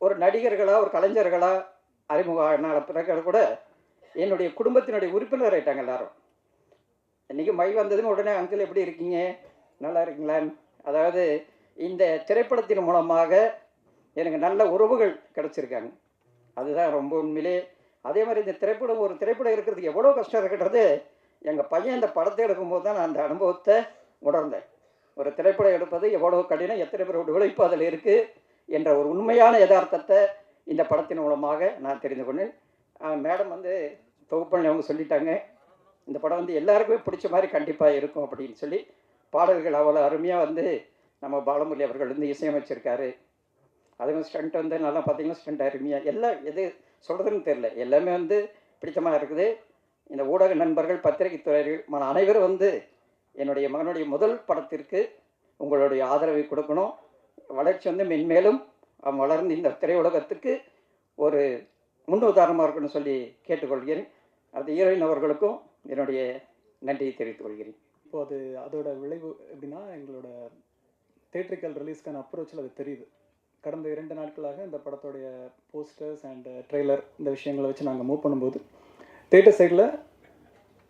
ஒரு நடிகர்களா ஒரு கலைஞர்களா அறிமுகம் ஆன பிறகு கூட என்னுடைய குடும்பத்தினுடைய உறுப்பினர் ஆயிட்டாங்க எல்லாரும். இன்னைக்கு மை வந்ததுன்னு உடனே அங்கிள் எப்படி இருக்கீங்க, நல்லா இருக்கீங்களான்னு. அதாவது இந்த திரைப்படத்தின் மூலமாக எனக்கு நல்ல உறவுகள் கிடைச்சிருக்காங்க. அதுதான் ரொம்ப உண்மையிலே. அதே மாதிரி இந்த திரைப்படம் ஒரு திரைப்படம் இருக்கிறதுக்கு எவ்வளோ கஷ்டம் இருக்கிறது எங்கள் பையன் இந்த படத்தை எடுக்கும்போது தான் நான் அந்த அனுபவத்தை உணர்ந்தேன். ஒரு திரைப்படம் எடுப்பது எவ்வளோ கடினம், எத்தனை பேரோட உழைப்பு அதில் இருக்குது என்ற ஒரு உண்மையான யதார்த்தத்தை இந்த படத்தின் மூலமாக நான் தெரிந்து கொண்டேன். மேடம் வந்து தொகுப்பண்ணி அவங்க சொல்லிட்டாங்க, இந்த படம் வந்து எல்லாருக்குமே பிடிச்ச மாதிரி கண்டிப்பாக இருக்கும் அப்படின்னு சொல்லி. பாடல்கள் அவ்வளோ அருமையாக வந்து நம்ம பாலமுரளி அவர்கள் வந்து இசையமைச்சிருக்காரு. அதுவும் ஸ்டண்ட் வந்து நல்லா பார்த்தீங்கன்னா ஸ்டண்ட் அருமையாக எல்லாம் எது சொல்கிறதுன்னு தெரில, எல்லாமே வந்து பிடித்தமாக இருக்குது. இந்த ஊடக நண்பர்கள், பத்திரிகை துறைகள் அனைவரும் வந்து என்னுடைய மகனுடைய முதல் படத்திற்கு உங்களுடைய ஆதரவை கொடுக்கணும். வளர்ச்சி வந்து மென்மேலும் அவன் வளர்ந்து இந்த திரையுலகத்துக்கு ஒரு முன் உதாரணமாக இருக்குன்னு சொல்லி கேட்டுக்கொள்கிறேன். அது ஹீரோயின் அவர்களுக்கும் என்னுடைய நன்றியை தெரிவித்துக் கொள்கிறேன். இப்போது அதோட விளைவு எப்படின்னா, எங்களோட தியேட்ரிக்கல் ரிலீஸ்க்கான அப்ரோச்சில் அது தெரியுது. கடந்த 2 நாட்களாக இந்த படத்தோடைய போஸ்டர்ஸ் அண்ட் ட்ரெய்லர் இந்த விஷயங்களை வச்சு நாங்கள் மூவ் பண்ணும்போது தியேட்டர் சைடில்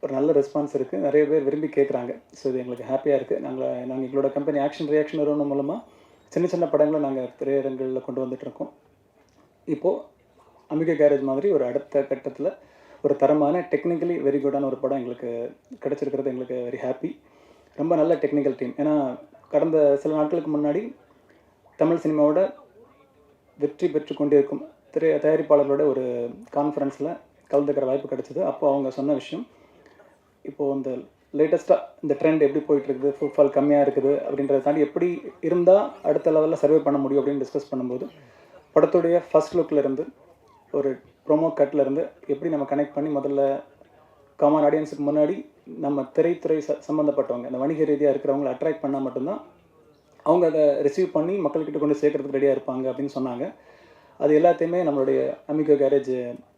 ஒரு நல்ல ரெஸ்பான்ஸ் இருக்குது. நிறைய பேர் விரும்பி கேட்குறாங்க. ஸோ இது எங்களுக்கு ஹாப்பியாக இருக்குது. நாங்கள் எங்களோட கம்பெனி ஆக்ஷன் ரியாக்ஷன் நிறுவனம் மூலமாக சின்ன சின்ன படங்களை நாங்கள் திரையரங்களில் கொண்டு வந்துட்டுருக்கோம். இப்போது அம்பிகா கேரேஜ் மாதிரி ஒரு அடுத்த கட்டத்தில் ஒரு தரமான டெக்னிக்கலி வெரி குட்டான ஒரு படம் எங்களுக்கு கிடச்சிருக்கிறது எங்களுக்கு வெரி ஹாப்பி. ரொம்ப நல்ல டெக்னிக்கல் டீம். ஏன்னா கடந்த சில நாட்களுக்கு முன்னாடி தமிழ் சினிமாவோட வெற்றி பெற்று கொண்டிருக்கும் தயாரிப்பாளர்களோட ஒரு கான்ஃபரன்ஸில் கலந்துக்கிற வாய்ப்பு கிடச்சிது. அப்போ அவங்க சொன்ன விஷயம், இப்போது இந்த லேட்டஸ்ட்டாக இந்த ட்ரெண்ட் எப்படி போயிட்டுருக்குது, ஃபுட்ஃபால் கம்மியாக இருக்குது அப்படின்றத தாண்டி எப்படி இருந்தால் அடுத்த லெவலில் சர்வே பண்ண முடியும் அப்படின்னு டிஸ்கஸ் பண்ணும்போது படத்துடைய ஃபஸ்ட் லுக்கிலேருந்து ஒரு ப்ரோமோ கட்லேருந்து எப்படி நம்ம கனெக்ட் பண்ணி முதல்ல காமன் ஆடியன்ஸுக்கு முன்னாடி நம்ம திரைத்துறை சம்மந்தப்பட்டவங்க இந்த வணிக ரீதியாக இருக்கிறவங்களை அட்ராக்ட் பண்ணால் மட்டும்தான் அவங்க அதை ரிசீவ் பண்ணி மக்கள்கிட்ட கொண்டு சேர்க்கறதுக்கு ரெடியாக இருப்பாங்க அப்படின்னு சொன்னாங்க. அது எல்லாத்தையுமே நம்மளுடைய அம்பிகா கேரேஜ்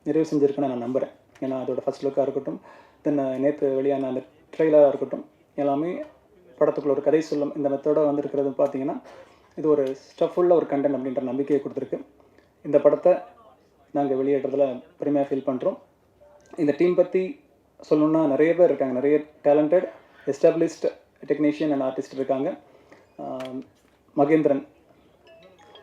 நிறைவு செஞ்சுருக்குன்னு நான் நம்புகிறேன். ஏன்னா அதோட ஃபஸ்ட் லுக்காக இருக்கட்டும், தென் நேற்று வெளியான அந்த ட்ரெய்லராக இருக்கட்டும், எல்லாமே படத்துக்குள்ள ஒரு கதை சொல்லும் இந்த மெத்தோட வந்துருக்கிறது பார்த்தீங்கன்னா இது ஒரு ஸ்டஃபுல்லாக ஒரு கண்டென்ட் அப்படின்ற நம்பிக்கையை கொடுத்துருக்கு. இந்த படத்தை நாங்கள் வெளியேற்றதில் பெருமையாக ஃபீல் பண்ணுறோம். இந்த டீம் பற்றி சொல்லணுன்னா நிறைய பேர் இருக்காங்க. நிறைய talented established technician and artist இருக்காங்க. மகேந்திரன்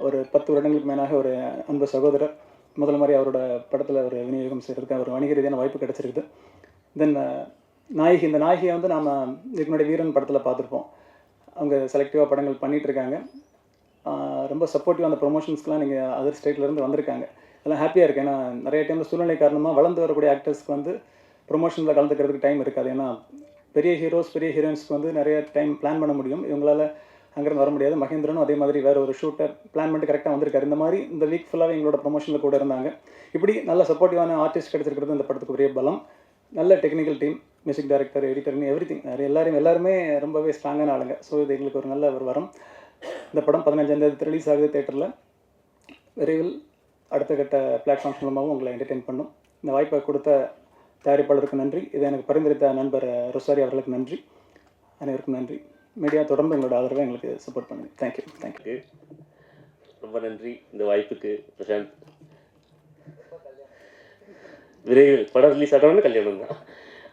ஒரு 10 வருடங்களுக்கு மேலாக ஒரு அன்பு சகோதரர். முதல் மாதிரி அவரோட படத்தில் ஒரு விநியோகம் செய்கிறதுக்கு ஒரு வணிக ரீதியான வாய்ப்பு கிடச்சிருக்குது. தென் நாயகி, இந்த நாயகியை வந்து நாம் இதுக்கு முன்னாடி வீரன் படத்தில் பார்த்துருப்போம். அவங்க செலக்டிவாக படங்கள் பண்ணிகிட்ருக்காங்க. ரொம்ப சப்போர்ட்டிவாக அந்த ப்ரொமோஷன்ஸ்க்கெலாம் நீங்கள் அதர் ஸ்டேட்லேருந்து வந்திருக்காங்க. அதெல்லாம் ஹாப்பியாக இருக்குது. ஏன்னா நிறைய டைமில் சூழ்நிலை காரணமாக வளர்ந்து வரக்கூடிய ஆக்டர்ஸ்க்கு வந்து ப்ரொமோஷனில் கலந்துக்கிறதுக்கு டைம் இருக்காது. ஏன்னா பெரிய ஹீரோஸ் பெரிய ஹீரோயின்ஸ்க்கு வந்து நிறைய டைம் பிளான் பண்ண முடியும், இவங்களால் அங்கேருந்து வர முடியாது. மகேந்திரனும் அதே மாதிரி வேறு ஒரு ஷூட்டை பிளான் பண்ணிட்டு கரெக்டாக வந்திருக்காரு. இந்த மாதிரி இந்த வீக் ஃபுல்லாகவே எங்களோட ப்ரொமோஷனில் கூட இருந்தாங்க. இப்படி நல்ல சப்போர்ட்டிவான ஆர்டிஸ்ட் கிடச்சிருக்கிறது இந்த படத்துக்கு பெரிய பலம். நல்ல டெக்னிக்கல் டீம், மியூசிக் டைரக்டர், எடிட்டர்னு எவ்ரி திங் எல்லாருமே ரொம்பவே ஸ்ட்ராங்கான ஆளுங்க. ஸோ இது எங்களுக்கு ஒரு நல்ல ஒரு வரம். இந்த படம் 15ஆம் தேதி ரிலீஸ் ஆகுது தேட்டரில். விரைவில் அடுத்த கட்ட பிளாட்ஃபார்ம்ஸ் மூலமாகவும் உங்களை என்டர்டெயின் பண்ணும். இந்த வாய்ப்பை கொடுத்த தயாரிப்பாளருக்கு நன்றி. இதை எனக்கு பரிந்துரைத்த நண்பர் ரொசாரி அவர்களுக்கு நன்றி. அனைவருக்கும் நன்றி. மீடியா தொடர்ந்து உங்களோட ஆதரவை எங்களுக்கு சப்போர்ட் பண்ணுங்க. தேங்க்யூ. ரொம்ப நன்றி இந்த வாய்ப்புக்கு பிரசாந்த். விரைவில் படம் ரிலீஸ் ஆகணும்னு கல்யாணம் தான்,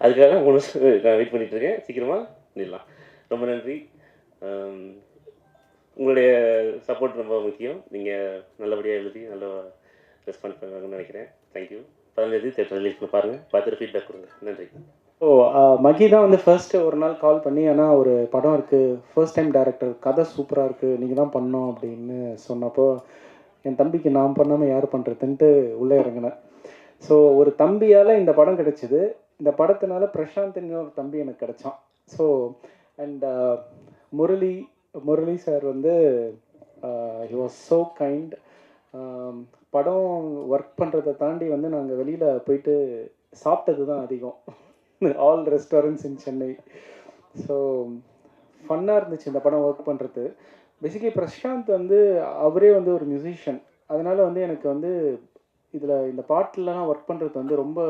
அதுக்காக தான் நான் வெயிட் பண்ணிட்டு இருக்கேன். சீக்கிரமாக பண்ணிடலாம். ரொம்ப நன்றி. உங்களுடைய சப்போர்ட் ரொம்ப முக்கியம். நீங்கள் நல்லபடியாக எழுதி நல்ல ரெஸ்பான்ஸ் பண்ணுவாங்கன்னு நினைக்கிறேன். தேங்க்யூ. 15 தேட்டர் ரிலீஸ் பாருங்கள், பார்த்துட்டு ஃபீட்பேக் கொடுங்க. நன்றி. மகி தான் வந்து ஃபர்ஸ்ட்டு ஒரு நாள் கால் பண்ணி, ஆனால் ஒரு படம் இருக்குது, ஃபர்ஸ்ட் டைம் டைரக்டர், கதை சூப்பராக இருக்குது, நீங்கள் தான் பண்ணோம் அப்படின்னு சொன்னப்போ என் தம்பிக்கு நான் பண்ணாமல் யார் பண்ணுறதுன்ட்டு உள்ளே இறங்கினேன். ஸோ ஒரு தம்பியால் இந்த படம் கிடச்சிது. இந்த படத்தினால பிரசாந்த்னு ஒரு தம்பி எனக்கு கிடச்சான். ஸோ அண்ட் முரளி சார் வந்து ஹி வாஸ் ஸோ கைண்ட். படம் ஒர்க் பண்ணுறதை தாண்டி வந்து நாங்கள் வெளியில் போயிட்டு சாப்பிட்டது தான் அதிகம், ஆல் ரெஸ்டாரண்ட்ஸ் இன் சென்னை. ஸோ ஃபன்னாக இருந்துச்சு இந்த படம் ஒர்க் பண்ணுறது. பேசிக்கலி பிரசாந்த் வந்து அவரே வந்து ஒரு மியூசிஷியன். அதனால் வந்து எனக்கு வந்து இதில் இந்த பாட்டிலலாம் ஒர்க் பண்ணுறது வந்து ரொம்ப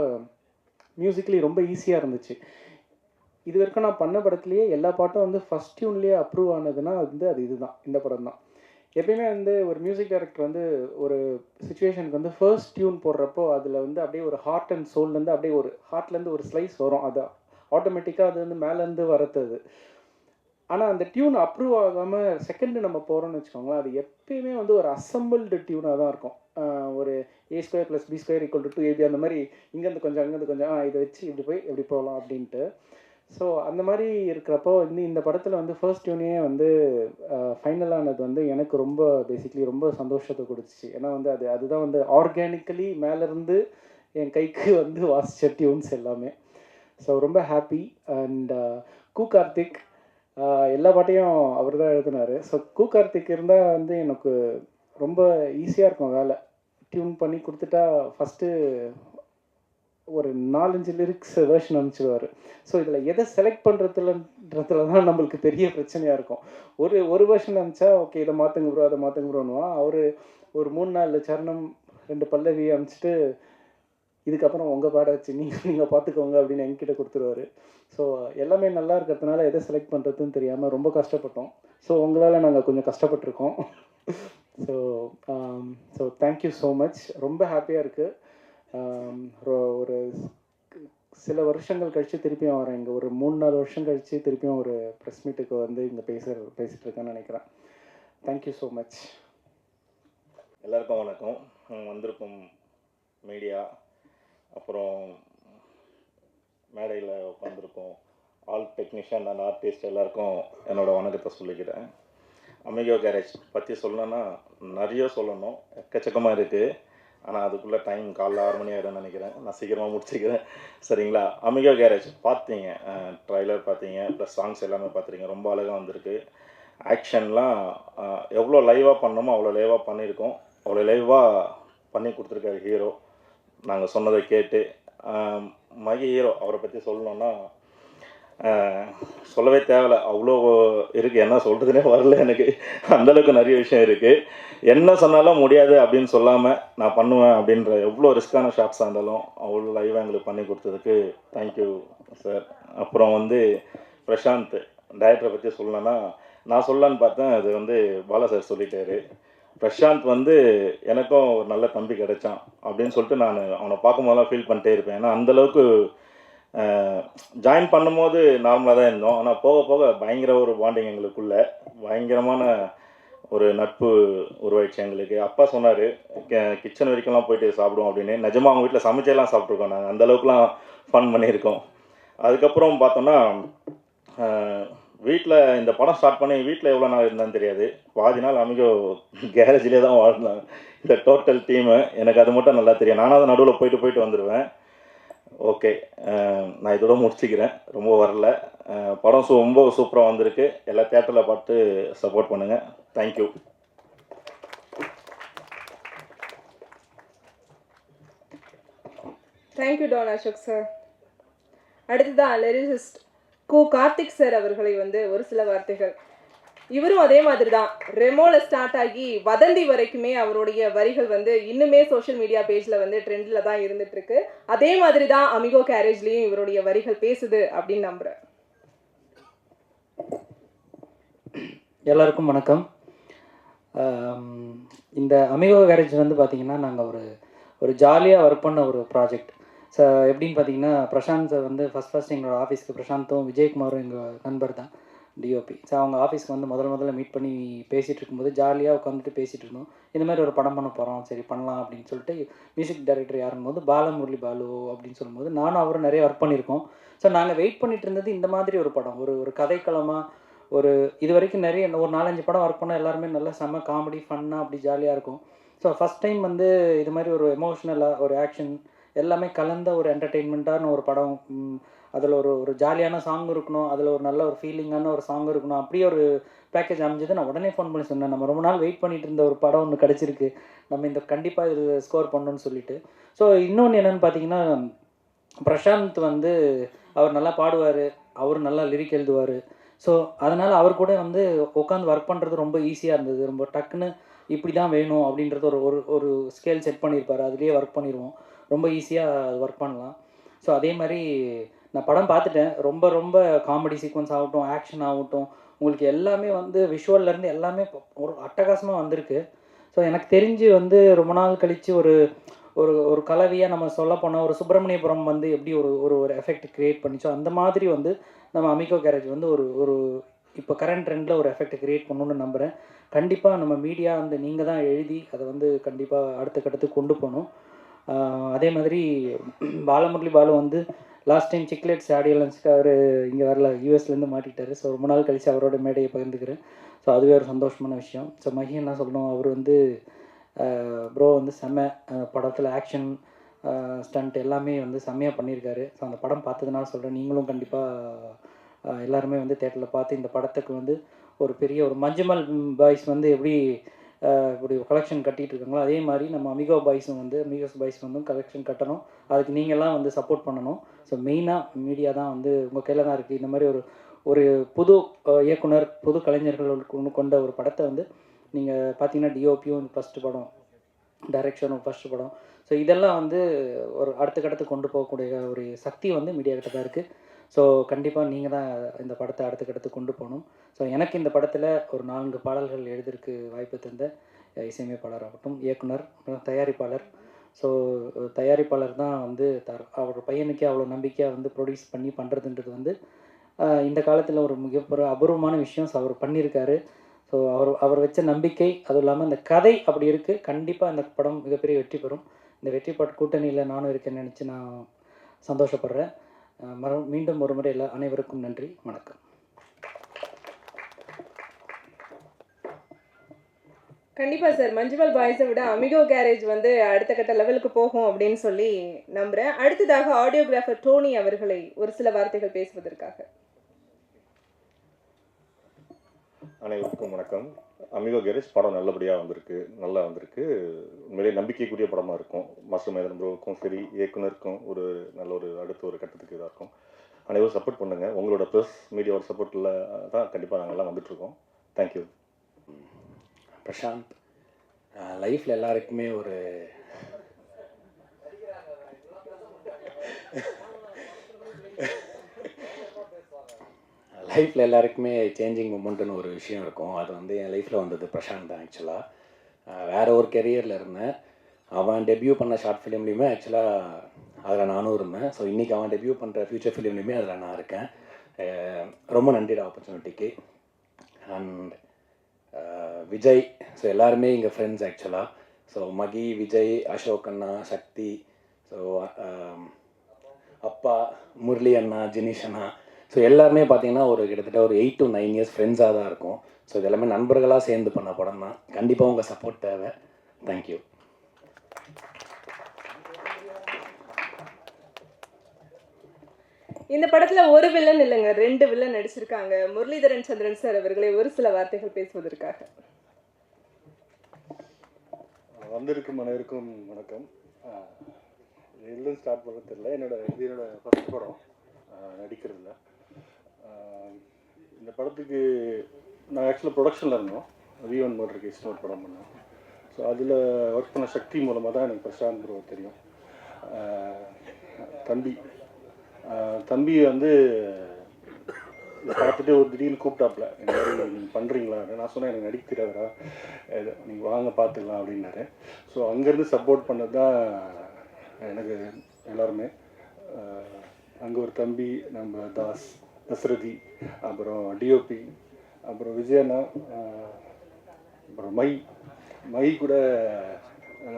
மியூசிக்கலி ரொம்ப ஈஸியாக இருந்துச்சு. இது வரைக்கும் நான் பண்ண படத்துலேயே எல்லா பாட்டும் வந்து ஃபஸ்ட் டியூன்லேயே அப்ரூவ் ஆனதுன்னா வந்து அது இதுதான், இந்த படம் தான். எப்பயுமே வந்து ஒரு மியூசிக் டைரக்டர் வந்து ஒரு சுச்சுவேஷனுக்கு வந்து ஃபர்ஸ்ட் டியூன் போடுறப்போ அதில் வந்து அப்படியே ஒரு ஹார்ட் அண்ட் சோல்லேருந்து அப்படியே ஒரு ஹார்ட்லேருந்து ஒரு ஸ்லைஸ் வரும். அது ஆட்டோமேட்டிக்காக அது வந்து மேலேருந்து வரது அது. ஆனால் அந்த டியூன் அப்ரூவ் ஆகாமல் செகண்டு நம்ம போகிறோம்னு வச்சுக்கோங்களேன், அது எப்பயுமே வந்து ஒரு அசம்பிள்டு டியூனாக தான் இருக்கும். ஒரு A² + B² = 2AB அந்த மாதிரி இங்கேருந்து கொஞ்சம் அங்கேருந்து கொஞ்சம் இதை வச்சு இப்படி போய் எப்படி போகலாம் அப்படின்ட்டு. ஸோ அந்த மாதிரி இருக்கிறப்போ வந்து இந்த படத்தில் வந்து ஃபர்ஸ்ட் டியூனே வந்து ஃபைனலானது வந்து எனக்கு ரொம்ப பேசிக்லி ரொம்ப சந்தோஷத்தை கொடுத்துச்சு. ஏன்னா வந்து அதுதான் வந்து ஆர்கானிக்கலி மேலேருந்து என் கைக்கு வந்து வாசித்த டியூன்ஸ் எல்லாமே. ஸோ ரொம்ப ஹாப்பி. அண்ட் கார்த்திக் எல்லா பாட்டையும் அவர் தான் எழுதினார். ஸோ கார்த்திக் இருந்தால் வந்து எனக்கு ரொம்ப ஈஸியாக இருக்கும் வேலை. டியூன் பண்ணி கொடுத்துட்டா ஃபஸ்ட்டு ஒரு 4-5 லிரிக்ஸ் வெர்ஷன் அனுப்பிச்சிடுவார். ஸோ இதில் எதை செலக்ட் பண்ணுறதுலன்றதுல தான் நம்மளுக்கு பெரிய பிரச்சனையாக இருக்கும். ஒரு வெர்ஷன் அனுப்பிச்சா ஓகே இதை மாற்றுங்க ப்ரோ அதை மாற்றுங்க ப்ரோன்னுவான். அவர் ஒரு 3-4 சரணம் 2 பல்லவி அனுப்பிச்சிட்டு இதுக்கப்புறம் உங்கள் பாடாச்சு நீங்கள் பார்த்துக்கோங்க அப்படின்னு என்கிட்ட கொடுத்துருவாரு. ஸோ எல்லாமே நல்லா இருக்கிறதுனால எதை செலக்ட் பண்ணுறதுன்னு தெரியாமல் ரொம்ப கஷ்டப்பட்டோம். ஸோ உங்களால் நாங்கள் கொஞ்சம் கஷ்டப்பட்டுருக்கோம். So thank you so much. ரொம்ப ஹாப்பியாக இருக்குது. ஒரு சில வருஷங்கள் கழித்து திருப்பியும் வரேன் இங்கே. ஒரு 3-4 வருஷம் கழித்து திருப்பியும் ஒரு ப்ரெஸ் மீட்டுக்கு வந்து இங்கே பேசிகிட்டு இருக்கேன்னு நினைக்கிறேன். Thank you so much. எல்லாருக்கும் வணக்கம். வந்திருக்கும் மீடியா, அப்புறம் மேடையில் உட்காந்துருக்கோம் ஆல் டெக்னீஷியன் அண்ட் ஆர்டிஸ்ட் எல்லாருக்கும் என்னோடய வணக்கத்தை சொல்லிக்கிறேன். அமிகோ கேரேஜ் பற்றி சொல்லணுன்னா நிறைய சொல்லணும், எக்கச்சக்கமாக இருக்குது. ஆனால் அதுக்குள்ளே டைம் காலைல 6 மணி ஆகிடும்னு நினைக்கிறேன். நான் சீக்கிரமாக முடிச்சுக்கிறேன், சரிங்களா? அமிகோ கேரேஜ் பார்த்தீங்க, ட்ரைலர் பார்த்தீங்க, ப்ளஸ் சாங்ஸ் எல்லாமே பார்த்துருங்க. ரொம்ப அழகாக வந்திருக்கு. ஆக்ஷன்லாம் எவ்வளோ லைவாக பண்ணணுமோ அவ்வளோ லைவாக பண்ணியிருக்கோம். அவ்வளோ லைவாக பண்ணி கொடுத்துருக்காரு ஹீரோ. நாங்கள் சொன்னதை கேட்டு மகி ஹீரோ அவரை பற்றி சொல்லணுன்னா சொல்லவே தேவையில்லை, அவ்வளோ இருக்குது. என்ன சொல்கிறதுனே வரல எனக்கு, அந்தளவுக்கு நிறைய விஷயம் இருக்குது. என்ன சொன்னாலும் முடியாது அப்படின்னு சொல்லாமல் நான் பண்ணுவேன் அப்படின்ற எவ்வளோ ரிஸ்க்கான ஷாட்ஸாக இருந்தாலும் அவ்வளோ லைவாக எங்களுக்கு பண்ணி கொடுத்ததுக்கு தேங்க்யூ சார். அப்புறம் வந்து பிரசாந்த் டைரக்டரை பற்றி சொல்லணுன்னா நான் சொல்லலான்னு பார்த்தேன், அது வந்து பாலா சார் சொல்லிட்டாரு. பிரசாந்த் வந்து எனக்கும் ஒரு நல்ல தம்பி கிடைச்சான் அப்படின்னு சொல்லிட்டு நான் அவனை பார்க்கும்போதெல்லாம் ஃபீல் பண்ணிட்டே இருப்பேன். ஏன்னா அந்தளவுக்கு ஜாயின் பண்ணும்போது நார்மலாக தான் இருந்தோம், ஆனால் போக போக பயங்கர ஒரு பாண்டிங் எங்களுக்குள்ளே, பயங்கரமான ஒரு நட்பு உருவாயிடுச்சு எங்களுக்கு. அப்பா சொன்னார் கிச்சன் வரைக்கும்லாம் போயிட்டு சாப்பிடுவோம் அப்படின்னு. நிஜமாக அவங்க வீட்டில் சமைச்செல்லாம் சாப்பிட்ருக்கோம் நாங்கள், அந்தளவுக்குலாம் ஃபன் பண்ணியிருக்கோம். அதுக்கப்புறம் பார்த்தோன்னா வீட்டில் இந்த படம் ஸ்டார்ட் பண்ணி வீட்டில் எவ்வளோ நாள் இருந்தான்னு தெரியாது. பாதி நாள் அமிகோ கேரேஜ்லேயே தான் வாழ்ந்தேன். இந்த டோட்டல் டீமு எனக்கு அது மட்டும் நல்லா தெரியும். நானும் அதை நடுவில் போயிட்டு வந்துடுவேன். ஓகே, நான் இதோட முடிச்சுக்கிறேன், ரொம்ப வரல. படம் ரொம்ப சூப்பராக வந்திருக்கு. எல்லா தியேட்டரில் பார்த்து சப்போர்ட் பண்ணுங்கள். Thank you. Thank you Don Ashok sir. அடுத்ததான் லிரிசிஸ்ட் கார்த்திக் சார் அவர்களை வந்து ஒரு சில வார்த்தைகள். இவரும் அதே மாதிரி தான், ரெமோவில் ஸ்டார்ட் ஆகி வதந்தி வரைக்குமே அவருடைய வரிகள் வந்து இன்னுமே சோஷியல் மீடியா பேஜில் வந்து ட்ரெண்டில் தான் இருந்துகிட்ருக்கு. அதே மாதிரி தான் அமிகோ கேரேஜ்லேயும் இவருடைய வரிகள் பேசுது அப்படின்னு நம்புகிறேன். எல்லாருக்கும் வணக்கம். இந்த அமிகோ கேரேஜ் வந்து பார்த்திங்கன்னா நாங்கள் ஒரு ஜாலியாக ஒர்க் பண்ண ஒரு ப்ராஜெக்ட். ஸோ எப்படின்னு பார்த்தீங்கன்னா, பிரசாந்த் வந்து ஃபஸ்ட் எங்களோட ஆஃபீஸ்க்கு பிரசாந்தும் விஜயகுமாரும் எங்கள் நண்பர் தான், டிஓபி. ஸோ அவங்க ஆஃபீஸ்க்கு வந்து முதல்ல மீட் பண்ணி பேசிகிட்டு இருக்கும்போது ஜாலியாக உட்காந்துட்டு பேசிகிட்டு இருந்தோம். இந்த மாதிரி ஒரு படம் பண்ண போகிறோம், சரி பண்ணலாம் அப்படின்னு சொல்லிட்டு மியூசிக் டைரக்டர் யாருங்கும்போது பாலமுரளி பாலு அப்படின்னு சொல்லும்போது நானும் அவரும் நிறைய ஒர்க் பண்ணியிருக்கோம். ஸோ நாங்கள் வெயிட் பண்ணிட்டு இருந்தது இந்த மாதிரி ஒரு படம், ஒரு கதைக்களமாக. இது வரைக்கும் நிறைய ஒரு 4-5 படம் ஒர்க் பண்ணால் எல்லாருமே நல்லா செம்ம காமெடி ஃபன்னாக அப்படி ஜாலியாக இருக்கும். ஸோ ஃபஸ்ட் டைம் வந்து இது மாதிரி ஒரு எமோஷ்னலாக ஒரு ஆக்ஷன் எல்லாமே கலந்த ஒரு என்டர்டெயின்மெண்ட்டான ஒரு படம். அதில் ஒரு ஜாலியான சாங் இருக்கணும், அதில் ஒரு நல்ல ஒரு ஃபீலிங்கான ஒரு சாங் இருக்கணும், அப்படியே ஒரு பேக்கேஜ் அமைஞ்சது. நான் உடனே ஃபோன் பண்ணி சொன்னேன், நம்ம ரொம்ப நாள் வெயிட் பண்ணிட்டு இருந்த ஒரு படம் ஒன்று கிடச்சிருக்கு, நம்ம கண்டிப்பாக இது ஸ்கோர் பண்ணணும்னு சொல்லிட்டு. ஸோ இன்னொன்று என்னென்னு பார்த்தீங்கன்னா, பிரசாந்த் வந்து அவர் நல்லா பாடுவார், அவர் நல்லா லிரிக் எழுதுவார். ஸோ அதனால் அவர் கூட வந்து உட்காந்து ஒர்க் பண்ணுறது ரொம்ப ஈஸியாக இருந்தது. ரொம்ப டக்குன்னு இப்படி தான் வேணும் அப்படின்றது ஒரு ஸ்கேல் செட் பண்ணியிருப்பார், அதுலேயே ஒர்க் பண்ணிடுவோம், ரொம்ப ஈஸியாக ஒர்க் பண்ணலாம். ஸோ அதே மாதிரி நான் படம் பார்த்துட்டேன். ரொம்ப காமெடி சீக்வன்ஸ் ஆகட்டும், ஆக்ஷன் ஆகட்டும், உங்களுக்கு எல்லாமே வந்து விஷுவல்லேருந்து எல்லாமே ஒரு அட்டகாசமாக வந்திருக்கு. ஸோ எனக்கு தெரிஞ்சு வந்து ரொம்ப நாள் கழித்து ஒரு ஒரு ஒரு கலவையாக நம்ம சொல்ல போனால் ஒரு சுப்பிரமணியபுரம் வந்து எப்படி ஒரு ஒரு ஒரு எஃபெக்ட் க்ரியேட் பண்ணிச்சோ அந்த மாதிரி வந்து நம்ம அமிகோ கேரேஜ் வந்து ஒரு ஒரு இப்போ கரண்ட் ட்ரெண்டில் ஒரு எஃபெக்ட் க்ரியேட் பண்ணணுன்னு நம்புகிறேன். கண்டிப்பாக நம்ம மீடியா வந்து நீங்கள் தான் எழுதி அதை வந்து கண்டிப்பாக அடுத்த கட்டத்துக்கு கொண்டு போகணும். அதே மாதிரி பாலமுரளி பாலு வந்து லாஸ்ட் டைம் சிக்லெட்ஸ் ஆடியன்ஸ்க்கு அவர் இங்கே வரல, யூஎஸ்லேருந்து மாட்டிட்டார். ஸோ ரொம்ப நாள் கழித்து அவரோட மேடையை பகிர்ந்துக்கிறேன். ஸோ அதுவே ஒரு சந்தோஷமான விஷயம். ஸோ மகி என்ன சொல்லணும், அவர் வந்து ப்ரோ வந்து செம்ம படத்தில் ஆக்ஷன் ஸ்டண்ட் எல்லாமே வந்து செம்மையாக பண்ணியிருக்காரு. ஸோ அந்த படம் பார்த்ததுனால சொல்கிறேன், நீங்களும் கண்டிப்பாக எல்லாருமே வந்து தேட்டரில் பார்த்து இந்த படத்துக்கு வந்து ஒரு பெரிய ஒரு மஞ்சுமல் பாய்ஸ் வந்து எப்படி இப்படி கலெக்ஷன் கட்டிகிட்டு இருக்காங்களோ அதே மாதிரி நம்ம அமிகோஸ் பாய்ஸ் வந்து கலெக்ஷன் கட்டணும். அதுக்கு நீங்கள்லாம் வந்து சப்போர்ட் பண்ணணும். ஸோ மெயினாக மீடியா தான் வந்து உங்கள் கையில் தான் இருக்குது. இந்த மாதிரி ஒரு ஒரு புது இயக்குனர், புது கலைஞர்கள் கொண்ட ஒரு படத்தை வந்து நீங்கள் பார்த்தீங்கன்னா டிஓபியும் ஃபஸ்ட்டு படம், டைரக்ஷனும் ஃபஸ்ட்டு படம். ஸோ இதெல்லாம் வந்து ஒரு அடுத்த கட்டத்துக்கு கொண்டு போகக்கூடிய ஒரு சக்தி வந்து மீடியா கிட்ட தான் இருக்குது. ஸோ கண்டிப்பாக நீங்கள் தான் இந்த படத்தை அடுத்த கட்டத்துக்கு கொண்டு போகணும். ஸோ எனக்கு இந்த படத்தில் ஒரு 4 பாடல்கள் எழுதுறதுக்கு வாய்ப்பு தந்த இசையமைப்பாளராகட்டும், இயக்குனர், தயாரிப்பாளர். ஸோ தயாரிப்பாளர் தான் வந்து அவர் பையனுக்கே அவ்வளோ நம்பிக்கையாக வந்து ப்ரொடியூஸ் பண்ணி பண்ணுறதுன்றது வந்து இந்த காலத்தில் ஒரு மிகப்பெரிய அபூர்வமான விஷயம். ஸோ அவர் பண்ணியிருக்காரு. ஸோ அவர் வச்ச நம்பிக்கை, அதுவும் இல்லாமல் இந்த கதை அப்படி இருக்குது. கண்டிப்பாக இந்த படம் மிகப்பெரிய வெற்றி பெறும். இந்த வெற்றி கூட்டணியில் நானும் இருக்கேன்னு நினச்சி நான் சந்தோஷப்படுறேன். மீண்டும் ஒரு முறை அனைவருக்கும் நன்றி, வணக்கம். கண்டிப்பாக சார், மஞ்சுமல் பாய்ஸை விட அமிகோ கேரேஜ் வந்து அடுத்த கட்ட லெவலுக்கு போகும் அப்படின்னு சொல்லி நம்புகிறேன். அடுத்ததாக ஆடியோகிராஃபர் டோனி அவர்களை ஒரு சில வார்த்தைகள் பேசுவதற்காக. அனைவருக்கும் வணக்கம். அமிகோ கேரேஜ் படம் நல்லபடியாக நல்லா வந்திருக்கு. உண்மையிலே நம்பிக்கைக்குரிய படமாக இருக்கும். மாஸ்டர் மேதன் ப்ரோவுக்கும் சரி, இயக்குனருக்கும் ஒரு நல்ல ஒரு அடுத்த ஒரு கட்டத்துக்கு இதாக இருக்கும். அனைவரும் சப்போர்ட் பண்ணுங்கள். உங்களோட ப்ரெஸ் மீடியாவோட சப்போர்ட்டில் தான் கண்டிப்பாக நாங்கள்லாம் வந்துட்டுருக்கோம். தேங்க்யூ. பிரசாந்த், லைஃப்பில் எல்லாருக்குமே ஒரு சேஞ்சிங் மூமெண்ட்டுன்னு ஒரு விஷயம் இருக்கும். அது வந்து என் லைஃப்பில் வந்தது பிரசாந்த் தான். ஆக்சுவலாக வேறு ஒரு கெரியரில் இருந்தேன். அவன் டெபியூ பண்ண ஷார்ட் ஃபிலிம்லேயுமே ஆக்சுவலாக அதில் நானும் இருந்தேன். ஸோ இன்றைக்கி அவன் டெபியூ பண்ணுற ஃப்யூச்சர் ஃபிலிம்லேயுமே அதில் நான் இருக்கேன். ரொம்ப நன்றிட ஆப்பர்ச்சுனிட்டிக்கு. அண்ட் விஜய், ஸோ எல்லாருமே இங்கே ஃப்ரெண்ட்ஸ் ஆக்சுவலாக. ஸோ மகி, விஜய், அசோக் அண்ணா, சக்தி, ஸோ அப்பா, முரளி அண்ணா, ஜினிஷ் அண்ணா, ஸோ எல்லாருமே பார்த்தீங்கன்னா ஒரு கிட்டத்தட்ட ஒரு 8 to 9 years ஃப்ரெண்ட்ஸாக தான் இருக்கும். ஸோ இது எல்லாமே நண்பர்களாக சேர்ந்து பண்ண படம் தான். கண்டிப்பாக உங்கள் சப்போர்ட் தேவை. தேங்க்யூ. இந்த படத்தில் ஒரு வில்லன் இல்லைங்க, 2 வில்லன் நடிச்சிருக்காங்க. முரளிதரன் சந்திரன் சார் அவர்களை ஒரு சில வார்த்தைகள் பேசுவதற்காக. வந்திருக்கும் அனைவருக்கும் வணக்கம். எல்லாம் ஸ்டார்ட் பண்ண தெரியல. என்னோட ஃபஸ்ட் படம் நடிக்கிறதில்ல. இந்த படத்துக்கு நான் ஆக்சுவலாக ப்ரொடக்ஷனில் இருந்தோம். V1 மோட்டர் கேஸ்னு ஒரு படம் பண்ணோம். ஸோ அதில் ஒர்க் பண்ண சக்தி மூலமாக தான் எனக்கு பிரசாந்த் ப்ரோ தெரியும். தம்பி வந்து பார்த்துட்டு ஒரு திடீர்னு கூப்பிட்டாப்புல, இந்த மாதிரி நீங்கள் பண்ணுறீங்களா? நான் சொன்னேன், எனக்கு நடிக்க தெரியாதா, நீங்கள் வாங்க பார்த்துக்கலாம் அப்படின்னாரு. ஸோ அங்கேருந்து சப்போர்ட் பண்ணது தான் எனக்கு எல்லாருமே. அங்கே ஒரு தம்பி, நம்ம தசரதி, அப்புறம் டிஓபி, அப்புறம் விஜயண்ணா, அப்புறம் மை கூட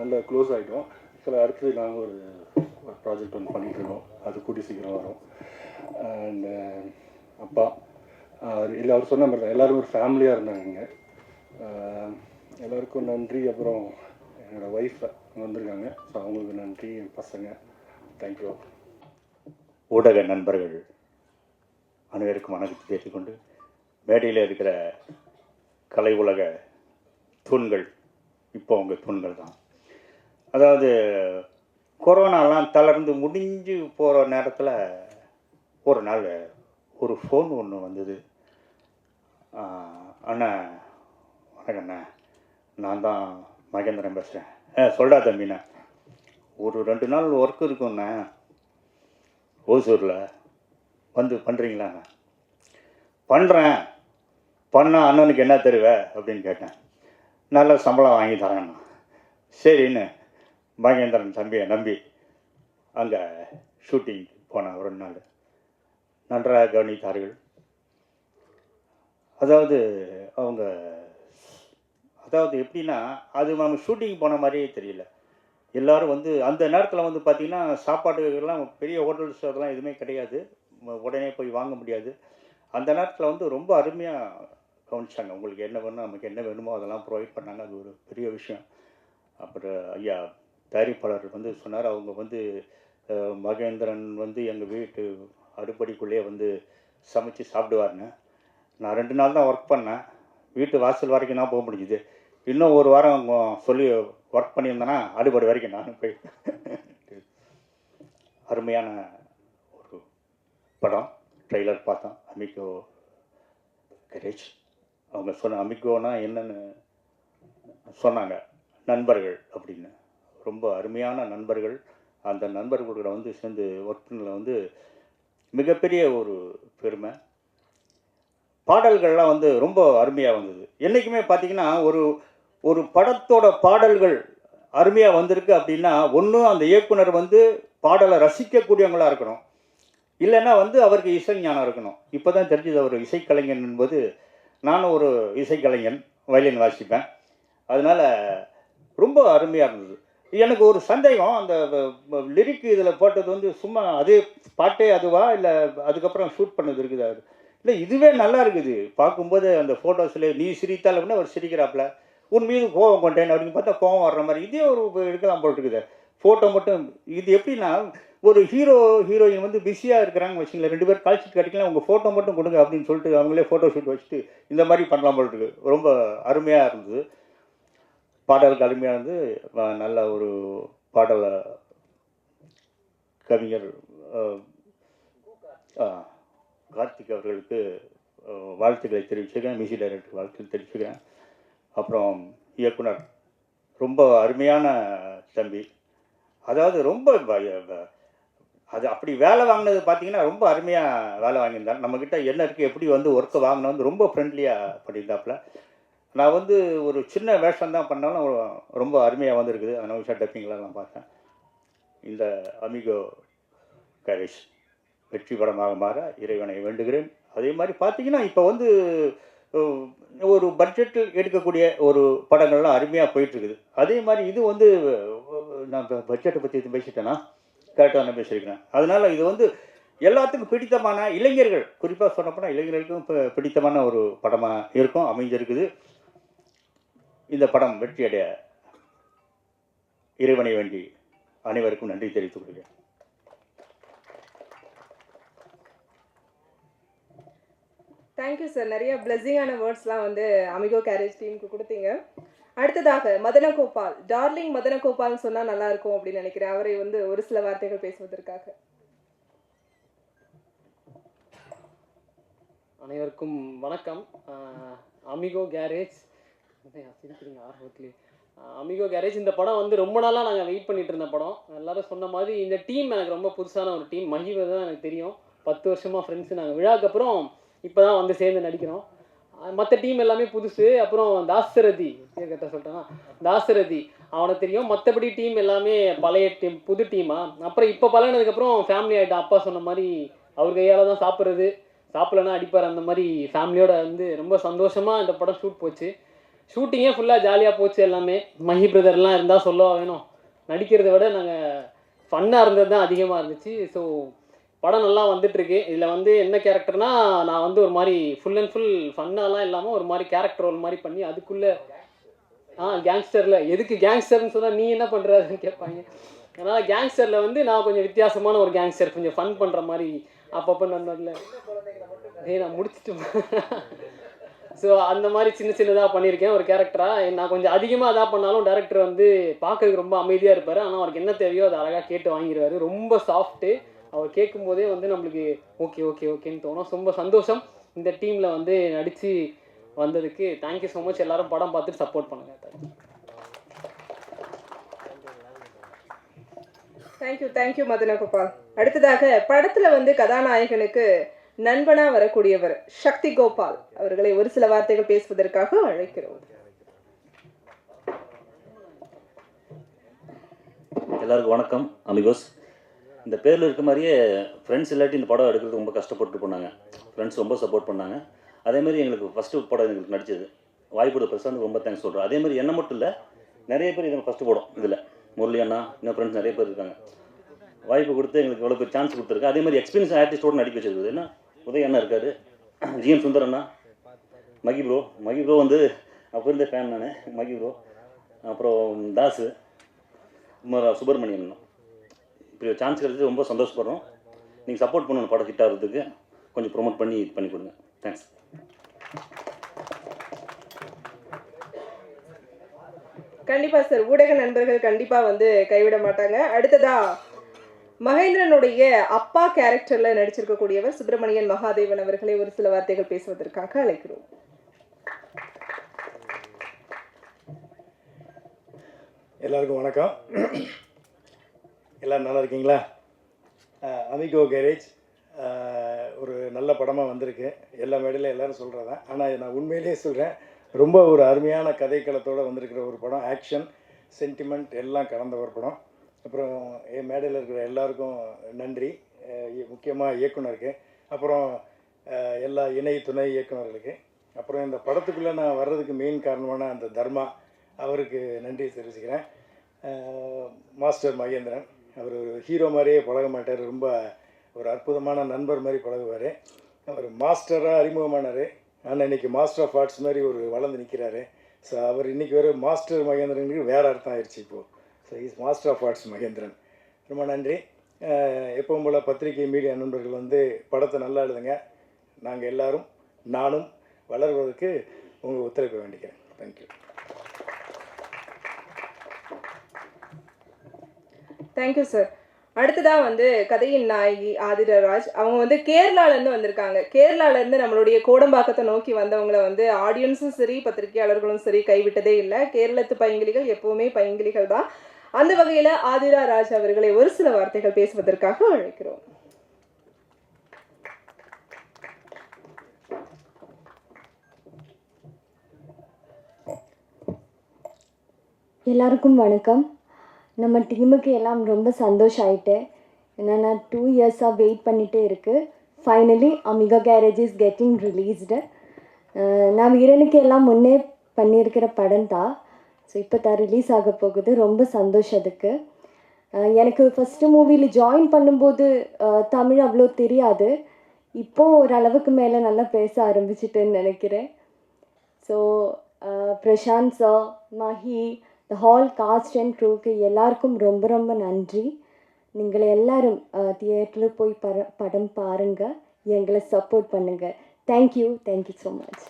நல்லா க்ளோஸ் ஆகிட்டோம். சில அடுத்தது நாங்கள் ஒரு ப்ராஜெக்ட் ஒன்று பண்ணிகிட்ருக்கோம். அது கூடி சீக்கிரம் வரும். அண்ட் அப்பா, அவர் சொன்ன மாதிரி தான் எல்லோரும் ஒரு ஃபேமிலியாக இருந்தாங்க இங்கே. எல்லாருக்கும் நன்றி. அப்புறம் என்னோடய ஒய்ஃப் வந்திருக்காங்க. ஸோ அவங்களுக்கு நன்றி. என் பசங்க, தேங்க்யூ. ஊடக நண்பர்கள் அனைவருக்கும் வணக்கத்தை பேசிக்கொண்டு, மேடையில் இருக்கிற கலை உலக தூண்கள் இப்போ அவங்க தூண்கள் தான். அதாவது கொரோனாலாம் தளர்ந்து முடிஞ்சு போகிற நேரத்தில் ஒரு நாள் ஒரு ஃபோன் ஒன்று வந்தது. அண்ணா வணக்கண்ணா, நான் தான் மகேந்திரன் பேசுகிறேன். சொல்டா தம்பிண்ணா, ஒரு 2 நாள் ஒர்க் இருக்குண்ணா ஓசூரில், வந்து பண்ணுறீங்களாண்ணா? பண்ணுறேன், பண்ணால் அண்ணனுக்கு என்ன தருவ அப்படின்னு கேட்டேன். நல்ல சம்பளம் வாங்கி தரேன்னா சரின்னு மகேந்திரன் தம்பியை நம்பி அங்கே ஷூட்டிங் போனேன். ஒரு நாள் நன்றாக கவனித்தார்கள். அதாவது அவங்க எப்படின்னா அது நம்ம ஷூட்டிங் போன மாதிரியே தெரியல. எல்லோரும் வந்து அந்த நேரத்தில் வந்து பார்த்திங்கன்னா சாப்பாடுகள்லாம் பெரிய ஹோட்டல்ஸ் அதெல்லாம் எதுவுமே கிடையாது, உடனே போய் வாங்க முடியாது. அந்த நேரத்தில் வந்து ரொம்ப அருமையாக கவனிச்சாங்க. உங்களுக்கு என்ன வேணும், நமக்கு என்ன வேணுமோ அதெல்லாம் ப்ரொவைட் பண்ணாங்க. அது ஒரு பெரிய விஷயம். அப்புறம் ஐயா தயாரிப்பாளர் வந்து சொன்னார், அவங்க வந்து மகேந்திரன் வந்து எங்கள் வீட்டு அடுப்படிக்குள்ளேயே வந்து சமைச்சு சாப்பிடுவாருங்க. நான் 2 நாள் தான் ஒர்க் பண்ணேன், வீட்டு வாசல் வரைக்கும் தான் போக முடிஞ்சுது. இன்னும் ஒரு வாரம் சொல்லி ஒர்க் பண்ணியிருந்தேன்னா அடுப்படி வரைக்கும் நானும் போய் அருமையான ஒரு படம். ட்ரெய்லர் பார்த்தோம். Amigo courage. அவங்க சொன்ன அமிகோனா என்னன்னு சொன்னாங்க, நண்பர்கள் அப்படின்னு. ரொம்ப அருமையான நண்பர்கள். அந்த நண்பர்களோட வந்து சேர்ந்து ஒர்க் பண்ணல வந்து மிகப்பெரிய ஒரு பெருமை. பாடல்கள்லாம் வந்து ரொம்ப அருமையாக வந்தது. என்றைக்குமே பார்த்திங்கன்னா ஒரு படத்தோட பாடல்கள் அருமையாக வந்திருக்கு அப்படின்னா ஒன்று அந்த இயக்குனர் வந்து பாடலை ரசிக்கக்கூடியவங்களாக இருக்கணும், இல்லைன்னா வந்து அவருக்கு இசை ஞானம் இருக்கணும். இப்போ தான் தெரிஞ்சது அவர் இசைக்கலைஞன் என்பது. நானும் ஒரு இசைக்கலைஞன், வயலின் வாசிப்பேன். அதனால் ரொம்ப அருமையாக இருந்தது. எனக்கு ஒரு சந்தேகம், அந்த லிரிக் இதில் போட்டது வந்து சும்மா அதே பாட்டே அதுவா, இல்லை அதுக்கப்புறம் ஷூட் பண்ணது இருக்குதா? இல்லை இதுவே நல்லா இருக்குது பார்க்கும்போது. அந்த ஃபோட்டோஸில் நீ சிரித்தால் அப்படின்னா அவர் சிரிக்கிறாப்புல, உன் மீது கோவம் கொண்டேன் அப்படின்னு பார்த்தா கோவம் வர்ற மாதிரி இதே ஒரு எடுக்கலாம் போல் இருக்குது ஃபோட்டோ மட்டும். இது எப்படின்னா ஒரு ஹீரோயின் வந்து பிஸியாக இருக்கிறாங்க வச்சுங்களேன், 2 பேர் கால்ஷீட் கிடைக்கலாம், உங்கள் ஃபோட்டோ மட்டும் கொடுங்க அப்படின்னு சொல்லிட்டு அவங்களே ஃபோட்டோ ஷூட் வச்சுட்டு இந்த மாதிரி பண்ணலாம் போல் இருக்குது. ரொம்ப அருமையாக இருந்தது. பாடலுக்கு அருமையாக இருந்து நல்ல ஒரு பாடலை கவிஞர் கார்த்திக் அவர்களுக்கு வாழ்த்துக்களை தெரிவிச்சுக்கிறேன். மியூசிக் டைரக்டர் வாழ்த்துக்கள் தெரிவிச்சுக்கிறேன். அப்புறம் இயக்குனர் ரொம்ப அருமையான தம்பி. அதாவது ரொம்ப அது அப்படி வேலை வாங்கினது பார்த்தீங்கன்னா ரொம்ப அருமையாக வேலை வாங்கியிருந்தார். நம்மக்கிட்ட என்ன இருக்குது, எப்படி வந்து ஒர்க்கை வாங்கினா வந்து ரொம்ப ஃப்ரெண்ட்லியாக பண்ணியிருந்தாப்புல. நான் வந்து ஒரு சின்ன வேஷம் தான் பண்ணாலும் ரொம்ப அருமையாக வந்திருக்குது. அனௌஷா டப்பிங்லாம் நான் பார்த்தேன். இந்த அமிகோ கரேஜ் வெற்றி படமாக மாற இறைவனை வேண்டுகிறேன். அதே மாதிரி பார்த்தீங்கன்னா இப்போ வந்து ஒரு பட்ஜெட்டில் எடுக்கக்கூடிய ஒரு படங்கள்லாம் அருமையாக போயிட்டுருக்குது. அதே மாதிரி இது வந்து நான் பட்ஜெட்டை பற்றி இது பேசிட்டேன்னா கரெக்டாக நான் பேசியிருக்கிறேன். அதனால் இது வந்து எல்லாத்துக்கும் பிடித்தமான இளைஞர்கள், குறிப்பாக சொன்னப்போனால் இளைஞர்களுக்கும் இப்போ பிடித்தமான ஒரு படமாக இருக்கும், அமைஞ்சிருக்குது. இந்த படம் வெற்றியடைய இறைவனை வேண்டி அனைவருக்கும் நன்றி தெரிவித்துக் கொள்கிறேன். Thank you sir. நிறைய பிளெஸிங்கான வேர்ட்ஸ்லாம் வந்து அமிகோ கேரேஜ் டீமுக்கு கொடுத்தீங்க. அடுத்ததாக மதனகோபால், டார்லிங் மதனகோபால்னு சொன்னால் நல்லா இருக்கும் அப்படின்னு நினைக்கிறேன். அவரை வந்து ஒரு சில வார்த்தைகள் பேசுவதற்காக. அனைவருக்கும் வணக்கம். அமிகோ கேரேஜ் ஆர்வத்திலே அமிகோ கேரேஜ் இந்த படம் வந்து ரொம்ப நாளாக நாங்கள் வெயிட் பண்ணிட்டு இருந்த படம். எல்லாரும் சொன்ன மாதிரி இந்த டீம் எனக்கு ரொம்ப புதுசான ஒரு டீம். மஹிவை தான் எனக்கு தெரியும், 10 வருஷமாக ஃப்ரெண்ட்ஸு. நாங்கள் விழாக்கு அப்புறம் இப்போ தான் வந்து சேர்ந்து நடிக்கிறோம். மற்ற டீம் எல்லாமே புதுசு. அப்புறம் தாசரதி கரெக்டாக சொல்லிட்டேன்னா தாசரதி அவனை தெரியும். மற்றபடி டீம் எல்லாமே பழைய டீம், புது டீமாக. அப்புறம் இப்போ பழகினதுக்கப்புறம் ஃபேமிலி ஆகிட்டோம். அப்பா சொன்ன மாதிரி அவர் கையால் தான் சாப்பிட்றது, சாப்பிட்லன்னா அடிப்பார். அந்த மாதிரி ஃபேமிலியோட வந்து ரொம்ப சந்தோஷமாக இந்த படம் ஷூட் போச்சு. ஷூட்டிங்கே ஃபுல்லாக ஜாலியாக போச்சு. எல்லாமே மஹி பிரதர்லாம் இருந்தால் சொல்லவா வேணும். நடிக்கிறத விட நாங்கள் ஃபன்னாக இருந்தது தான் அதிகமாக இருந்துச்சு. ஸோ படம் நல்லா வந்துட்டுருக்கு. இதில் வந்து என்ன கேரக்டர்னால், நான் வந்து ஒரு மாதிரி ஃபுல் அண்ட் ஃபுல் ஃபன்னாலாம் இல்லாமல் ஒரு மாதிரி கேரக்டர் ரோல் மாதிரி பண்ணி அதுக்குள்ளே கேங்ஸ்டரில் எதுக்கு கேங்ஸ்டர்னு சொன்னால் நீ என்ன பண்ணுறதுன்னு கேட்பாங்க. அதனால் கேங்ஸ்டரில் வந்து நான் கொஞ்சம் வித்தியாசமான ஒரு கேங்ஸ்டர், கொஞ்சம் ஃபன் பண்ணுற மாதிரி அப்பப்போ நன்னதில் நான் முடிச்சுட்டு ஸோ அந்த மாதிரி சின்னதாக பண்ணியிருக்கேன் ஒரு கேரக்டராக. நான் கொஞ்சம் அதிகமாக அதாக பண்ணாலும் டேரக்டர் வந்து பார்க்கறதுக்கு ரொம்ப அமைதியாக இருப்பார். ஆனால் அவருக்கு என்ன தேவையோ அதை அழகாக கேட்டு வாங்கிடுவார். ரொம்ப சாஃப்ட்டு. அவர் கேட்கும்போதே வந்து நம்மளுக்கு ஓகே ஓகே ஓகேன்னு தோணும். ரொம்ப சந்தோஷம் இந்த டீமில் வந்து நடித்து வந்ததுக்கு. Thank you so much. எல்லோரும் படம் பார்த்துட்டு சப்போர்ட் பண்ணுங்கள். தேங்க்யூ மதனகோபால். அடுத்ததாக படத்தில் வந்து கதாநாயகனுக்கு நண்பனா வரக்கூடியவர் சக்தி கோபால் அவர்களை ஒரு சில வார்த்தைகள் பேசுவதற்காக அழைக்கிறோம். எல்லாருக்கும் வணக்கம். அமிகோஸ், இந்த பேரில் இருக்க மாதிரியே ஃப்ரெண்ட்ஸ் இல்லாட்டி இந்த படம் எடுக்கிறது ரொம்ப கஷ்டப்பட்டு பண்ணாங்க. ஃப்ரெண்ட்ஸ் ரொம்ப சப்போர்ட் பண்ணாங்க. அதேமாதிரி எங்களுக்கு ஃபஸ்ட்டு படம் எங்களுக்கு நடிச்சது வாய்ப்பு பிரசாந்த் ரொம்ப தேங்க்ஸ் சொல்கிறோம். அதேமாதிரி என்ன மட்டும் இல்லை, நிறைய பேர் இது ஃபஸ்ட்டு படம் இதில் முரளி அண்ணா இன்னும் ஃப்ரெண்ட்ஸ் நிறைய பேர் இருக்காங்க. வாய்ப்பு கொடுத்து எங்களுக்கு எவ்வளோ பேர் சான்ஸ் கொடுத்துருக்கு. அதேமாதிரி எக்ஸ்பீரியன்ஸ் ஆர்டிஸ்டோடு நடிக்க வச்சிருக்குது. என்ன உதய அண்ணா இருக்காரு, ஜிஎம் சுந்தர் அண்ணா, மகி ப்ரோ வந்து அப்போ இருந்த ஃபேன் நான், மகி ப்ரோ, அப்புறம் தாஸு, சுப்பிரமணியன். இப்படி சான்ஸ் கிடைச்சது ரொம்ப சந்தோஷப்படுறோம். நீங்கள் சப்போர்ட் பண்ணணும், படம் ஹிட் ஆகிறதுக்கு கொஞ்சம் ப்ரொமோட் பண்ணி கொடுங்க. தேங்க்ஸ். கண்டிப்பா சார், ஊடக நண்பர்கள் கண்டிப்பா வந்து கைவிட மாட்டாங்க. அடுத்ததா மகேந்திரனுடைய அப்பா கேரக்டர்ல நடிச்சிருக்கக்கூடியவர் சுப்பிரமணியன் மகாதேவன் அவர்களை ஒரு சில வார்த்தைகள் பேசுவதற்காக அழைக்கிறோம். எல்லாருக்கும் வணக்கம். எல்லோரும் நல்லா இருக்கீங்களா? அமிகோ கேரேஜ் ஒரு நல்ல படமாக வந்திருக்கு. எல்லா மேடையிலும் எல்லோரும் சொல்கிறதான். ஆனால் நான் உண்மையிலேயே சொல்கிறேன், ரொம்ப ஒரு அருமையான கதைக்களத்தோடு வந்திருக்கிற ஒரு படம். ஆக்ஷன், சென்டிமெண்ட் எல்லாம் கலந்த ஒரு படம். அப்புறம் என் மேடையில் இருக்கிற எல்லாருக்கும் நன்றி, முக்கியமாக இயக்குனருக்கு, அப்புறம் எல்லா இணை துணை இயக்குனர்களுக்கு. அப்புறம் இந்த படத்துக்குள்ளே நான் வர்றதுக்கு மெயின் காரணமான அந்த தர்மா, அவருக்கு நன்றி தெரிவிச்சுக்கிறேன். மாஸ்டர் மகேந்திரன், அவர் ஒரு ஹீரோ மாதிரியே பழக மாட்டார், ரொம்ப ஒரு அற்புதமான நண்பர் மாதிரி பழகுவார். அவர் மாஸ்டராக அறிமுகமானார், ஆனால் இன்றைக்கி மாஸ்டர் ஆஃப் ஆர்ட்ஸ் மாதிரி ஒரு வளர்ந்து நிற்கிறாரு. ஸோ அவர் இன்றைக்கி வேறு மாஸ்டர் மகேந்திரனுக்கு வேறு அர்த்தம் ஆயிடுச்சு இப்போது. So is master of arts Mahendran. ரொம்ப நன்றி. எப்பவும் போல் பத்திரிகை மீடியா நண்பர்கள் வந்து படத்தை நல்லா எழுதுங்க. நாங்கள் எல்லோரும் நானும் வளர்வதற்கு உங்கள் ஒத்துழைப்பை வேண்டிக்கிறேன். தேங்க்யூ. Thank you sir. அடுத்ததாக வந்து கதையின் நாயகி ஆதிரராஜ், அவங்க வந்து கேரளாலேருந்து வந்திருக்காங்க. கேரளாலேருந்து நம்மளுடைய கோடம்பாக்கத்தை நோக்கி வந்தவங்கள வந்து ஆடியன்ஸும் சரி பத்திரிகையாளர்களும் சரி கைவிட்டதே இல்லை. கேரளத்து பைங்கிலிகள் எப்போவுமே பைங்கிலிகள் தான். அந்த வகையில் ஆதிரராஜ் அவர்களை ஒரு சில வார்த்தைகள் பேசுவதற்காக அழைக்கிறோம். எல்லாருக்கும் வணக்கம். நம்ம டீமுக்கு எல்லாம் ரொம்ப சந்தோஷம் ஆகிட்டு, என்னென்னா 2 இயர்ஸாக வெயிட் பண்ணிகிட்டே இருக்குது. Finally Amigo Garage is getting released. நான் வீரனுக்கு எல்லாம் முன்னே பண்ணியிருக்கிற படம் தான். ஸோ இப்போ தான் ரிலீஸ் ஆக போகுது. ரொம்ப சந்தோஷம் அதுக்கு. எனக்கு ஃபஸ்ட்டு மூவியில் ஜாயின் பண்ணும்போது தமிழ் அவ்வளோ தெரியாது. இப்போது ஓரளவுக்கு மேலே நல்லா பேச ஆரம்பிச்சிட்டேன்னு நினைக்கிறேன். So Prashanth sir, Mahi, the whole cast and க்ரூக்கு எல்லாருக்கும் ரொம்ப ரொம்ப நன்றி. நீங்கள் எல்லோரும் தியேட்டரில் போய் படம் பாருங்கள், எங்களை சப்போர்ட் பண்ணுங்கள். Thank you so much.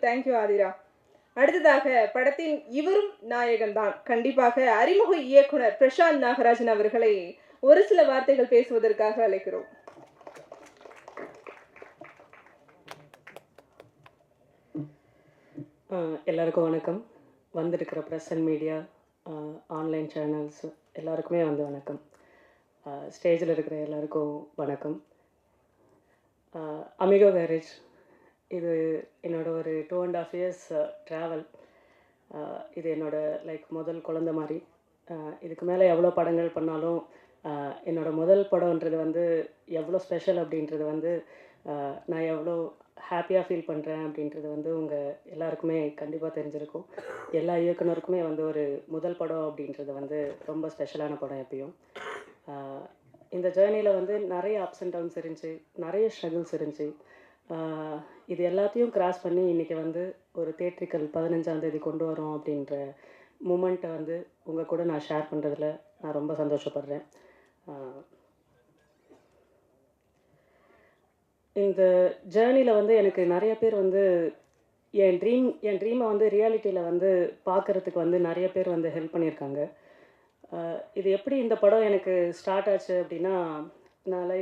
Thank you Aadhira. அடுத்ததாக படத்தின் இவரும் நாயகன் தான், கண்டிப்பாக அறிமுக இயக்குனர் பிரசாந்த் நாகராஜன் அவர்களை ஒரு சில வார்த்தைகள் பேசுவதற்காக அழைக்கிறோம். எல்லாருக்கும் வணக்கம். வந்திருக்கிற press and media, online channels எல்லாருக்குமே வந்து வணக்கம். ஸ்டேஜில் இருக்கிற எல்லாருக்கும் வணக்கம். அமிகோ கேரேஜ் இது என்னோட ஒரு 2.5 years ட்ராவல். இது என்னோட முதல் குழந்த மாதிரி. இதுக்கு மேலே எவ்வளோ படங்கள் பண்ணாலும் என்னோட முதல் படம்ன்றது வந்து எவ்வளோ ஸ்பெஷல் அப்படின்றது வந்து நான் எவ்வளோ ஹாப்பியாக ஃபீல் பண்ணுறேன் அப்படின்றது வந்து உங்கள் எல்லாருக்குமே கண்டிப்பாக தெரிஞ்சிருக்கும். எல்லா இயக்குனருக்குமே வந்து ஒரு முதல் படம் அப்படின்றது வந்து ரொம்ப ஸ்பெஷலான படம் எப்பயும். இந்த ஜேர்னியில் வந்து நிறைய அப்ஸ் அண்ட் டவுன்ஸ் இருந்துச்சு, நிறைய ஸ்ட்ரகிள்ஸ் இருந்துச்சு. இது எல்லாத்தையும் கிராஸ் பண்ணி இன்றைக்கி வந்து ஒரு தேட்ரிக்கல் 15ஆம் தேதி கொண்டு வரோம் அப்படின்ற மூமெண்ட்டை வந்து உங்கள் கூட நான் ஷேர் பண்ணுறதுல நான் ரொம்ப சந்தோஷப்படுறேன். இந்த ஜேர்னியில் வந்து எனக்கு நிறைய பேர் வந்து என் ட்ரீமை வந்து ரியாலிட்டியில் வந்து பார்க்குறதுக்கு வந்து நிறைய பேர் வந்து ஹெல்ப் பண்ணியிருக்காங்க. இது எப்படி இந்த படம் எனக்கு ஸ்டார்ட் ஆச்சு அப்படின்னா, நான்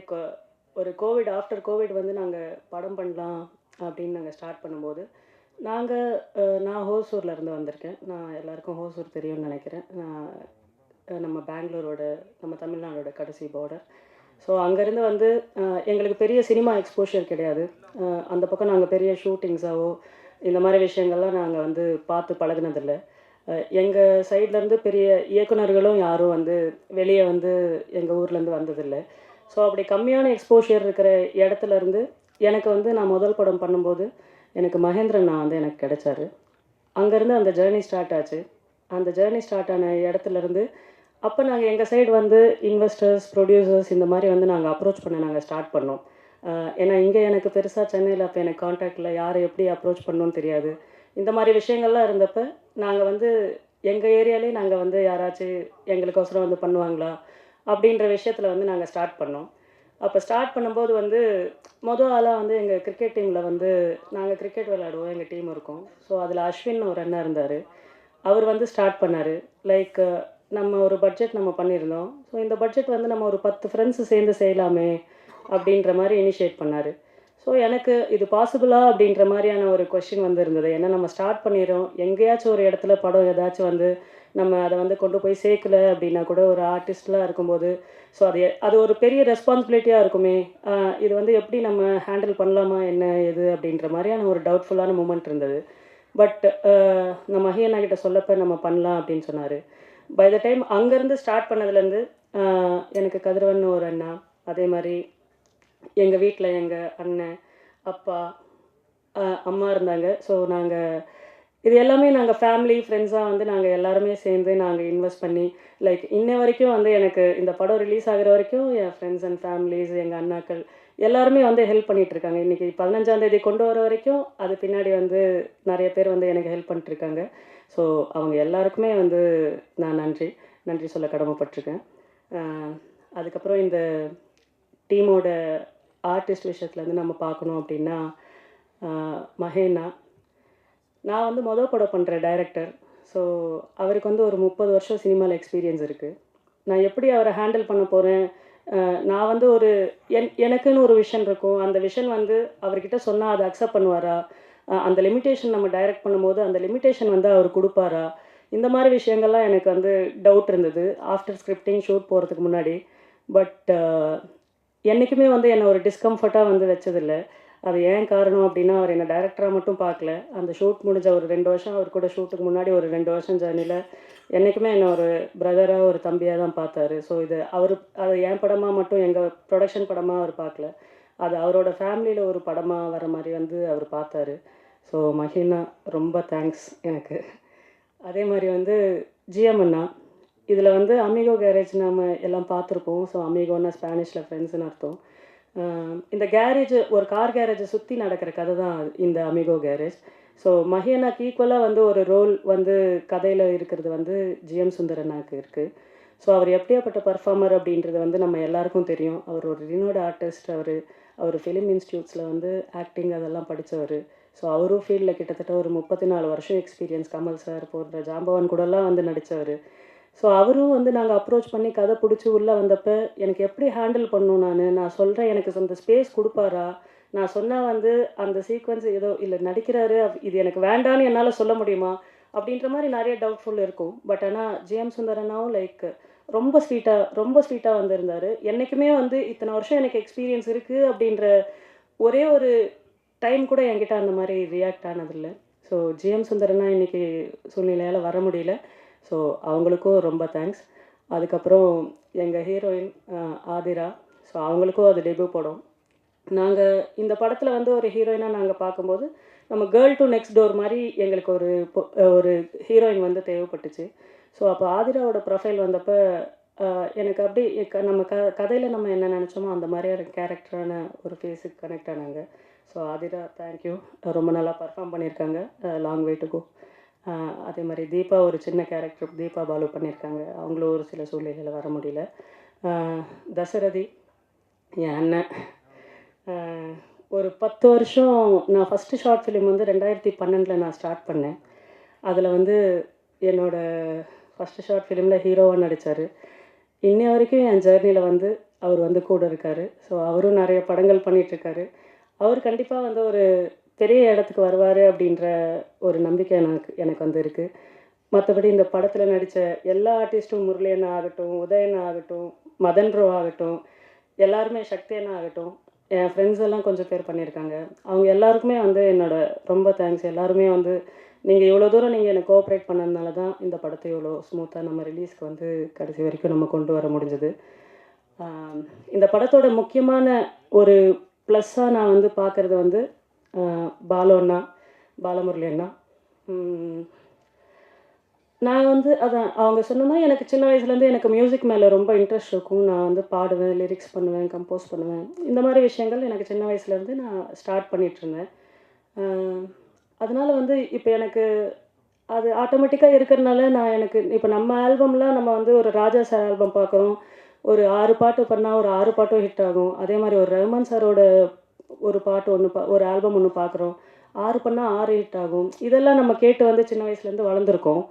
ஒரு ஆஃப்டர் கோவிட் வந்து நாங்கள் படம் பண்ணலாம் அப்படின்னு நாங்கள் ஸ்டார்ட் பண்ணும்போது, நான் ஹோசூரில் இருந்து வந்திருக்கேன். நான் எல்லாருக்கும் ஹோசூர் தெரியும்னு நினைக்கிறேன். நான் நம்ம பெங்களூரோட நம்ம தமிழ்நாடோட கடைசி பார்டர். ஸோ அங்கேருந்து வந்து எங்களுக்கு பெரிய சினிமா எக்ஸ்போஷர் கிடையாது. அந்த பக்கம் நாங்கள் பெரிய ஷூட்டிங்ஸாவோ இந்த மாதிரி விஷயங்கள்லாம் நாங்கள் வந்து பார்த்து பழகுனதில்லை. எங்கள் சைட்லேருந்து பெரிய இயக்குனர்களும் யாரும் வந்து வெளியே வந்து எங்கள் ஊர்லேருந்து வந்ததில்லை. ஸோ அப்படி கம்மியான எக்ஸ்போஷர் இருக்கிற இடத்துலேருந்து எனக்கு வந்து நான் முதல் படம் பண்ணும்போது எனக்கு மகேந்திரன் நான் வந்து எனக்கு கிடைச்சாரு. அங்கேருந்து அந்த ஜேர்னி ஸ்டார்ட் ஆச்சு. அந்த ஜேர்னி ஸ்டார்ட் ஆன இடத்துலேருந்து அப்போ நாங்கள் எங்கள் சைடு வந்து இன்வெஸ்டர்ஸ், ப்ரொடியூசர்ஸ் இந்த மாதிரி வந்து நாங்கள் அப்ரோச் பண்ண நாங்கள் ஸ்டார்ட் பண்ணோம். ஏன்னா இங்கே எனக்கு பெருசாக சென்னையில் அப்போ எனக்கு கான்டாக்டில் யாரை எப்படி அப்ரோச் பண்ணணும்னு தெரியாது. இந்த மாதிரி விஷயங்கள்லாம் இருந்தப்போ நாங்கள் வந்து எங்கள் ஏரியாலே நாங்கள் வந்து யாராச்சும் எங்களுக்கோசரம் வந்து பண்ணுவாங்களா அப்படின்ற விஷயத்தில் வந்து நாங்கள் ஸ்டார்ட் பண்ணோம். அப்போ ஸ்டார்ட் பண்ணும்போது வந்து மொதல் ஆளாக வந்து எங்கள் கிரிக்கெட் டீமில் வந்து நாங்கள் கிரிக்கெட் விளையாடுவோம், எங்கள் டீம் இருக்கும். ஸோ அதில் அஸ்வின் ஒரு அண்ணா இருந்தார். அவர் வந்து ஸ்டார்ட் பண்ணார். லைக் நம்ம ஒரு பட்ஜெட் நம்ம பண்ணியிருந்தோம். ஸோ இந்த பட்ஜெட் வந்து நம்ம ஒரு 10 ஃப்ரெண்ட்ஸு சேர்ந்து செய்யலாமே அப்படின்ற மாதிரி இனிஷியேட் பண்ணார். ஸோ எனக்கு இது பாசிபிளா அப்படின்ற மாதிரியான ஒரு கொஷின் வந்து இருந்தது. ஏன்னா நம்ம ஸ்டார்ட் பண்ணிடுறோம், எங்கேயாச்சும் ஒரு இடத்துல படம் ஏதாச்சும் வந்து நம்ம அதை வந்து கொண்டு போய் சேர்க்கல அப்படின்னா கூட ஒரு ஆர்டிஸ்ட்லாம் இருக்கும்போது ஸோ அது ஒரு பெரிய ரெஸ்பான்சிபிலிட்டியாக இருக்குமே, இது வந்து எப்படி நம்ம ஹேண்டில் பண்ணலாமா என்ன எது அப்படின்ற மாதிரியான ஒரு டவுட்ஃபுல்லான மூமெண்ட் இருந்தது. பட் நம்ம மஹியண்ணா கிட்ட சொல்லப்போ நம்ம பண்ணலாம் அப்படின்னு சொன்னார். பை த டைம் அங்கேருந்து ஸ்டார்ட் பண்ணதுலேருந்து எனக்கு கதிரவன் ஒரு அண்ணா, அதே மாதிரி எங்கள் வீட்டில் எங்கள் அண்ணன், அப்பா, அம்மா இருந்தாங்க. ஸோ நாங்கள் இது எல்லாமே நாங்கள் ஃபேமிலி ஃப்ரெண்ட்ஸாக வந்து நாங்கள் எல்லாருமே சேர்ந்து நாங்கள் இன்வெஸ்ட் பண்ணி லைக் இன்ன வரைக்கும் வந்து எனக்கு இந்த படம் ரிலீஸ் ஆகிற வரைக்கும் என் ஃப்ரெண்ட்ஸ் அண்ட் ஃபேமிலிஸ், எங்கள் அண்ணாக்கள் எல்லாருமே வந்து ஹெல்ப் பண்ணிகிட்ருக்காங்க. இன்றைக்கி 15ஆம் தேதி கொண்டு வர வரைக்கும் அது பின்னாடி வந்து நிறைய பேர் வந்து எனக்கு ஹெல்ப் பண்ணிட்டுருக்காங்க. ஸோ அவங்க எல்லாருக்குமே வந்து நான் நன்றி சொல்ல கடமைப்பட்டிருக்கேன். அதுக்கப்புறம் இந்த டீமோட ஆர்டிஸ்ட் விஷயத்துலேருந்து நம்ம பார்க்கணும் அப்படின்னா மகேண்ணா, நான் வந்து மொதல் படம் பண்ணுற டைரக்டர். ஸோ அவருக்கு வந்து ஒரு 30 வருஷம் சினிமாவில் எக்ஸ்பீரியன்ஸ் இருக்குது. நான் எப்படி அவரை ஹேண்டில் பண்ண போகிறேன், நான் வந்து ஒரு எனக்குன்னு ஒரு விஷன் இருக்கும். அந்த விஷன் வந்து அவர்கிட்ட சொன்னால் அதை அக்செப்ட் பண்ணுவாரா, அந்த லிமிட்டேஷன் நம்ம டைரக்ட் பண்ணும்போது அந்த லிமிட்டேஷன் வந்து அவர் கொடுப்பாரா, இந்த மாதிரி விஷயங்கள்லாம் எனக்கு வந்து டவுட் இருந்தது ஆஃப்டர் ஸ்கிரிப்டிங் ஷூட் போகிறதுக்கு முன்னாடி. பட் என்றைக்குமே வந்து என்னை ஒரு டிஸ்கம்ஃபர்ட்டாக வந்து வச்சதில்லை. அது ஏன் காரணம் அப்படின்னா அவர் என்னை டைரக்டராக மட்டும் பார்க்கல. அந்த ஷூட் முடிஞ்ச ஒரு 2 வருஷம் அவர் கூட ஷூட்டுக்கு முன்னாடி ஒரு 2 வருஷம் ஜேர்னியில் என்றைக்குமே என்னை ஒரு பிரதராக ஒரு தம்பியாக தான் பார்த்தாரு. ஸோ இது அது என் படமாக மட்டும் எங்கள் ப்ரொடக்ஷன் படமாக அவர் பார்க்கல, அது அவரோட ஃபேமிலியில் ஒரு படமாக வர மாதிரி வந்து அவர் பார்த்தாரு. ஸோ மஹினா ரொம்ப தேங்க்ஸ் எனக்கு. அதே மாதிரி வந்து ஜிஎம் அண்ணா, இதில் வந்து அமிகோ கேரேஜ் நம்ம எல்லாம் பார்த்துருப்போம். ஸோ அமிகோன்னா ஸ்பானிஷில் ஃப்ரெண்ட்ஸ்னு அர்த்தம். இந்த கேரேஜ் ஒரு கார் கேரேஜை சுற்றி நடக்கிற கதை தான் இந்த அமிகோ கேரேஜ். ஸோ மஹியண்ணாக்கு ஈக்குவலாக வந்து ஒரு ரோல் வந்து கதையில் இருக்கிறது வந்து ஜிஎம் சுந்தரண்ணாக்கு இருக்குது. ஸோ அவர் எப்படியாப்பட்ட பர்ஃபார்மர் அப்படின்றது வந்து நம்ம எல்லாருக்கும் தெரியும். அவர் ஒரு ரினோட ஆர்டிஸ்ட். அவர் ஃபிலிம் இன்ஸ்டியூட்ஸில் வந்து ஆக்டிங் அதெல்லாம் படித்தவர். ஸோ அவரும் ஃபீல்டில் கிட்டத்தட்ட ஒரு 34 வருஷம் எக்ஸ்பீரியன்ஸ். கமல் சார் போன்ற ஜாம்பவான் கூடலாம் வந்து நடித்தவர். ஸோ அவரும் வந்து நாங்கள் அப்ரோச் பண்ணி கதை பிடிச்சி உள்ளே வந்தப்போ எனக்கு எப்படி ஹேண்டில் பண்ணணும், நான் சொல்கிறேன் எனக்கு அந்த ஸ்பேஸ் கொடுப்பாரா, நான் சொன்னால் வந்து அந்த சீக்வன்ஸ் ஏதோ இல்லை நடிக்கிறாரு, இது எனக்கு வேண்டான்னு என்னால் சொல்ல முடியுமா அப்படின்ற மாதிரி நிறைய டவுட்ஃபுல் இருக்கும். பட் ஆனால் ஜிஎம் சுந்தரனாவும் லைக் ரொம்ப ஸ்வீட்டாக வந்திருந்தார். என்றைக்குமே வந்து இத்தனை வருஷம் எனக்கு எக்ஸ்பீரியன்ஸ் இருக்குது அப்படின்ற ஒரே ஒரு டைம் கூட என்கிட்ட அந்த மாதிரி ரியாக்ட் ஆனதில்லை. ஸோ ஜிஎம் சுந்தரனா இன்றைக்கி சூழ்நிலையால் வர முடியல. ஸோ அவங்களுக்கும் ரொம்ப தேங்க்ஸ். அதுக்கப்புறம் எங்கள் ஹீரோயின் ஆதிரா, ஸோ அவங்களுக்கும் அது டெபியூ படம். நாங்கள் இந்த படத்தில் வந்து ஒரு ஹீரோயினாக நாங்கள் பார்க்கும்போது நம்ம கேர்ள் டு நெக்ஸ்ட் டோர் மாதிரி எங்களுக்கு ஒரு ஹீரோயின் வந்து தேவைப்பட்டுச்சு. ஸோ அப்போ ஆதிராவோட ப்ரொஃபைல் வந்தப்போ எனக்கு அப்படி நம்ம கதையில் நம்ம என்ன நினச்சோமோ அந்த மாதிரியான கேரக்டரான ஒரு ஃபேஸுக்கு கனெக்ட் ஆனாங்க. ஸோ ஆதிரா தேங்க்யூ, ரொம்ப நல்லா பர்ஃபார்ம் பண்ணியிருக்காங்க. Long way to go. அதே மாதிரி தீபா ஒரு சின்ன கேரக்டர் தீபா பாலு பண்ணியிருக்காங்க. அவங்களும் ஒரு சில சூழ்நிலையில் வர முடியல. தசரதி என் அண்ணன், ஒரு 10 வருஷம் நான் ஃபஸ்ட்டு ஷார்ட் ஃபிலிம் வந்து 2012 நான் ஸ்டார்ட் பண்ணேன். அதில் வந்து என்னோடய ஃபஸ்ட்டு ஷார்ட் ஃபிலிமில் ஹீரோவாக நடித்தார். இன்னை வரைக்கும் என் ஜேர்னியில் வந்து அவர் வந்து கூட இருக்கார். ஸோ அவரும் நிறைய படங்கள் பண்ணிகிட்ருக்காரு. அவர் கண்டிப்பாக வந்து ஒரு பெரிய இடத்துக்கு வருவார் அப்படின்ற ஒரு நம்பிக்கை எனக்கு வந்து இருக்குது. மற்றபடி இந்த படத்தில் நடித்த எல்லா ஆர்டிஸ்ட்டும், முரளி அண்ணா ஆகட்டும், உதயண்ணா ஆகட்டும், மதன் ப்ரோ ஆகட்டும், எல்லாருமே, சக்தி அண்ணா ஆகட்டும், என் ஃப்ரெண்ட்ஸ் எல்லாம் கொஞ்சம் பேர் பண்ணியிருக்காங்க. அவங்க எல்லாருக்குமே வந்து என்னோட ரொம்ப தேங்க்ஸ். எல்லாருமே வந்து நீங்கள் இவ்வளோ தூரம் நீங்கள் எனக்கு கோஆப்ரேட் பண்ணதுனால தான் இந்த படத்தை இவ்வளோ ஸ்மூத்தாக நம்ம ரிலீஸ்க்கு வந்து கடைசி வரைக்கும் நம்ம கொண்டு வர முடிஞ்சது. இந்த படத்தோட முக்கியமான ஒரு ப்ளஸ்ஸாக நான் வந்து பார்க்குறது வந்து பாலு அண்ணா, பாலமுரளி அண்ணா. நான் வந்து அதான் அவங்க சொன்னோன்னா, எனக்கு சின்ன வயசுலேருந்து எனக்கு மியூசிக் மேலே ரொம்ப இன்ட்ரெஸ்ட் இருக்கும். நான் வந்து பாடுவேன், லிரிக்ஸ் பண்ணுவேன், கம்போஸ் பண்ணுவேன். இந்த மாதிரி விஷயங்கள் எனக்கு சின்ன வயசுலேருந்து நான் ஸ்டார்ட் பண்ணிகிட்ருந்தேன். அதனால் வந்து இப்போ எனக்கு அது ஆட்டோமேட்டிக்காக இருக்கிறதுனால நான் எனக்கு இப்போ நம்ம ஆல்பம்லாம் நம்ம வந்து ஒரு ராஜா சார் ஆல்பம் பார்க்குறோம். ஒரு 6 பாட்டு பண்ணால் ஒரு 6 பாட்டும் ஹிட் ஆகும். அதே மாதிரி ஒரு ரஹ்மான் சாரோட ஒரு பாட்டு ஒன்று ஒரு ஆல்பம் ஒன்று பார்க்குறோம். 6 பண்ணால் 6 ஹிட் ஆகும். இதெல்லாம் நம்ம கேட்டு வந்து சின்ன வயசுலேருந்து வளர்ந்துருக்கோம்.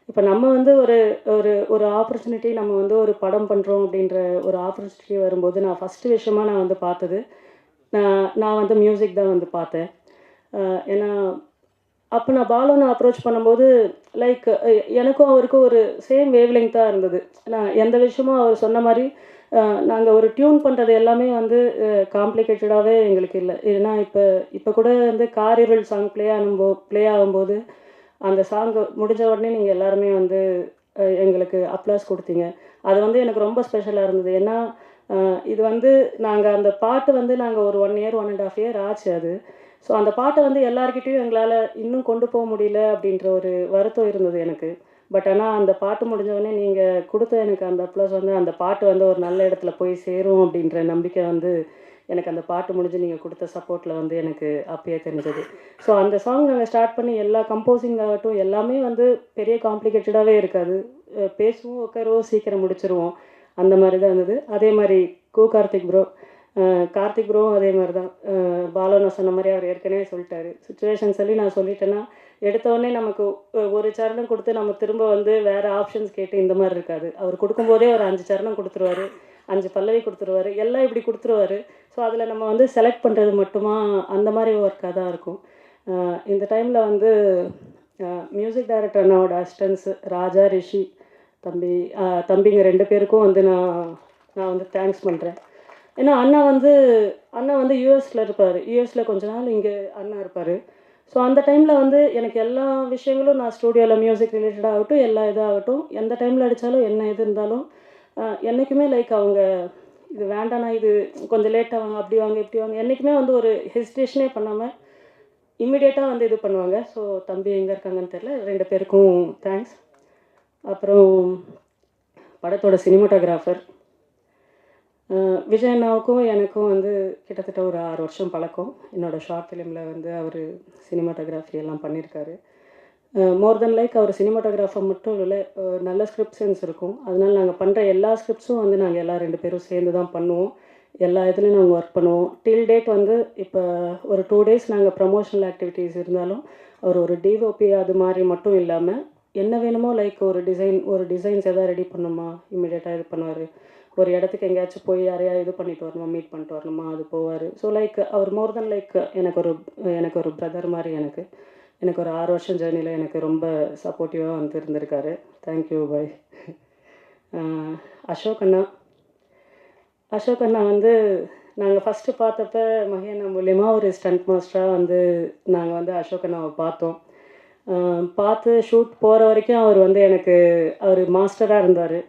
இப்போ நம்ம வந்து ஒரு ஒரு ஒரு ஆப்பர்ச்சுனிட்டி, நம்ம வந்து ஒரு படம் பண்ணுறோம் அப்படின்ற ஒரு ஆப்பர்ச்சுனிட்டி வரும்போது நான் ஃபஸ்ட்டு விஷயமாக நான் வந்து பார்த்தது, நான் வந்து மியூசிக் தான் வந்து பார்த்தேன். ஏன்னா அப்போ நான் பாலுனை அப்ரோச் பண்ணும்போது லைக் எனக்கும் அவருக்கும் ஒரு சேம் வேவ் லெங்க்த்தாக இருந்தது. நான் எந்த விஷயமும் அவர் சொன்ன மாதிரி நாங்கள் ஒரு டியூன் பண்ணுறது எல்லாமே வந்து காம்ப்ளிகேட்டடாகவே எங்களுக்கு இல்லை. ஏன்னா இப்போ கூட வந்து காரிருள் சாங் ப்ளே ஆகும்போது அந்த சாங் முடிஞ்ச உடனே நீங்கள் எல்லாருமே வந்து எங்களுக்கு அப்ளாஸ் கொடுத்தீங்க. அது வந்து எனக்கு ரொம்ப ஸ்பெஷலாக இருந்தது. ஏன்னா இது வந்து நாங்கள் அந்த பாட்டு வந்து நாங்கள் ஒரு 1 இயர் 1.5 இயர் ஆச்சு அது. ஸோ அந்த பாட்டை வந்து எல்லாருக்கிட்டையும் எங்களால் இன்னும் கொண்டு போக முடியல அப்படின்ற ஒரு வருத்தம் இருந்தது எனக்கு. பட் ஆனால் அந்த பாட்டு முடிஞ்சவொடனே நீங்கள் கொடுத்த எனக்கு அந்த அப்ளாஸ் வந்து அந்த பாட்டு வந்து ஒரு நல்ல இடத்துல போய் சேரும் அப்படின்ற நம்பிக்கை வந்து எனக்கு அந்த பாட்டு முடிஞ்சு நீங்கள் கொடுத்த சப்போர்ட்டில் வந்து எனக்கு அப்பயே தெரிஞ்சது. ஸோ அந்த சாங் நாங்கள் ஸ்டார்ட் பண்ணி எல்லா கம்போசிங் ஆகட்டும் எல்லாமே வந்து பெரிய காம்ப்ளிகேட்டடாகவே இருக்காது. பேசுவோம், உட்காருவோம், சீக்கிரம் முடிச்சிருவோம். அந்த மாதிரி தான் இருந்தது. அதே மாதிரி கார்த்திக் ப்ரோவும் அதே மாதிரி தான். பாலு நான் சொன்ன மாதிரி அவர் ஏற்கனவே சொல்லிட்டாரு. சுச்சுவேஷன் சொல்லி நான் சொல்லிட்டேன்னா எடுத்தோடனே நமக்கு ஒரு சரணம் கொடுத்து நம்ம திரும்ப வந்து வேறு ஆப்ஷன்ஸ் கேட்டு இந்த மாதிரி இருக்காது. அவர் கொடுக்கும்போதே ஒரு 5 சரணம் கொடுத்துருவாரு, 5 பல்லவி கொடுத்துருவாரு, எல்லாம் இப்படி கொடுத்துருவாரு. ஸோ அதில் நம்ம வந்து செலக்ட் பண்ணுறது மட்டுமா அந்த மாதிரி ஒர்க்காக தான் இருக்கும். இந்த டைமில் வந்து மியூசிக் டைரக்டர் அண்ணாவோட அசிஸ்டன்ஸு ராஜா, ரிஷி, தம்பிங்க 2 பேருக்கும் வந்து நான் வந்து தேங்க்ஸ் பண்ணுறேன். ஏன்னா அண்ணா வந்து யூஎஸில் இருப்பார். யூஎஸில் கொஞ்ச நாள் இங்கே அண்ணா இருப்பார். ஸோ அந்த டைமில் வந்து எனக்கு எல்லா விஷயங்களும் நான் ஸ்டூடியோவில் மியூசிக் ரிலேட்டடாக ஆகட்டும், எல்லா இதாகட்டும், எந்த டைமில் அடித்தாலும் என்ன இது இருந்தாலும் என்றைக்குமே லைக் அவங்க இது வேண்டாண்ணா, இது கொஞ்சம் லேட்டாக வாங்க, அப்படி வாங்க, இப்படி வாங்க, என்றைக்குமே வந்து ஒரு ஹெசிடேஷனே பண்ணாமல் இம்மிடியேட்டாக வந்து இது பண்ணுவாங்க. ஸோ தம்பி எங்கே இருக்காங்கன்னு தெரில, 2 பேருக்கும் தேங்க்ஸ். அப்புறம் படத்தோட சினிமாட்டோகிராஃபர் விஜய் அண்ணாவுக்கும் எனக்கும் வந்து கிட்டத்தட்ட ஒரு 6 வருஷம் பழக்கம். என்னோடய ஷார்ட் ஃபிலிமில் வந்து அவர் சினிமாட்டோகிராஃபி எல்லாம் பண்ணியிருக்காரு. மோர் தென் லைக் அவர் சினிமாட்டோகிராஃபர் மட்டும் இல்லை, நல்ல ஸ்கிரிப்ட் சென்ஸ் இருக்கும். அதனால் நாங்கள் பண்ணுற எல்லா ஸ்கிரிப்ட்ஸும் வந்து நாங்கள் எல்லா 2 பேரும் சேர்ந்து தான் பண்ணுவோம். எல்லா இதுலேயும் நாங்கள் ஒர்க் பண்ணுவோம். டில் டேட் வந்து இப்போ ஒரு 2 டேஸ் நாங்கள் ப்ரமோஷனல் ஆக்டிவிட்டீஸ் இருந்தாலும் அவர் ஒரு டிஓபி அது மாதிரி மட்டும் இல்லாமல் என்ன வேணுமோ லைக் ஒரு டிசைன்ஸ் எதாவது ரெடி பண்ணணுமா இம்மிடியேட்டாக இது பண்ணுவார். ஒரு இடத்துக்கு எங்கேயாச்சும் போய் யாரையா இது பண்ணிட்டு வரணுமா, மீட் பண்ணிட்டு வரணுமா, அது போவார். ஸோ லைக் அவர் மோர் தென் லைக் எனக்கு ஒரு பிரதர் மாதிரி. எனக்கு ஒரு 6 வருஷம் ஜேர்னியில் எனக்கு ரொம்ப சப்போர்ட்டிவாக வந்து இருந்திருக்காரு. Thank you bye. அசோக் அண்ணா வந்து நாங்கள் ஃபஸ்ட்டு பார்த்தப்ப மகேண்ணா மூலியமா ஒரு ஸ்டண்ட் மாஸ்டராக வந்து நாங்கள் வந்து அசோக் அண்ணாவை பார்த்தோம். பார்த்து ஷூட் போகிற வரைக்கும் அவர் வந்து அவர் மாஸ்டராக இருந்தார்.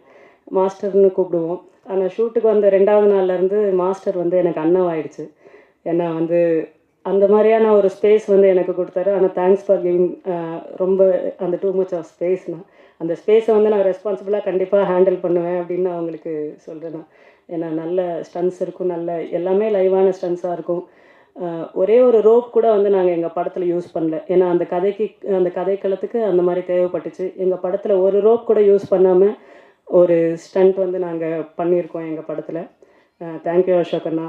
மாஸ்டர்னு கூப்பிடுவோம். ஆனால் ஷூட்டுக்கு வந்த 2வது நாள்லேருந்து மாஸ்டர் வந்து எனக்கு அண்ணாவாயிடுச்சு. ஏன்னா வந்து அந்த மாதிரியான ஒரு ஸ்பேஸ் வந்து எனக்கு கொடுத்தாரு. ஆனால் தேங்க்ஸ் ஃபார் கிவிங் ரொம்ப அந்த டூ மச் ஆஃப் ஸ்பேஸ்னா அந்த ஸ்பேஸை வந்து நான் ரெஸ்பான்சிபிளாக கண்டிப்பாக ஹேண்டில் பண்ணுவேன் அப்படின்னு அவங்களுக்கு சொல்கிறேன். ஏன்னா நல்ல ஸ்டன்ஸ் இருக்கும், நல்ல எல்லாமே லைவான ஸ்டன்ஸாக இருக்கும். ஒரே ஒரு ரோப் கூட வந்து நாங்கள் எங்கள் படத்தில் யூஸ் பண்ணல. ஏன்னா அந்த கதைக்களத்துக்கு அந்த மாதிரி தேவைப்பட்டுச்சு. எங்கள் படத்தில் ஒரு ரோப் கூட யூஸ் பண்ணாமல் ஒரு ஸ்டண்ட் வந்து நாங்கள் பண்ணியிருக்கோம் எங்கள் படத்தில். தேங்க்யூ அசோக் அண்ணா.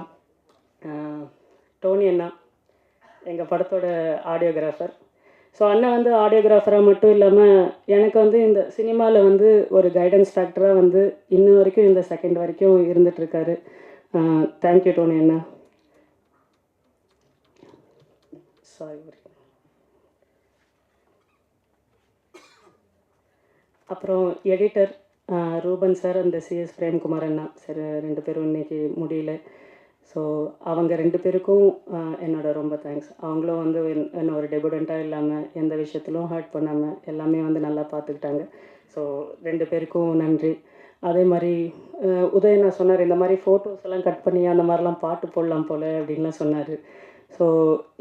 டோனி அண்ணா எங்கள் படத்தோட ஆடியோகிராஃபர். ஸோ அண்ணா வந்து ஆடியோகிராஃபராக மட்டும் இல்லாமல் எனக்கு வந்து இந்த சினிமாவில் வந்து ஒரு கைடன்ஸ் ஃபேக்டராக வந்து இன்ன வரைக்கும் இந்த செகண்ட் வரைக்கும் இருந்துகிட்ருக்காரு. தேங்க்யூ டோனி அண்ணா. சாரி. அப்புறம் எடிட்டர் ரூபன் சார் அந்த சிஎஸ் பிரேம்குமார் அண்ணா சார் 2 பேரும் இன்றைக்கி முடியல. ஸோ அவங்க 2 பேருக்கும் என்னோட ரொம்ப தேங்க்ஸ். அவங்களும் வந்து என்ன ஒரு டெபுடண்ட்டாக இல்லாமல் எந்த விஷயத்திலும் ஹர்ட் பண்ணாமல் எல்லாமே வந்து நல்லா பார்த்துக்கிட்டாங்க. ஸோ 2 பேருக்கும் நன்றி. அதே மாதிரி உதயண்ணா சொன்னார், இந்த மாதிரி ஃபோட்டோஸ் எல்லாம் கட் பண்ணி அந்த மாதிரிலாம் பாட்டு போடலாம் போல் அப்படின்லாம் சொன்னார். ஸோ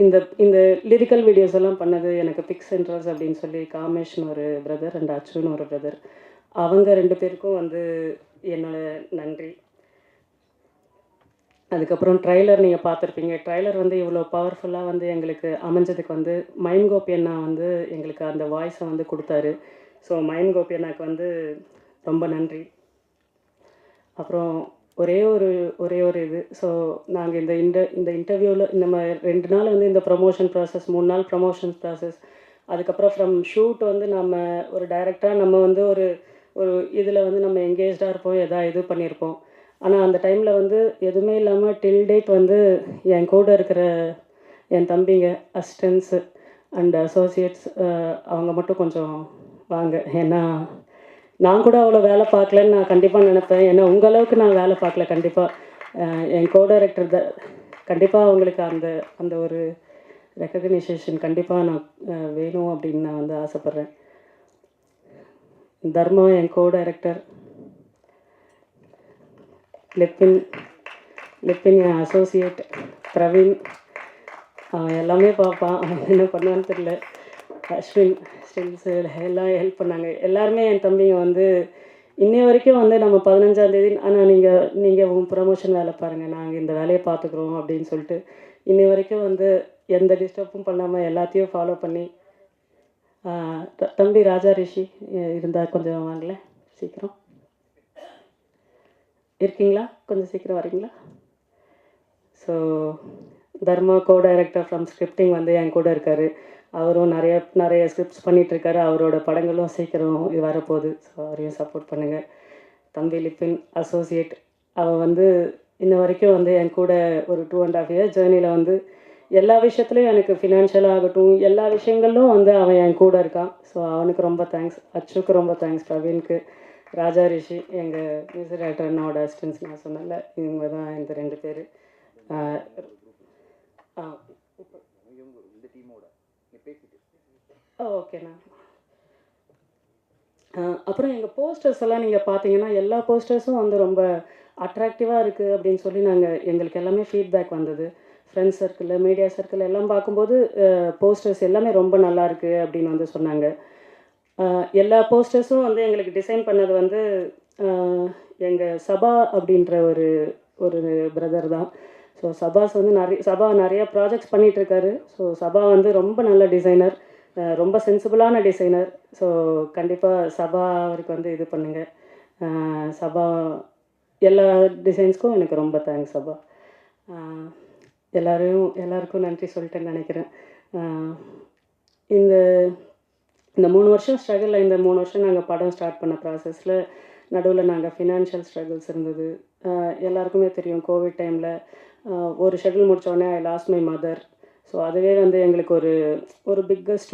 இந்த இந்த லிரிக்கல் வீடியோஸ் எல்லாம் பண்ணது எனக்கு பிக் சென்ட்ரல்ஸ் அப்படின்னு சொல்லி காமேஷ்னு ஒரு பிரதர் அண்ட் அச்சுன்னு ஒரு பிரதர், அவங்க 2 பேருக்கும் வந்து என்னோட நன்றி. அதுக்கப்புறம் ட்ரைலர் நீங்கள் பார்த்துருப்பீங்க. ட்ரைலர் வந்து இவ்வளோ பவர்ஃபுல்லாக வந்து எங்களுக்கு அமைஞ்சதுக்கு வந்து மைம் கோபி அண்ணா வந்து எங்களுக்கு அந்த வாய்ஸை வந்து கொடுத்தாரு. ஸோ மைம் கோபி அண்ணாக்கு வந்து ரொம்ப நன்றி. அப்புறம் ஒரே ஒரு இது, ஸோ நாங்கள் இந்த இன்டர்வியூவில் நம்ம 2 நாள் வந்து இந்த ப்ரமோஷன் ப்ராசஸ், 3 நாள் ப்ரமோஷன் ப்ராசஸ், அதுக்கப்புறம் ஃப்ரம் ஷூட் வந்து நம்ம ஒரு டைரக்டாக நம்ம வந்து ஒரு இதில் வந்து நம்ம எங்கேஜ்டாக இருப்போம், இது பண்ணியிருப்போம். ஆனால் அந்த டைமில் வந்து எதுவுமே இல்லாமல் டில் டேட் வந்து என் கூட இருக்கிற என் தம்பிங்க, அசிஸ்டன்ஸு அண்ட் அசோசியேட்ஸ் அவங்க மட்டும் கொஞ்சம் வாங்க. ஏன்னா நான் கூட அவ்வளோ வேலை பார்க்கலன்னு நான் கண்டிப்பாக நினைப்பேன். ஏன்னா உங்கள் அளவுக்கு நான் வேலை பார்க்கல. கண்டிப்பாக என் கோ டைரக்டர் கண்டிப்பாக அவங்களுக்கு அந்த ஒரு ரெக்கக்னைசேஷன் கண்டிப்பாக நான் வேணும் அப்படின்னு நான் வந்து ஆசைப்பட்றேன். தர்மா என் கோ டைரக்டர், லிப்பின் என் அசோசியேட், பிரவீன் அவன் எல்லாமே பார்ப்பான், அவன் என்ன பண்ணுவான்னு தெரியல, அஸ்வின் ஸ்டில்ஸு எல்லாம் ஹெல்ப் பண்ணாங்க. எல்லாருமே என் தம்பிங்க வந்து இன்னை வரைக்கும் வந்து நம்ம 15ஆம் தேதி ஆனால் நீங்கள் உங்கள் ப்ரமோஷன் வேலை பாருங்கள், நாங்கள் இந்த வேலையை பார்த்துக்குறோம் அப்படின்னு சொல்லிட்டு இன்னை வரைக்கும் வந்து எந்த டிஸ்டர்பும் பண்ணாமல் எல்லாத்தையும் ஃபாலோ பண்ணி. தம்பி ராஜா ரிஷி இருந்தால் கொஞ்சம் வாங்கல, சீக்கிரம் இருக்கீங்களா? கொஞ்சம் சீக்கிரம் வரீங்களா? So Dharma co director from scripting வந்து என் கூட இருக்கார். அவரும் நிறைய ஸ்கிரிப்ட்ஸ் பண்ணிகிட்ருக்காரு. அவரோட படங்களும் சீக்கிரம் இது வரப்போகுது. ஸோ அவரையும் சப்போர்ட் பண்ணுங்கள். தம்பி லிப்பின் அசோசியேட், அவன் வந்து இன்ன வரைக்கும் வந்து என் கூட ஒரு 2.5 years ஜேர்னியில் வந்து எல்லா விஷயத்துலையும் எனக்கு ஃபினான்ஷியலாக ஆகட்டும் எல்லா விஷயங்களும் வந்து அவன் என் கூட இருக்கான். ஸோ அவனுக்கு ரொம்ப தேங்க்ஸ். அச்சுக்கு ரொம்ப தேங்க்ஸ். பிரவீனுக்கு, ராஜா ரிஷி எங்கள் மியூசிக் டைரக்டர் அண்ணாவோட அசிஸ்டன்ஸ் நான் சொன்னேன்ல, இவங்க தான் இந்த 2 பேர். ஓகேண்ணா. அப்புறம் எங்கள் போஸ்டர்ஸ் எல்லாம் நீங்கள் பார்த்தீங்கன்னா எல்லா போஸ்டர்ஸும் வந்து ரொம்ப அட்ராக்டிவாக இருக்குது அப்படின்னு சொல்லி எங்களுக்கு எல்லாமே ஃபீட்பேக் வந்தது. ஃப்ரெண்ட்ஸ் சர்க்கிளில், மீடியா சர்க்கிள் எல்லாம் பார்க்கும்போது போஸ்டர்ஸ் எல்லாமே ரொம்ப நல்லா இருக்குது அப்படின்னு வந்து சொன்னாங்க. எல்லா போஸ்டர்ஸும் வந்து எங்களுக்கு டிசைன் பண்ணது வந்து எங்கள் சபா அப்படின்ற ஒரு பிரதர் தான். ஸோ சபாஸ் வந்து நிறைய ப்ராஜெக்ட்ஸ் பண்ணிகிட்ருக்காரு. ஸோ சபா வந்து ரொம்ப நல்ல டிசைனர், ரொம்ப சென்சிபிளான டிசைனர். ஸோ கண்டிப்பாக சபா அவருக்கு வந்து இது பண்ணுங்கள். சபா எல்லா டிசைன்ஸ்க்கும் எனக்கு ரொம்ப தேங்க்ஸ் சபா. எல்லாருக்கும் நன்றி சொல்லிட்டேன்னு நினைக்கிறேன். இந்த 3 வருஷம் ஸ்ட்ரகிளில், இந்த 3 வருஷம் நாங்கள் படம் ஸ்டார்ட் பண்ண ப்ராசஸில் நடுவில் நாங்கள் ஃபினான்ஷியல் ஸ்ட்ரகிள்ஸ் இருந்தது. எல்லாருக்குமே தெரியும். கோவிட் டைமில் ஒரு ஷெட்யூல் முடித்தோடனே I lost my mother. So அதுவே வந்து எங்களுக்கு ஒரு பிக்கஸ்ட்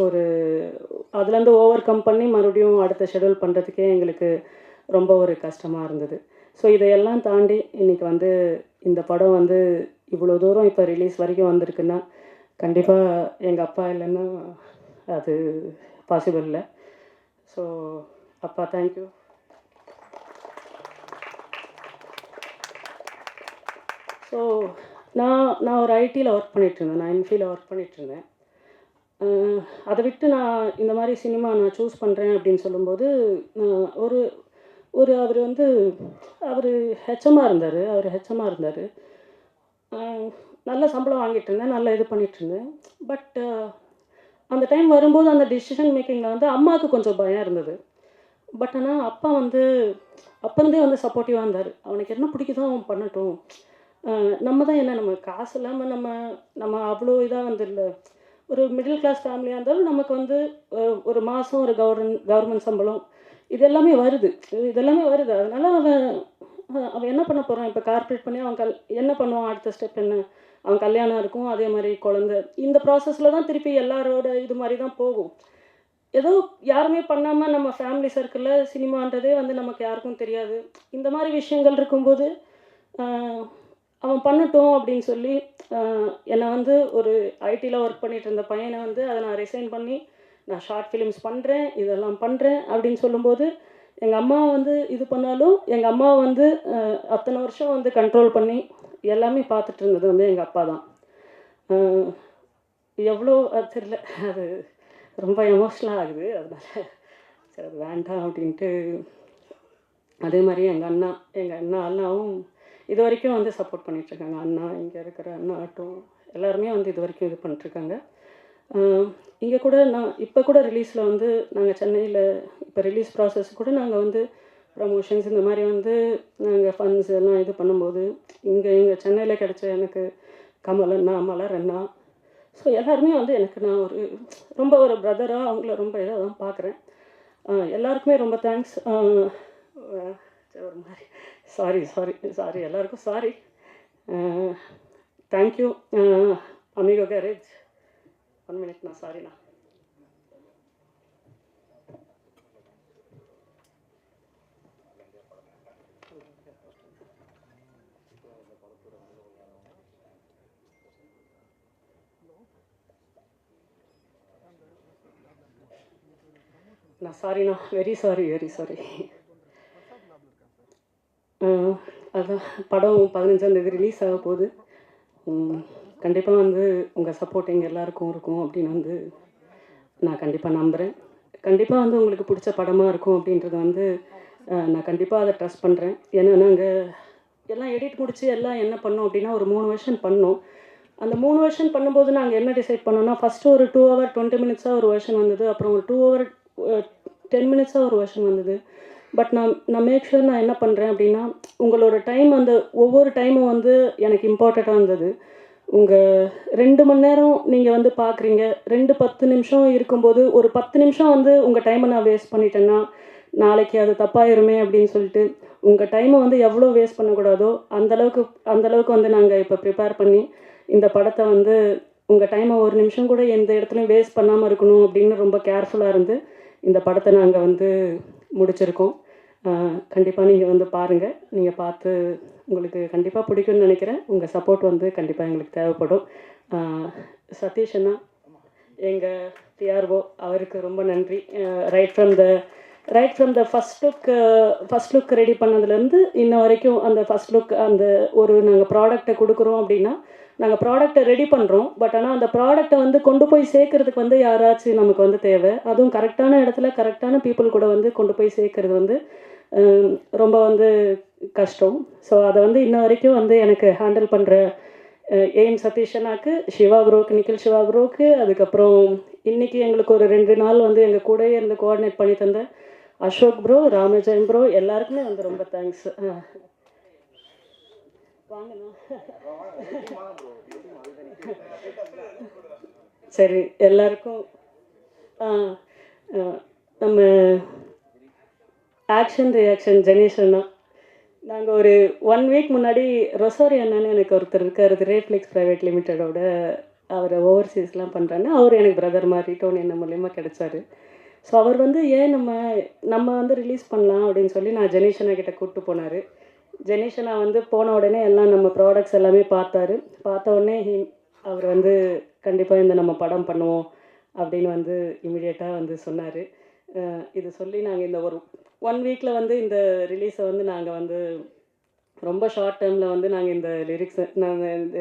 அதுலேருந்து ஓவர் கம் பண்ணி மறுபடியும் அடுத்த ஷெட்யூல் பண்ணுறதுக்கே எங்களுக்கு ரொம்ப ஒரு கஷ்டமாக இருந்தது. ஸோ இதையெல்லாம் தாண்டி இன்றைக்கி வந்து இந்த படம் வந்து இவ்வளோ தூரம் இப்போ ரிலீஸ் வரைக்கும் வந்திருக்குன்னா கண்டிப்பாக எங்கள் அப்பா இல்லைன்னா அது பாசிபிள் இல்லை. ஸோ அப்பா தேங்க்யூ. ஸோ நான் ஒரு ஐடியில் ஒர்க் பண்ணிகிட்ருந்தேன். நான் எம்ஃபியில் ஒர்க் பண்ணிகிட்ருந்தேன். அதை விட்டு நான் இந்த மாதிரி சினிமா நான் சூஸ் பண்ணுறேன் அப்படின்னு சொல்லும்போது அவர் ஹெச்எம்மாக இருந்தார். நல்ல சம்பளம் வாங்கிட்டு இருந்தேன், நல்லா இது பண்ணிகிட்ருந்தேன். பட் அந்த டைம் வரும்போது அந்த டிசிஷன் மேக்கிங்கில் வந்து அம்மாவுக்கு கொஞ்சம் பயம் இருந்தது. பட் ஆனால் அப்பா வந்து அப்போருந்தே வந்து சப்போர்ட்டிவாக இருந்தார். அவனுக்கு என்ன பிடிக்குதோ அவன் பண்ணட்டும். நம்ம தான் நம்ம காசு இல்லாமல் நம்ம அவ்வளோ இதாக வந்து இல்லை, ஒரு மிடில் கிளாஸ் ஃபேமிலியாக இருந்தாலும் நமக்கு வந்து ஒரு மாதம் ஒரு கவர்மெண்ட் சம்பளம் இதெல்லாமே வருது. அதனால் அவன் என்ன பண்ண போகிறான், இப்போ கார்ப்பரேட் பண்ணி அவன் என்ன பண்ணுவான், அடுத்த ஸ்டெப் என்ன, அவன் கல்யாணம் இருக்கும், அதே மாதிரி குழந்தை, இந்த ப்ராசஸில் தான் திருப்பி எல்லாரோட இது மாதிரி தான் போகும். ஏதோ யாருமே பண்ணாமல் நம்ம ஃபேமிலி சர்க்கிளில் சினிமான்றதே வந்து நமக்கு யாருக்கும் தெரியாது. இந்த மாதிரி விஷயங்கள் இருக்கும்போது அவன் பண்ணட்டும் அப்படின்னு சொல்லி என்னை வந்து ஒரு ஐடியில் ஒர்க் பண்ணிகிட்டு இருந்த பையனை வந்து அதை நான் ரிசைன் பண்ணி நான் ஷார்ட் ஃபிலிம்ஸ் பண்ணுறேன், இதெல்லாம் பண்ணுறேன் அப்படின்னு சொல்லும்போது எங்கள் அம்மா வந்து இது பண்ணாலும் எங்கள் அம்மா வந்து அத்தனை வருஷம் வந்து கண்ட்ரோல் பண்ணி எல்லாமே பார்த்துட்டு இருந்தது வந்து எங்கள் அப்பா தான். எவ்வளோ அது தெரியல, அது ரொம்ப எமோஷ்னலாக ஆகுது. அதனால சரி அது வேண்டாம் அப்படின்ட்டு. அதே மாதிரி எங்கள் அண்ணாவும் இது வரைக்கும் வந்து சப்போர்ட் பண்ணிகிட்ருக்காங்க. அண்ணா, இங்கே இருக்கிற அண்ணா ஆட்டும் எல்லாருமே வந்து இது வரைக்கும் இது பண்ணிட்டுருக்காங்க. இங்கே கூட நான் இப்போ கூட ரிலீஸில் வந்து நாங்கள் சென்னையில் இப்போ ரிலீஸ் ப்ராசஸ் கூட நாங்கள் வந்து ப்ரமோஷன்ஸ் இந்த மாதிரி வந்து நாங்கள் ஃபண்ட்ஸ் எல்லாம் இது பண்ணும்போது இங்கே சென்னையில் கிடச்ச எனக்கு கமல் அண்ணா, மலர் அண்ணா, ஸோ எல்லாருமே வந்து எனக்கு நான் ரொம்ப ஒரு பிரதராக அவங்கள ரொம்ப இதாக தான் பார்க்குறேன். எல்லாருக்குமே ரொம்ப தேங்க்ஸ். ஒரு மாதிரி சாரி எல்லாருக்கும் சாரி. Thank you Amigo Garage. 1 மினிட்ண்ணா, சாரிண்ணா. சாரிண்ணா, வெரி சாரி. அதான் படம் 15ஆம் தேதி ரிலீஸ் ஆக போகுது. கண்டிப்பாக வந்து உங்கள் சப்போர்ட் எங்கள் எல்லாருக்கும் இருக்கும் அப்படின்னு வந்து நான் கண்டிப்பாக நம்புகிறேன். கண்டிப்பாக வந்து உங்களுக்கு பிடிச்ச படமாக இருக்கும் அப்படின்றத வந்து நான் கண்டிப்பாக அதை ட்ரஸ்ட் பண்ணுறேன். ஏன்னா நாங்கள் எல்லாம் எடிட் முடித்து எல்லாம் என்ன பண்ணோம் அப்படின்னா ஒரு 3 வெர்ஷன் பண்ணோம். அந்த 3 வெர்ஷன் பண்ணும்போது நாங்கள் என்ன டிசைட் பண்ணோம்னா, ஃபஸ்ட்டு ஒரு 2 hour 20 minutes ஒரு வெர்ஷன் வந்தது. அப்புறம் ஒரு 2 hour 10 minutes ஒரு வெர்ஷன் வந்தது. பட் நான் மேக் ஷூர் நான் என்ன பண்ணுறேன் அப்படின்னா, உங்களோட டைம் அந்த ஒவ்வொரு டைமும் வந்து எனக்கு இம்பார்ட்டண்ட்டாக இருந்தது. உங்கள் 2 மணி நேரம் நீங்கள் வந்து பார்க்குறீங்க, 10 நிமிஷம் இருக்கும்போது ஒரு 10 நிமிஷம் வந்து உங்கள் டைமை நான் வேஸ்ட் பண்ணிட்டேன்னா நாளைக்கு அது தப்பாயிருமே அப்படின்னு சொல்லிட்டு உங்கள் டைமை வந்து எவ்வளோ வேஸ்ட் பண்ணக்கூடாதோ அந்தளவுக்கு வந்து நாங்கள் இப்போ ப்ரிப்பேர் பண்ணி இந்த படத்தை வந்து உங்கள் டைமை ஒரு நிமிஷம் கூட எந்த இடத்துலையும் வேஸ்ட் பண்ணாமல் இருக்கணும் அப்படின்னு ரொம்ப கேர்ஃபுல்லாக இருந்து இந்த படத்தை நாங்கள் வந்து முடிச்சிருக்கோம். கண்டிப்பாக நீங்கள் வந்து பாருங்கள். நீங்கள் பார்த்து உங்களுக்கு கண்டிப்பாக பிடிக்கும்னு நினைக்கிறேன். உங்கள் சப்போர்ட் வந்து கண்டிப்பாக எங்களுக்கு தேவைப்படும். சதீஷ் அண்ணா, எங்கள் பிஆர்ஓ, அவருக்கு ரொம்ப நன்றி. Right from the first look ready பண்ணதுலேருந்து இன்ன வரைக்கும் அந்த ஃபஸ்ட் லுக் அந்த நாங்கள் ப்ராடக்டை கொடுக்குறோம் அப்படின்னா நாங்கள் ப்ராடக்டை ரெடி பண்ணுறோம். பட் ஆனால் அந்த ப்ராடக்டை வந்து கொண்டு போய் சேர்க்கறதுக்கு வந்து யாராச்சும் நமக்கு வந்து தேவை. அதுவும் கரெக்டான இடத்துல கரெக்டான பீப்புள் கூட வந்து கொண்டு போய் சேர்க்கறது வந்து ரொம்ப வந்து கஷ்டம். ஸோ அதை வந்து இன்ன வரைக்கும் வந்து எனக்கு ஹேண்டில் பண்ணுற எய்ம் சதீஷனாக்கு, சிவா ப்ரோக்கு, நிக்கில் சிவா ப்ரோக்கு, அதுக்கப்புறம் இன்றைக்கி எங்களுக்கு ஒரு 2 நாள் வந்து எங்கள் கூடவே இருந்து கோஆர்டினேட் பண்ணி தந்த அசோக் ப்ரோ, ராமஜெயம் ப்ரோ, எல்லாருக்குமே வந்து ரொம்ப தேங்க்ஸ். வாங்கண்ணா. சரி, எல்லாருக்கும் நம்ம ஆக்ஷன் ரியாக்ஷன் ஜெனீஷ் அண்ணா, நாங்கள் ஒரு 1 week முன்னாடி ரொசாரி அண்ணான்னு எனக்கு ஒருத்தர் இருக்கார், ரேஃப்ளெக்ஸ் ப்ரைவேட் லிமிட்டடோட, அவர் ஓவர்சீஸ்லாம் பண்ணுறாங்க. அவர் எனக்கு பிரதர் மாதிரி டோனி என்ன மூலியமா கிடைச்சாரு. ஸோ அவர் வந்து ஏன் நம்ம வந்து ரிலீஸ் பண்ணலாம் அப்படின்னு சொல்லி நான் ஜெனீஷ் அண்ணா கிட்ட கூப்பிட்டு போனார். ஜெனீஷ் அண்ணா வந்து போன உடனே எல்லாம் நம்ம ப்ராடக்ட்ஸ் எல்லாமே பார்த்தாரு. பார்த்த உடனே அவர் வந்து கண்டிப்பாக இந்த நம்ம படம் பண்ணுவோம் அப்படின்னு வந்து இமிடியேட்டாக வந்து சொன்னார். இது சொல்லி நாங்கள் இந்த ஒரு 1 weekல வந்து இந்த ரிலீஸை வந்து நாங்கள் வந்து ரொம்ப ஷார்ட் டைமில் வந்து நாங்கள் இந்த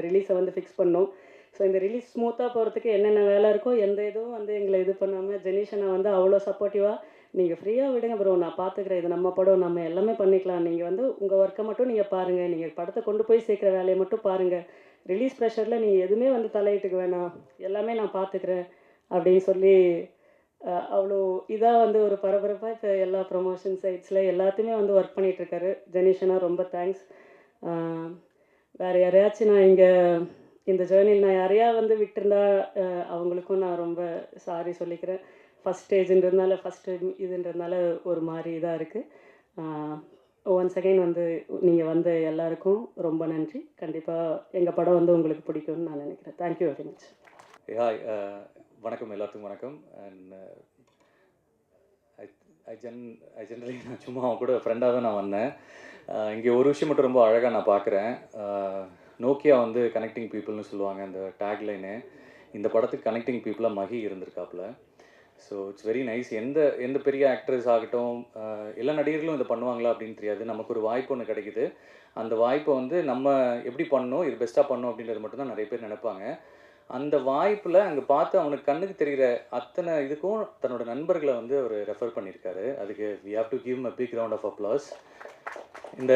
ரிலீஸை வந்து ஃபிக்ஸ் பண்ணோம். ஸோ இந்த ரிலீஸ் ஸ்மூத்தாக போகிறதுக்கு என்னென்ன வேலை இருக்கோ எந்த இதுவும் வந்து எங்களை இது பண்ணாமல் ஜெனீஷ் அண்ணா வந்து அவ்வளோ சப்போர்ட்டிவாக, நீங்கள் ஃப்ரீயாக விடுங்க ப்ரோ, நான் பார்த்துக்கிறேன், இது நம்ம படம், நம்ம எல்லாமே பண்ணிக்கலாம், நீங்கள் வந்து உங்கள் ஒர்க்கை மட்டும் நீங்கள் பாருங்கள், நீங்கள் படத்தை கொண்டு போய் சேர்க்குற வேலையை மட்டும் பாருங்கள், ரிலீஸ் ப்ரெஷரில் நீங்கள் எதுவுமே வந்து தலையிட்டுக்க வேணாம், எல்லாமே நான் பார்த்துக்கிறேன் அப்படின்னு சொல்லி அவ்வளோ இதாக வந்து ஒரு பரபரப்பாக இப்போ எல்லா ப்ரொமோஷன் சைட்ஸில் எல்லாத்தையுமே வந்து ஒர்க் பண்ணிகிட்ருக்காரு ஜெனீஷ் அண்ணா. ரொம்ப தேங்க்ஸ். வேறு யாரையாச்சும் நான் இங்கே இந்த ஜேர்னியில் நான் யாரையா வந்து விட்டுருந்தா அவங்களுக்கும் நான் ரொம்ப சாரி சொல்லிக்கிறேன். ஃபஸ்ட் ஸ்டேஜ்ன்றதுனால இதுன்றதுனால ஒரு மாதிரி இதாக இருக்குது. ஒன்ஸ் அகைன் வந்து நீங்கள் வந்த எல்லாருக்கும் ரொம்ப நன்றி. கண்டிப்பாக எங்கள் படம் வந்து உங்களுக்கு பிடிக்கும்னு நான் நினைக்கிறேன். Thank you very much. ஹாய், வணக்கம், எல்லாத்துக்கும் வணக்கம். அண்ட் ஜென்ரலி நான் சும்மா அவன் கூட ஃப்ரெண்டாக தான் நான் வந்தேன். இங்கே ஒரு விஷயம் மட்டும் ரொம்ப அழகாக நான் பார்க்குறேன். நோக்கியா வந்து கனெக்டிங் பீப்புள்னு சொல்லுவாங்க அந்த டேக்லைனு. இந்த படத்துக்கு கனெக்டிங் பீப்புளாக மகி இருந்திருக்காப்புல. So it's very nice. எந்த பெரிய ஆக்ட்ரஸ் ஆகட்டும், எல்லா நடிகர்களும் இதை பண்ணுவாங்களா அப்படின்னு தெரியாது. நமக்கு ஒரு வாய்ப்பு ஒன்று கிடைக்குது. அந்த வாய்ப்பை வந்து நம்ம எப்படி பண்ணணும், இது பெஸ்ட்டாக பண்ணணும் அப்படின்றது மட்டும்தான் நிறைய பேர் நினைப்பாங்க. அந்த வாய்ப்பில் அங்கே பார்த்து அவனுக்கு கண்ணுக்கு தெரிகிற அத்தனை இதுக்கும் தன்னோட நண்பர்களை வந்து அவர் ரெஃபர் பண்ணியிருக்காரு. அதுக்கு we have to give a big round of applause. இந்த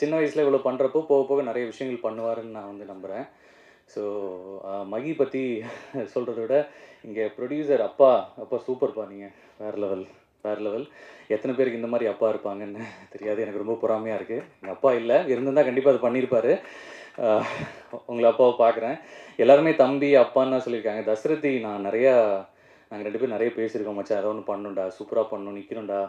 சின்ன வயசில் இவ்வளோ பண்ணுறப்போ போக போக நிறைய விஷயங்கள் பண்ணுவாருன்னு நான் வந்து நம்புகிறேன். ஸோ மகி பற்றி சொல்கிறத விட இங்கே ப்ரொடியூசர் அப்பா சூப்பர்ப்பா, நீங்கள் வேறு லெவல். எத்தனை பேருக்கு இந்த மாதிரி அப்பா இருப்பாங்கன்னு தெரியாது. எனக்கு ரொம்ப பொறாமையாக இருக்குது. எங்கள் அப்பா இல்லை, இருந்திருந்தால் கண்டிப்பாக அது பண்ணியிருப்பார். உங்களை அப்பாவை பார்க்குறேன். எல்லாருமே தம்பி அப்பான்னு தான் சொல்லியிருக்காங்க. தசரதி நாங்கள் 2 பேரும் நிறைய பேசியிருக்கோம். மச்சான் அதை ஒன்று பண்ணணும்டா, சூப்பராக பண்ணணும், நிற்கணும்டா,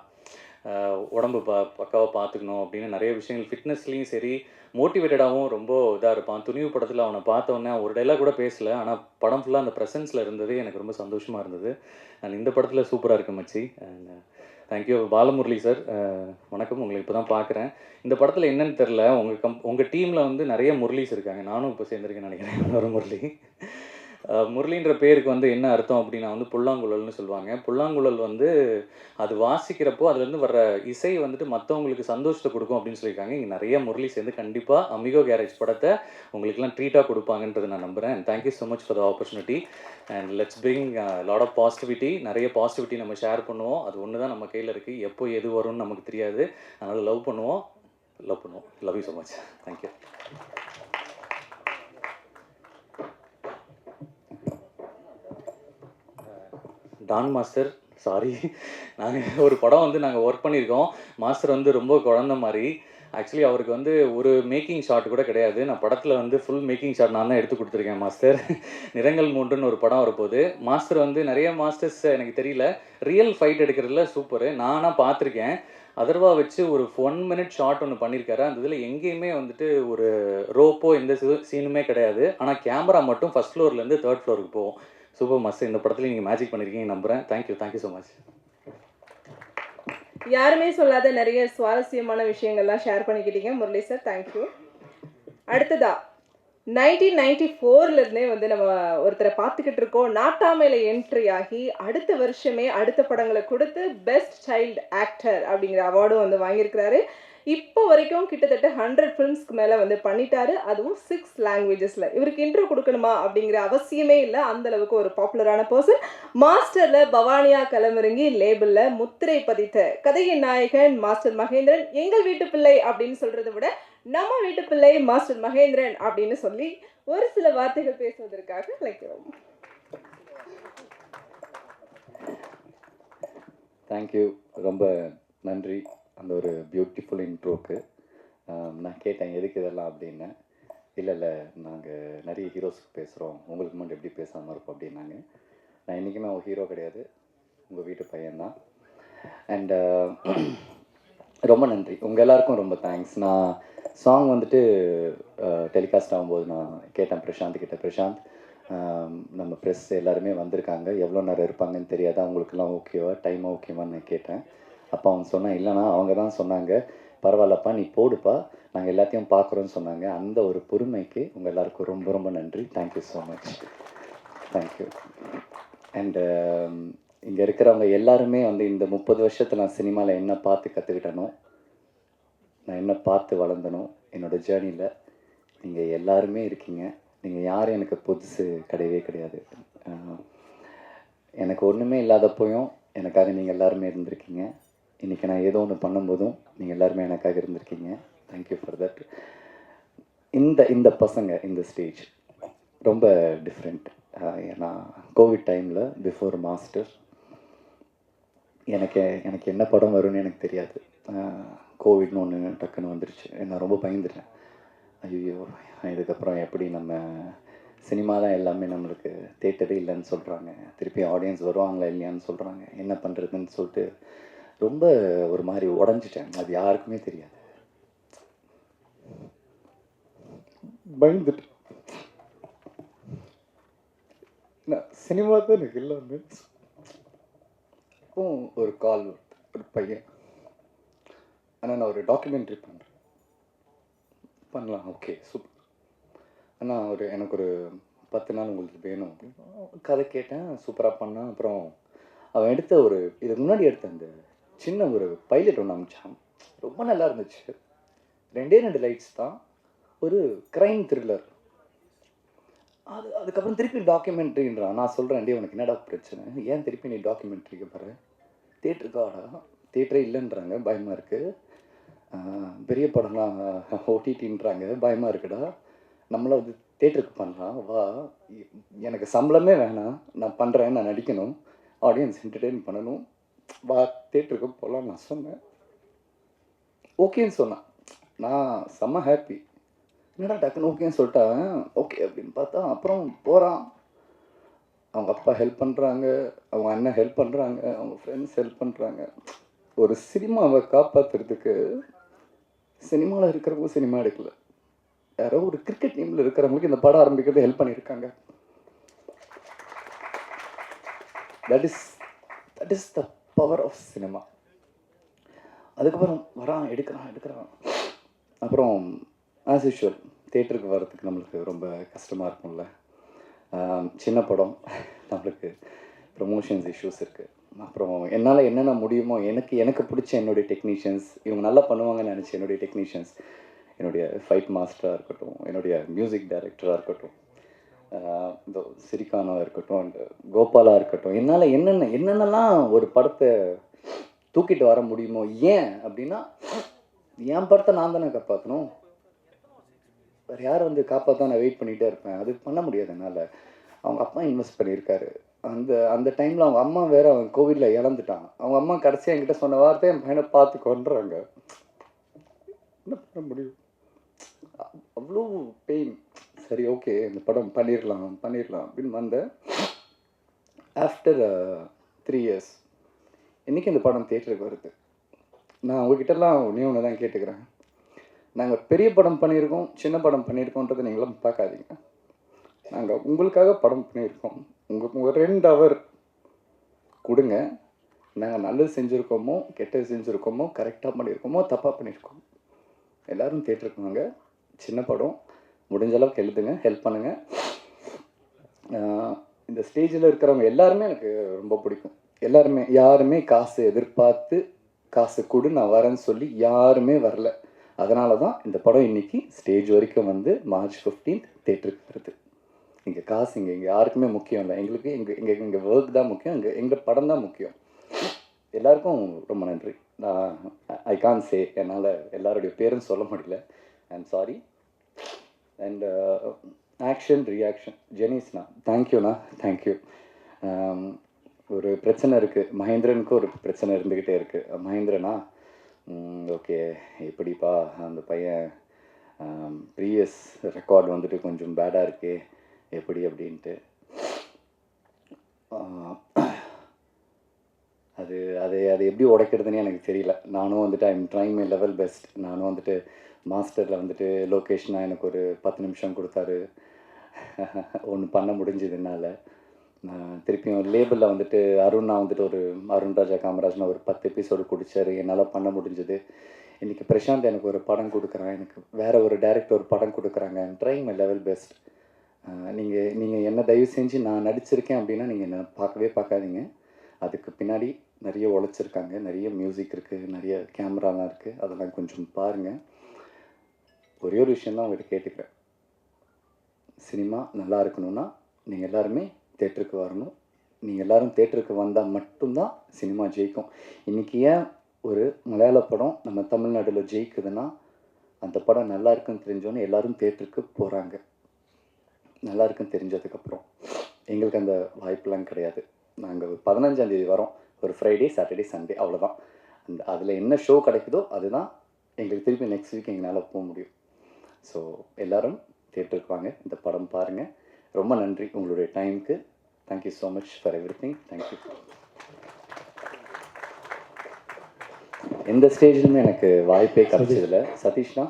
உடம்பு பக்காவாக பார்த்துக்கணும் அப்படின்னு நிறைய விஷயங்கள் ஃபிட்னஸ்லேயும் சரி மோட்டிவேட்டடாகவும் ரொம்ப இதாக இருப்பான். துணிவு படத்தில் அவனை பார்த்தோன்னே ஒரு டைலாக் கூட பேசலை, ஆனால் படம் ஃபுல்லாக அந்த ப்ரெசன்ஸில் இருந்தது எனக்கு ரொம்ப சந்தோஷமாக இருந்தது. நான் இந்த படத்தில் சூப்பராக இருக்கேன் மச்சி. And thank you. பாலமுரளி சார், வணக்கம். உங்களை இப்போ தான் பார்க்குறேன். இந்த படத்தில் என்னன்னு தெரில, உங்கள் டீமில் வந்து நிறைய முரளிஸ் இருக்காங்க. நானும் இப்போ சேர்ந்துருக்கேன்னு நினைக்கிறேன். ஒரு முரளி. முரளின்ற பேருக்கு வந்து என்ன அர்த்தம் அப்படின்னா வந்து புல்லாங்குழல்னு சொல்லுவாங்க. புல்லாங்குழல் வந்து அது வாசிக்கிறப்போ அதுலேருந்து வர்ற இசை வந்துட்டு மற்றவங்களுக்கு சந்தோஷத்தை கொடுக்கும் அப்படின்னு சொல்லியிருக்காங்க. இங்கே நிறைய முரளி சேர்ந்து கண்டிப்பாக அமிகோ கேரேஜ் படத்தை உங்களுக்குலாம் ட்ரீட்டாக கொடுப்பாங்கன்றதை நான் நம்புகிறேன். And thank you so much for the opportunity. And let's bring lot of positivity. நிறைய பாசிட்டிவிட்டி நம்ம ஷேர் பண்ணுவோம். அது ஒன்று தான் நம்ம கையில் இருக்குது. எப்போ எது வரும்னு நமக்கு தெரியாது. அதனால் லவ் பண்ணுவோம். Love you so much. Thank you. Don master, sorry, நாங்கள் ஒரு படம் வந்து நாங்கள் ஒர்க் பண்ணியிருக்கோம். மாஸ்டர் வந்து ரொம்ப குழந்த மாதிரி. ஆக்சுவலி அவருக்கு வந்து ஒரு மேக்கிங் ஷாட் கூட கிடையாது. நான் படத்தில் வந்து ஃபுல் மேக்கிங் ஷாட் நான் தான் எடுத்து கொடுத்துருக்கேன். மாஸ்டர் நிறங்கள் 3ன்னு ஒரு படம் வரப்போகுது. மாஸ்டர் வந்து நிறைய மாஸ்டர்ஸ் எனக்கு தெரியல, ரியல் ஃபைட் எடுக்கிறதுல சூப்பரு. நானாக பார்த்துருக்கேன். அதர்வா வச்சு ஒரு 1 மினிட் ஷாட் ஒன்று பண்ணியிருக்காரு. அந்த இதில் எங்கேயுமே வந்துட்டு ஒரு ரோப்போ எந்த சீனுமே கிடையாது. ஆனால் கேமரா மட்டும் ஃபஸ்ட் ஃப்ளோர்லேருந்து 3rd ஃப்ளோருக்கு போகும். Super master. இந்த படத்தில் நீங்கள் மேஜிக் பண்ணியிருக்கீங்க நம்புகிறேன். Thank you so much. யாருமே சொல்லாத நிறைய சுவாரஸ்யமான விஷயங்கள்லாம் ஷேர் பண்ணிக்கிட்டீங்க முரளி சார். தேங்க்யூ. அடுத்ததா 1994 வந்து நம்ம ஒருத்தரை பார்த்துக்கிட்டு இருக்கோம். நாட்டாமையில் என்ட்ரி ஆகி அடுத்த வருஷமே அடுத்த படங்களை கொடுத்து பெஸ்ட் சைல்டு ஆக்டர் அப்படிங்கிற அவார்டும் வந்து வாங்கியிருக்கிறாரு. இப்போ வரைக்கும் கிட்டத்தட்ட 100 ஃபிலிம்ஸ்க்கு மேலே வந்து பண்ணிட்டாரு. அதுவும் 6 லாங்குவேஜஸில். இவருக்கு இன்ட்ரோ கொடுக்கணுமா அப்படிங்கிற அவசியமே இல்லை. அந்தளவுக்கு ஒரு பாப்புலரான பர்சன். மாஸ்டரில் பவானியா களமிறங்கி லேபிளில் முத்திரை பதித்த கதையின் நாயகன் மாஸ்டர் மகேந்திரன். எங்கள் வீட்டு பிள்ளை அப்படின்னு சொல்கிறத விட நம்ம வீட்டு பிள்ளை மாஸ்டர் மகேந்திரன் அப்படின்னு சொல்லி ஒரு சில வார்த்தைகள் பேசுவதற்காக அழைக்கிறோம். தேங்க்யூ. ரொம்ப நன்றி அந்த ஒரு பியூட்டிஃபுல் இன்ட்ரோக்கு. நான் கேட்டேன் எதுக்கு இதெல்லாம் அப்படின்னு. இல்லை நாங்கள் நிறைய ஹீரோஸ்க்கு பேசுகிறோம், உங்களுக்கு மட்டும் எப்படி பேசாமல் இருப்போம் அப்படின்னாங்க. நான் இன்றைக்குமே அவங்க ஹீரோ கிடையாது, உங்கள் வீட்டு பையன்தான். அண்டு ரொம்ப நன்றி. உங்கள் எல்லாருக்கும் ரொம்ப தேங்க்ஸ். நான் சாங் வந்துட்டு டெலிகாஸ்ட் ஆகும்போது நான் கேட்டேன் பிரசாந்த், நம்ம ப்ரெஸ் எல்லாருமே வந்திருக்காங்க, எவ்வளோ நேரம் இருப்பாங்கன்னு தெரியாது, அவங்களுக்கெல்லாம் ஓகேவா, டைம் ஓகேவான்னு நான் கேட்டேன். அப்போ அவங்க சொன்னேன், இல்லைனா அவங்க தான் சொன்னாங்க, பரவாயில்லப்பா நீ போடுப்பா, நாங்கள் எல்லாத்தையும் பார்க்குறோன்னு சொன்னாங்க. அந்த ஒரு பொறுமைக்கு உங்கள் எல்லாருக்கும் ரொம்ப ரொம்ப நன்றி. Thank you so much. Thank you. And இங்கே இருக்கிறவங்க எல்லாருமே வந்து இந்த 30 வருஷத்தில் நான் சினிமாவில் என்ன பார்த்து கற்றுக்கிட்டனோ, நான் என்ன பார்த்து வளர்ந்தனோ, என்னோடய ஜேர்னியில் நீங்கள் எல்லாருமே இருக்கீங்க. நீங்கள் யாரும் எனக்கு புதுசு கிடையவே கிடையாது. எனக்கு ஒன்றுமே இல்லாதப்போயும் எனக்காக நீங்கள் எல்லாருமே இருந்திருக்கீங்க. இன்றைக்கி நான் ஏதோ ஒன்று பண்ணும்போதும் நீங்கள் எல்லாருமே எனக்காக இருந்திருக்கீங்க. Thank you for that. இந்த பசங்க இந்த ஸ்டேஜ் ரொம்ப டிஃப்ரெண்ட். ஏன்னா கோவிட் டைமில் பிஃபோர் மாஸ்டர் எனக்கு என்ன படம் வரும்னு எனக்கு தெரியாது. கோவிட்னு ஒன்று டக்குன்னு வந்துருச்சு. நான் ரொம்ப பயந்துட்டேன். ஐயோ இதுக்கப்புறம் எப்படி நம்ம சினிமா தான் எல்லாமே நம்மளுக்கு தேட்டரே இல்லைன்னு சொல்கிறாங்க, திருப்பி ஆடியன்ஸ் வருவாங்களா இல்லையான்னு சொல்கிறாங்க, என்ன பண்ணுறதுன்னு சொல்லிட்டு ரொம்ப ஒரு மாதிரி உடஞ்சிட்டேன். அது யாருக்குமே தெரியாது. பயந்துட்டு நான் சினிமா தான் எனக்கு எல்லாமே. அப்போ ஒரு கால் ஒரு பையன், ஆனால் நான் ஒரு டாக்குமெண்ட்ரி பண்ணுறேன். பண்ணலாம், ஓகே சூப்பர். ஆனால் எனக்கு ஒரு 10 நாள் உங்களுக்கு வேணும் அப்படின்னு கதை கேட்டேன். சூப்பராக பண்ணேன். அப்புறம் அவன் எடுத்த இதுக்கு முன்னாடி எடுத்த அந்த சின்ன ஒரு பைலட் ஒன்று அமிச்சான். ரொம்ப நல்லா இருந்துச்சு. 2 லைட்ஸ் தான். ஒரு க்ரைம் த்ரில்லர். அதுக்கப்புறம் திருப்பி டாக்குமெண்ட்ரின்றான். நான் சொல்கிறேன், டே உனக்கு என்னடா பிரச்சனை, ஏன் திருப்பி நீ டாக்குமெண்ட்ரிக்கு பாரு, தேட்டருக்காடா, தேட்டரே இல்லைன்றாங்க, பயமாக இருக்குது, பெரிய படம்லாம் ஓடிடின்றாங்க, பயமாக இருக்குடா, நம்மள தேட்டருக்கு பண்ணலாம், வா, எனக்கு சம்பளமே வேணாம், நான் பண்ணுறேன், நான் நடிக்கணும், ஆடியன்ஸ் என்டர்டெயின் பண்ணணும், வா தேட்டருக்கு போகலாம் நான் சொன்னேன். ஓகேன்னு சொன்னான். நான் செம்ம ஹாப்பி. என்னடா டக்குன்னு ஓகேன்னு சொல்லிட்டான். ஓகே அப்படின்னு பார்த்தா அப்புறம் போகிறான். அவங்க அப்பா ஹெல்ப் பண்ணுறாங்க, அவங்க அண்ணன் ஹெல்ப் பண்ணுறாங்க, அவங்க ஃப்ரெண்ட்ஸ் ஹெல்ப் பண்ணுறாங்க. ஒரு சினிமாவை காப்பாற்றுறதுக்கு சினிமாவில் இருக்கிறவங்க சினிமா எடுக்கல, யாரோ ஒரு கிரிக்கெட் டீமில் இருக்கிறவங்களுக்கு இந்த படம் ஆரம்பிக்கிறது ஹெல்ப் பண்ணியிருக்காங்க. That is the power of cinema. அதுக்கப்புறம் வரான், எடுக்கிறான். அப்புறம் ஆஸ் யூஷுவல் தேட்டருக்கு வர்றதுக்கு நம்மளுக்கு ரொம்ப கஷ்டமாக இருக்கும்ல. சின்ன படம், நம்மளுக்கு ப்ரொமோஷன்ஸ் இஷ்யூஸ் இருக்குது. அப்புறம் என்னால் என்னென்ன முடியுமோ எனக்கு பிடிச்ச என்னுடைய டெக்னீஷியன்ஸ், இவங்க நல்லா பண்ணுவாங்கன்னு நினச்சி என்னுடைய டெக்னீஷியன்ஸ், என்னுடைய ஃபைட் மாஸ்டராக இருக்கட்டும், என்னுடைய மியூசிக் டைரக்டராக இருக்கட்டும், இந்த சிரிகானாக இருக்கட்டும், அண்ட் கோபாலாக இருக்கட்டும், என்னால் என்னென்னலாம் ஒரு படத்தை தூக்கிட்டு வர முடியுமோ. ஏன் அப்படின்னா என் படத்தை நான் தானே காப்பாற்றணும், வேறு யார் காப்பாற்ற நான் வெயிட் பண்ணிகிட்டே இருப்பேன், அது பண்ண முடியாது என்னால். அவங்க அப்பா இன்வெஸ்ட் பண்ணியிருக்காரு. அந்த டைமில் அவங்க அம்மா வேறு அவன் கோவிலில் இழந்துட்டான். அவங்க அம்மா கடைசியாக என்கிட்ட சொன்ன வார்த்தை, என் பையனை பார்த்து கொண்டுறாங்க, என்ன பண்ண முடியும், அவ்வளோ பெயின். சரி ஓகே இந்த படம் பண்ணிடலாம் அப்படின்னு வந்தேன். ஆஃப்டர் 3 years இன்றைக்கி இந்த படம் தியேட்டருக்கு வருது. நான் உங்ககிட்டலாம் ஒன்று தான் கேட்டுக்கிறேன். நாங்கள் பெரிய படம் பண்ணியிருக்கோம், சின்ன படம் பண்ணியிருக்கோன்றதை நீங்களும் பார்க்காதீங்க. நாங்கள் உங்களுக்காக படம் பண்ணியிருக்கோம். உங்கள் 2 hour கொடுங்க. நாங்கள் நல்லது செஞ்சுருக்கோமோ கெட்டது செஞ்சுருக்கோமோ, கரெக்டாக பண்ணியிருக்கோமோ தப்பாக பண்ணியிருக்கோம், எல்லோரும் தியேட்டருக்கு வாங்க. சின்ன படம், முடிஞ்ச அளவுக்கு எழுதுங்க, ஹெல்ப் பண்ணுங்கள். இந்த ஸ்டேஜில் இருக்கிறவங்க எல்லாருமே எனக்கு ரொம்ப பிடிக்கும். யாருமே காசு எதிர்பார்த்து காசு கொடு நான் வரேன்னு சொல்லி யாருமே வரல. அதனால தான் இந்த படம் இன்றைக்கி ஸ்டேஜ் வரைக்கும் March 15th தேட்டருக்கு வருது. இங்கே காசு இங்கே யாருக்குமே முக்கியம் இல்லை. எங்களுக்கு எங்கள் ஒர்க் தான் முக்கியம், எங்கள் படம் தான் முக்கியம். எல்லாருக்கும் ரொம்ப நன்றி. நான் ஐ கான் சே, என்னால் எல்லாருடைய பேரும் சொல்ல முடியல, I am sorry. And action reaction ஜெனிஸ்ண்ணா, தேங்க்யூண்ணா, தேங்க்யூ. ஒரு பிரச்சனை இருக்குது, மகேந்திரனுக்கு ஒரு பிரச்சனை இருந்துக்கிட்டே இருக்குது. மகேந்திரனா ஓகே எப்படிப்பா அந்த பையன் ப்ரீவியஸ் ரெக்கார்டு கொஞ்சம் பேடாக இருக்கே எப்படி அப்படின்ட்டு. அது அது அது எப்படி உடைக்கிறதுன்னு எனக்கு தெரியல. நானும் I am trying my level best. நானும் மாஸ்டரில் லொக்கேஷனாக எனக்கு ஒரு 10 நிமிஷம் கொடுத்தாரு, ஒன்று பண்ண முடிஞ்சதுனால. திருப்பியும் லேபிளில் அருணா ஒரு அருண் ராஜா காமராஜ்னு ஒரு 10 எபிசோடு குடித்தார், என்னால் பண்ண முடிஞ்சது. இன்றைக்கி பிரசாந்த் எனக்கு ஒரு படம் கொடுக்குறான், எனக்கு வேறு ஒரு டைரக்டர் ஒரு படம் கொடுக்குறாங்க. Trying my level best. நீங்கள் என்ன தயவு செஞ்சு நான் நடிச்சிருக்கேன் அப்படின்னா நீங்கள் என்ன பார்க்காதீங்க. அதுக்கு பின்னாடி நிறைய உழைச்சிருக்காங்க, நிறைய மியூசிக் இருக்குது, நிறைய கேமராலாம் இருக்குது, அதெல்லாம் கொஞ்சம் பாருங்கள். ஒரே ஒரு விஷயந்தான் உங்கள்கிட்ட கேட்டுக்கிறேன், சினிமா நல்லா இருக்கணும்னா நீங்கள் எல்லாருமே தேட்டருக்கு வரணும். நீங்கள் எல்லோரும் தேட்டருக்கு வந்தால் மட்டும்தான் சினிமா ஜெயிக்கும். இன்றைக்கி ஏன் ஒரு மலையாள படம் நம்ம தமிழ்நாட்டில் ஜெயிக்குதுன்னா, அந்த படம் நல்லா இருக்குன்னு தெரிஞ்சோன்னே எல்லோரும் தேட்டருக்கு போகிறாங்க. நல்லா இருக்குன்னு தெரிஞ்சதுக்கப்புறம் எங்களுக்கு அந்த வாய்ப்பெலாம் கிடையாது. நாங்கள் 15ஆம் தேதி வரோம், ஒரு ஃப்ரைடே சாட்டர்டே சண்டே, அவ்வளோதான். அதில் என்ன ஷோ கிடைக்குதோ அதுதான் எங்களுக்கு திருப்பி நெக்ஸ்ட் வீக் எங்களால் போக முடியும். ஸோ எல்லோரும் தேட்டருக்கு வாங்க, இந்த படம் பாருங்கள். ரொம்ப நன்றி உங்களுடைய டைமுக்கு. Thank you so much for every thing. Thank you. எந்த ஸ்டேஜிலுமே எனக்கு வாய்ப்பே கிடைச்சதில்ல. சதீஷ்னா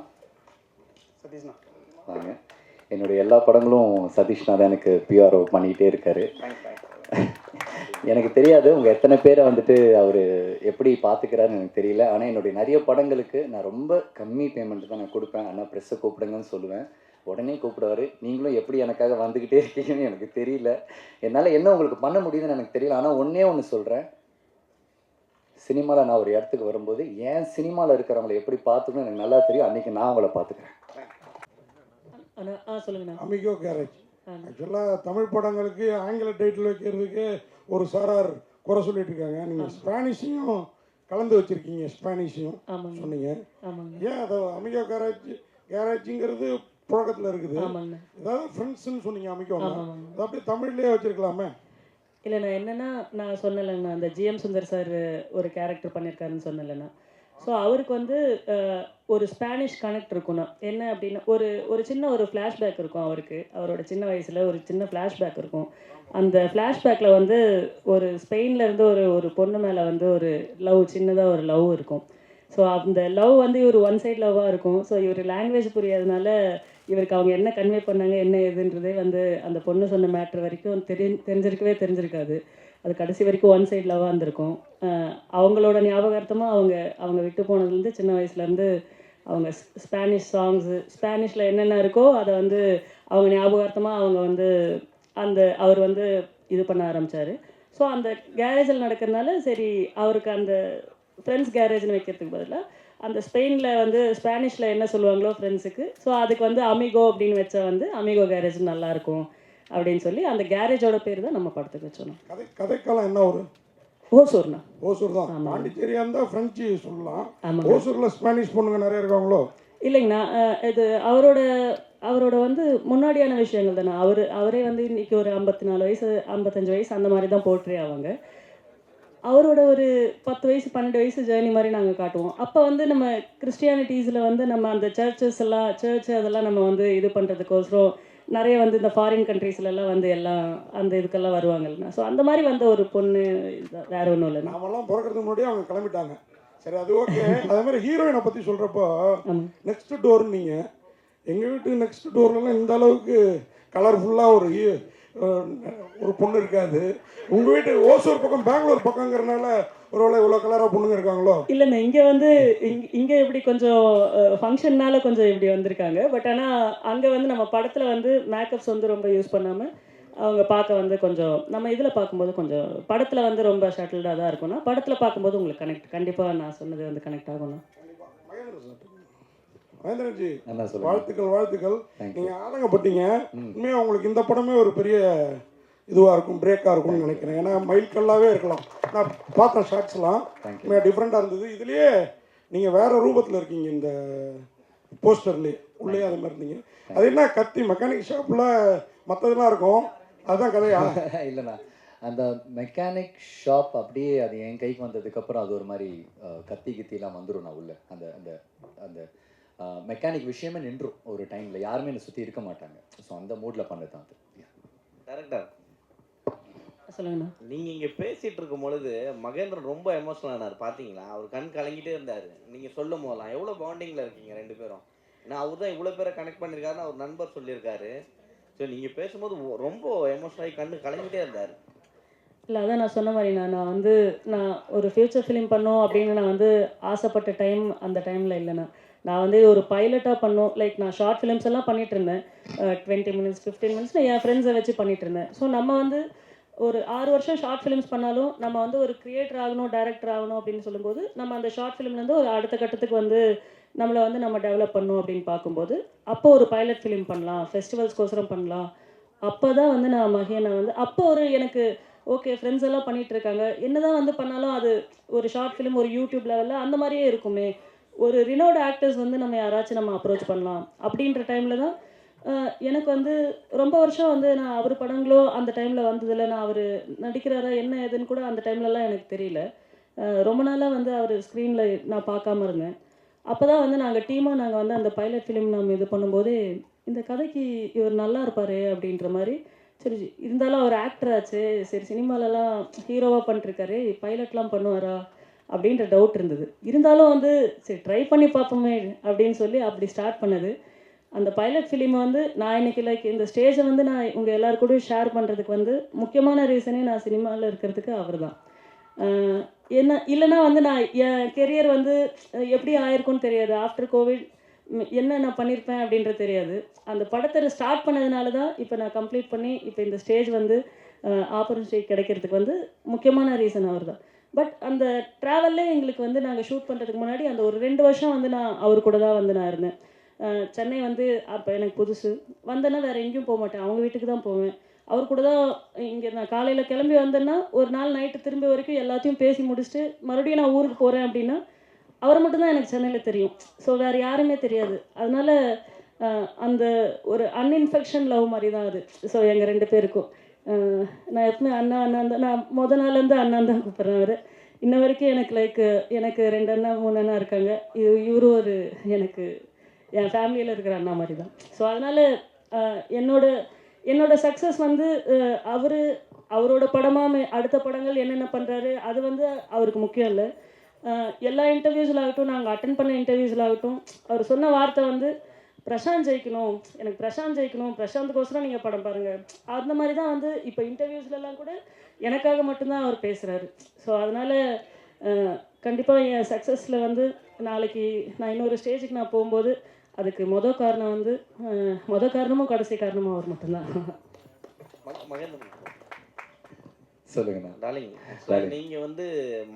வாங்க. என்னுடைய எல்லா படங்களும் சதீஷ்னா தான் எனக்கு பிஆர்ஓ பண்ணிக்கிட்டே இருக்காரு. எனக்கு தெரியாது உங்கள் எத்தனை பேரை வந்துட்டு அவர் எப்படி பார்த்துக்கிறாருன்னு எனக்கு தெரியல. ஆனால் என்னுடைய நிறைய படங்களுக்கு நான் ரொம்ப கம்மி பேமெண்ட் தான் நான் கொடுப்பேன். ஆனால் ப்ரெஸ்ஸை கூப்பிடுங்கன்னு சொல்லுவேன், உடனே கூப்பிடுவார். நீங்களும் எப்படி எனக்காக வந்துக்கிட்டே இருக்கீங்கன்னு எனக்கு தெரியல. என்னால் என்ன உங்களுக்கு பண்ண முடியுதுன்னு எனக்கு தெரியல. ஆனால் ஒன்றே ஒன்று சொல்கிறேன், சினிமாவில் நான் ஒரு இடத்துக்கு வரும்போது என் சினிமாவில் இருக்கிறவங்களை எப்படி பார்த்துக்கணும் எனக்கு நல்லா தெரியும். அன்றைக்கி நான் அவங்கள பார்த்துக்கிறேன். சொல்லுங்கண்ணா. அமிகோ கேரேஜ் ஆக்சுவலாக தமிழ் படங்களுக்கு ஆங்கில டைட்டில் வைக்கிறதுக்கு ஒரு சாரார் குறை சொல்லிட்டு இருக்காங்க. நீங்கள் ஸ்பானிஷையும் கலந்து வச்சுருக்கீங்க, ஸ்பானிஷையும் சொன்னீங்க. ஏன் அதை அமிகோ கேரேஜுங்கிறது புழக்கத்தில் இருக்குது, ஏதாவது ஃப்ரெண்ட்ஸ்ன்னு சொன்னீங்க அமிகோ, அதை அப்படியே தமிழ்லேயே வச்சுருக்கலாமே? இல்லை நான் என்னென்னா நான் சொன்னலைங்கண்ணா, அந்த ஜிஎம் சுந்தர் சார் ஒரு கேரக்டர் பண்ணியிருக்காருன்னு சொன்னலைண்ணா. ஸோ அவருக்கு வந்து ஒரு ஸ்பானிஷ் கனெக்ட் இருக்குண்ணா. என்ன அப்படின்னா ஒரு சின்ன ஒரு ஃப்ளாஷ்பேக் இருக்கும் அவருக்கு, அவரோட சின்ன வயசில் ஒரு சின்ன ஃப்ளாஷ்பேக் இருக்கும். அந்த ஃப்ளாஷ்பேக்கில் வந்து ஒரு ஸ்பெயின்லேருந்து ஒரு பொண்ணு மேலே வந்து ஒரு லவ், சின்னதாக ஒரு லவ் இருக்கும். ஸோ அந்த லவ் வந்து இவர் ஒன் சைட் லவ்வாக இருக்கும். ஸோ இவர் லாங்குவேஜ் புரியாதனால இவருக்கு அவங்க என்ன கன்வே பண்ணாங்க என்ன ஏதுன்றதே வந்து அந்த பொண்ணு சொன்ன மேட்ரு வரைக்கும் தெரிஞ்சிருக்காது. அது கடைசி வரைக்கும் ஒன் சைட் லவ்வாக இருந்திருக்கும். அவங்களோட ஞாபகார்த்தமாக அவங்க விட்டு போனதுலேருந்து சின்ன வயசுலேருந்து அவங்க ஸ்பானிஷ் சாங்ஸு, ஸ்பானிஷில் என்னென்ன இருக்கோ அதை வந்து அவங்க ஞாபகார்த்தமாக அவங்க வந்து அவர் வந்து இது பண்ண ஆரம்பித்தார். ஸோ அந்த கேரேஜில் நடக்கிறதுனால சரி அவருக்கு அந்த ஃப்ரெண்ட்ஸ் கேரேஜ்னு வைக்கிறதுக்கு பதிலாக அந்த ஸ்பெயினில் வந்து ஸ்பானிஷில் என்ன சொல்லுவாங்களோ ஃப்ரெண்ட்ஸுக்கு, ஸோ அதுக்கு வந்து அமிகோ அப்படின்னு வச்சா வந்து அமிகோ கேரேஜ் நல்லாயிருக்கும் அப்படின்னு சொல்லி அந்த கேரேஜோட பேர் தான் நம்ம படத்துக்கு வச்சோம். கதைக்காலம் என்ன ஒரு ஓசூர்ண்ணா. ஓசூர் தான். பாண்டிச்சேரியா இருந்தால் ஃப்ரெஞ்சு சொல்லலாம். ஓசூரில் ஸ்பானிஷ் பொண்ணுங்க நிறைய இருக்காங்களோ? இல்லைங்கண்ணா, இது அவரோட வந்து முன்னாடியான விஷயங்கள் தானே. அவரே வந்து இன்றைக்கி ஒரு 54 வயசு 55 வயசு அந்த மாதிரி தான் போர்ட்ரே ஆவாங்க. அவரோட ஒரு 10 வயசு 12 வயசு ஜேர்னி மாதிரி நாங்கள் காட்டுவோம். அப்போ வந்து நம்ம கிறிஸ்டியானிட்டிஸில் வந்து நம்ம அந்த சர்ச் அதெல்லாம் நம்ம வந்து இது பண்ணுறதுக்கோசரம் நிறைய வந்து இந்த ஃபாரின் கண்ட்ரீஸ்லலாம் வந்து எல்லாம் அந்த இதுக்கெல்லாம் வருவாங்கல்ல. ஸோ அந்த மாதிரி வந்த ஒரு பொண்ணு, வேற ஒன்றும் இல்லை. நாமெல்லாம் பிறக்கிறதுக்கு முன்னாடியே அவங்க கிளம்பிட்டாங்க. சரி, அது ஓகே. அதே மாதிரி ஹீரோயினை பற்றி சொல்கிறப்போ நெக்ஸ்ட் டோர்னு நீங்கள் எங்கள் வீட்டு நெக்ஸ்ட் டோர்லலாம் இந்த அளவுக்கு கலர்ஃபுல்லாக ஒரு பொண்ணு இருக்காது. உங்கள் வீட்டு ஓசூர் பக்கம் பெங்களூர் பக்கங்கிறனால ஒருவேளை இவ்வளோ கலராக பொண்ணுங்க இருக்காங்களோ? இல்லைண்ணா, இங்கே வந்து இங்கே இப்படி கொஞ்சம் ஃபங்க்ஷன்னால கொஞ்சம் இப்படி வந்திருக்காங்க. பட் ஆனால் அங்கே வந்து நம்ம படத்தில் வந்து மேக்கப்ஸ் வந்து ரொம்ப யூஸ் பண்ணாமல் அவங்க பார்க்க வந்து கொஞ்சம் நம்ம இதில் பார்க்கும்போது கொஞ்சம் படத்தில் வந்து ரொம்ப ஷட்டில்டாக தான் இருக்கும்னா, படத்தில் பார்க்கும்போது உங்களுக்கு கண்டிப்பாக நான் சொன்னது வந்து கனெக்ட் ஆகும்ண்ணா. மகேந்திரன்ஜி, வாழ்த்துக்கள். நீங்கள் ஆதங்கப்பட்டீங்க. உண்மையாக உங்களுக்கு இந்த படமே ஒரு பெரிய இதுவாக இருக்கும், பிரேக்காக இருக்கும்னு நினைக்கிறேன். ஏன்னா மைல்கல்லாகவே இருக்கலாம். நான் பார்த்தேன் ஷார்ட்ஸ்லாம் உண்மையாக டிஃப்ரெண்ட்டாக இருந்தது. இதுலேயே நீங்கள் வேறு ரூபத்தில் இருக்கீங்க. இந்த போஸ்டர்லேயே உள்ளே அது மாதிரி இருந்தீங்க. அது என்ன கத்தி மெக்கானிக் ஷாப்பில் மற்றதெல்லாம் இருக்கும், அதுதான் கதையா? இல்லைண்ணா, அந்த மெக்கானிக் ஷாப் அப்படியே அது என் கைக்கு வந்ததுக்கப்புறம் அது ஒரு மாதிரி கத்திலாம் வந்துடும். நான் உள்ள அந்த அந்த அந்த மெக்கானிக் விஷயமே நின்றும் ஒரு டைமில். யாருமே என்னை சுற்றி இருக்க மாட்டாங்க. ஸோ அந்த மூடில் பண்ணது தான் அது. கரெக்டாக சொல்லுங்கண்ணா. நீங்கள் இங்கே பேசிகிட்டு இருக்கும் பொழுது மகேந்திரன் ரொம்ப எமோஷனல் ஆனார், பார்த்தீங்களா? அவர் கண் கலங்கிட்டே இருந்தார். நீங்கள் சொல்லும் போதெல்லாம் எவ்வளோ பாண்டிங்கில் இருக்கீங்க ரெண்டு பேரும். ஏன்னா அவர் தான் இவ்வளோ பேரை கனெக்ட் பண்ணியிருக்காருன்னு அவர் நண்பர் சொல்லியிருக்காரு. ஸோ நீங்கள் பேசும்போது ரொம்ப எமோஷனலாகி கண்ணு கலங்கிட்டே இருந்தார். இல்லை, அதான் நான் சொன்ன மாதிரி நான் ஒரு ஃப்யூச்சர் ஃபிலிம் பண்ணோம் அப்படின்னு நான் வந்து ஆசைப்பட்ட டைம் அந்த டைமில் இல்லைண்ணா. நான் வந்து ஒரு பைலட்டாக பண்ணோம். லைக் நான் ஷார்ட் ஃபிலிம்ஸ் எல்லாம் பண்ணிகிட்டு இருந்தேன். 20 minutes 15 minutes என் ஃப்ரெண்ட்ஸை வச்சு பண்ணிகிட்டு இருந்தேன். ஸோ நம்ம வந்து ஒரு 6 வருஷம் ஷார்ட் ஃபிலிம்ஸ் பண்ணாலும் நம்ம வந்து ஒரு கிரியேட்டர் ஆகணும், டைரக்டர் ஆகணும் அப்படின்னு சொல்லும்போது நம்ம அந்த ஷார்ட் ஃபிலிம்லேருந்து ஒரு அடுத்த கட்டத்துக்கு வந்து நம்மளை வந்து நம்ம டெவலப் பண்ணணும் அப்படின்னு பார்க்கும்போது அப்போ ஒரு பைலட் ஃபிலிம் பண்ணலாம், ஃபெஸ்டிவல்ஸ்க்கோசரம் பண்ணலாம். அப்போ தான் வந்து நான் மகேனை வந்து அப்போ எனக்கு ஓகே ஃப்ரெண்ட்ஸ் எல்லாம் பண்ணிகிட்டு இருக்காங்க, என்ன தான் வந்து பண்ணாலும் அது ஒரு ஷார்ட் ஃபிலிம் ஒரு யூடியூப் லெவலில் அந்த மாதிரியே இருக்குமே, ஒரு ரினோட் ஆக்டர்ஸ் வந்து நம்ம யாராச்சும் நம்ம அப்ரோச் பண்ணலாம் அப்படின்ற டைமில் தான் எனக்கு வந்து ரொம்ப வருஷம் வந்து நான் அவர் படங்களோ அந்த டைமில் வந்ததில்லை. நான் அவர் நடிக்கிறாரா என்ன ஏதுன்னு கூட அந்த டைம்லலாம் எனக்கு தெரியல. ரொம்ப நாளாக வந்து அவர் ஸ்க்ரீனில் நான் பார்க்காம இருந்தேன். அப்போ தான் வந்து நாங்கள் வந்து அந்த பைலட் ஃபிலிம் நம்ம இது பண்ணும்போது இந்த கதைக்கு இவர் நல்லா இருப்பார் அப்படின்ற மாதிரி. சரி, இருந்தாலும் அவர் ஆக்டர் ஆச்சு, சரி சினிமாலலாம் ஹீரோவாக பண்ணிட்டுருக்காரு, பைலட்லாம் பண்ணுவாரா அப்படின்ற டவுட் இருந்தது. இருந்தாலும் வந்து சரி ட்ரை பண்ணி பார்ப்போமே அப்படின்னு சொல்லி அப்படி ஸ்டார்ட் பண்ணது. அந்த பைலட் ஃபிலிம் வந்து நான் இன்னைக்கு லைக் இந்த ஸ்டேஜை வந்து நான் உங்கள் எல்லாருக்கூடயும் ஷேர் பண்ணுறதுக்கு வந்து முக்கியமான ரீசனே நான் சினிமாவில் இருக்கிறதுக்கு அவர் தான். என்ன இல்லைன்னா வந்து நான் என் கெரியர் வந்து எப்படி ஆயிருக்கும்னு தெரியாது. ஆஃப்டர் கோவிட் என்ன நான் பண்ணியிருப்பேன் அப்படின்றது தெரியாது. அந்த படத்தை ஸ்டார்ட் பண்ணதுனால தான் இப்போ நான் கம்ப்ளீட் பண்ணி இப்போ இந்த ஸ்டேஜ் வந்து ஆப்பர்ச்சுனிட்டி கிடைக்கிறதுக்கு வந்து முக்கியமான ரீசன் அவர் தான். பட் அந்த ட்ராவல்லே எங்களுக்கு வந்து நாங்கள் ஷூட் பண்ணுறதுக்கு முன்னாடி அந்த ஒரு 2 வருஷம் வந்து நான் அவர் கூட தான் வந்து நான் இருந்தேன். சென்னை வந்து அப்போ எனக்கு புதுசு. வந்தேன்னா வேறு எங்கேயும் போக மாட்டேன், அவங்க வீட்டுக்கு தான் போவேன். அவர் கூட தான் இங்கே நான் காலையில் கிளம்பி வந்தேன்னா ஒரு நாள் நைட்டு திரும்பி வரைக்கும் எல்லாத்தையும் பேசி முடிச்சுட்டு மறுபடியும் நான் ஊருக்கு போகிறேன் அப்படின்னா அவரை மட்டும்தான் எனக்கு சென்னையில் தெரியும். ஸோ வேறு யாருமே தெரியாது. அதனால் அந்த ஒரு அன்இன்ஃபெக்ஷன் லவ் மாதிரி தான் அது. ஸோ எங்கள் 2 பேருக்கும் நான் எப்பவுமே அண்ணா அண்ணா தான். நான் நாள்லேருந்து அண்ணான் தான் கூப்பிட்றேன். அவர் இன்ன வரைக்கும் எனக்கு லைக் எனக்கு 2 அண்ணா 3 அண்ணா இருக்காங்க. இவரும் ஒரு எனக்கு என் ஃபேமிலியில் இருக்கிற அண்ணா மாதிரி தான். ஸோ அதனால் என்னோட சக்ஸஸ் வந்து அவரோட படமாக அடுத்த படங்கள் என்னென்ன பண்ணுறாரு அது வந்து அவருக்கு முக்கியம் இல்லை. எல்லா இன்டர்வியூஸில் ஆகட்டும், நாங்கள் அட்டன் பண்ண இன்டர்வியூஸில் ஆகட்டும், அவர் சொன்ன வார்த்தை வந்து பிரசாந்த் ஜெயிக்கணும், எனக்கு பிரசாந்த் ஜெயிக்கணும், பிரசாந்துக்கோசரம் நீங்கள் படம் பாருங்கள். அந்த மாதிரி தான் வந்து இப்போ இன்டர்வியூஸ்லலாம் கூட எனக்காக மட்டும்தான் அவர் பேசுகிறாரு. ஸோ அதனால் கண்டிப்பாக என் சக்ஸஸில் வந்து நாளைக்கு நான் இன்னொரு ஸ்டேஜுக்கு நான் போகும்போது அதுக்கு மொதல் காரணமும் கடைசி காரணமும் அவர் மட்டும்தான். சொல்லுங்கண்ணா. டார்லிங், நீங்கள் வந்து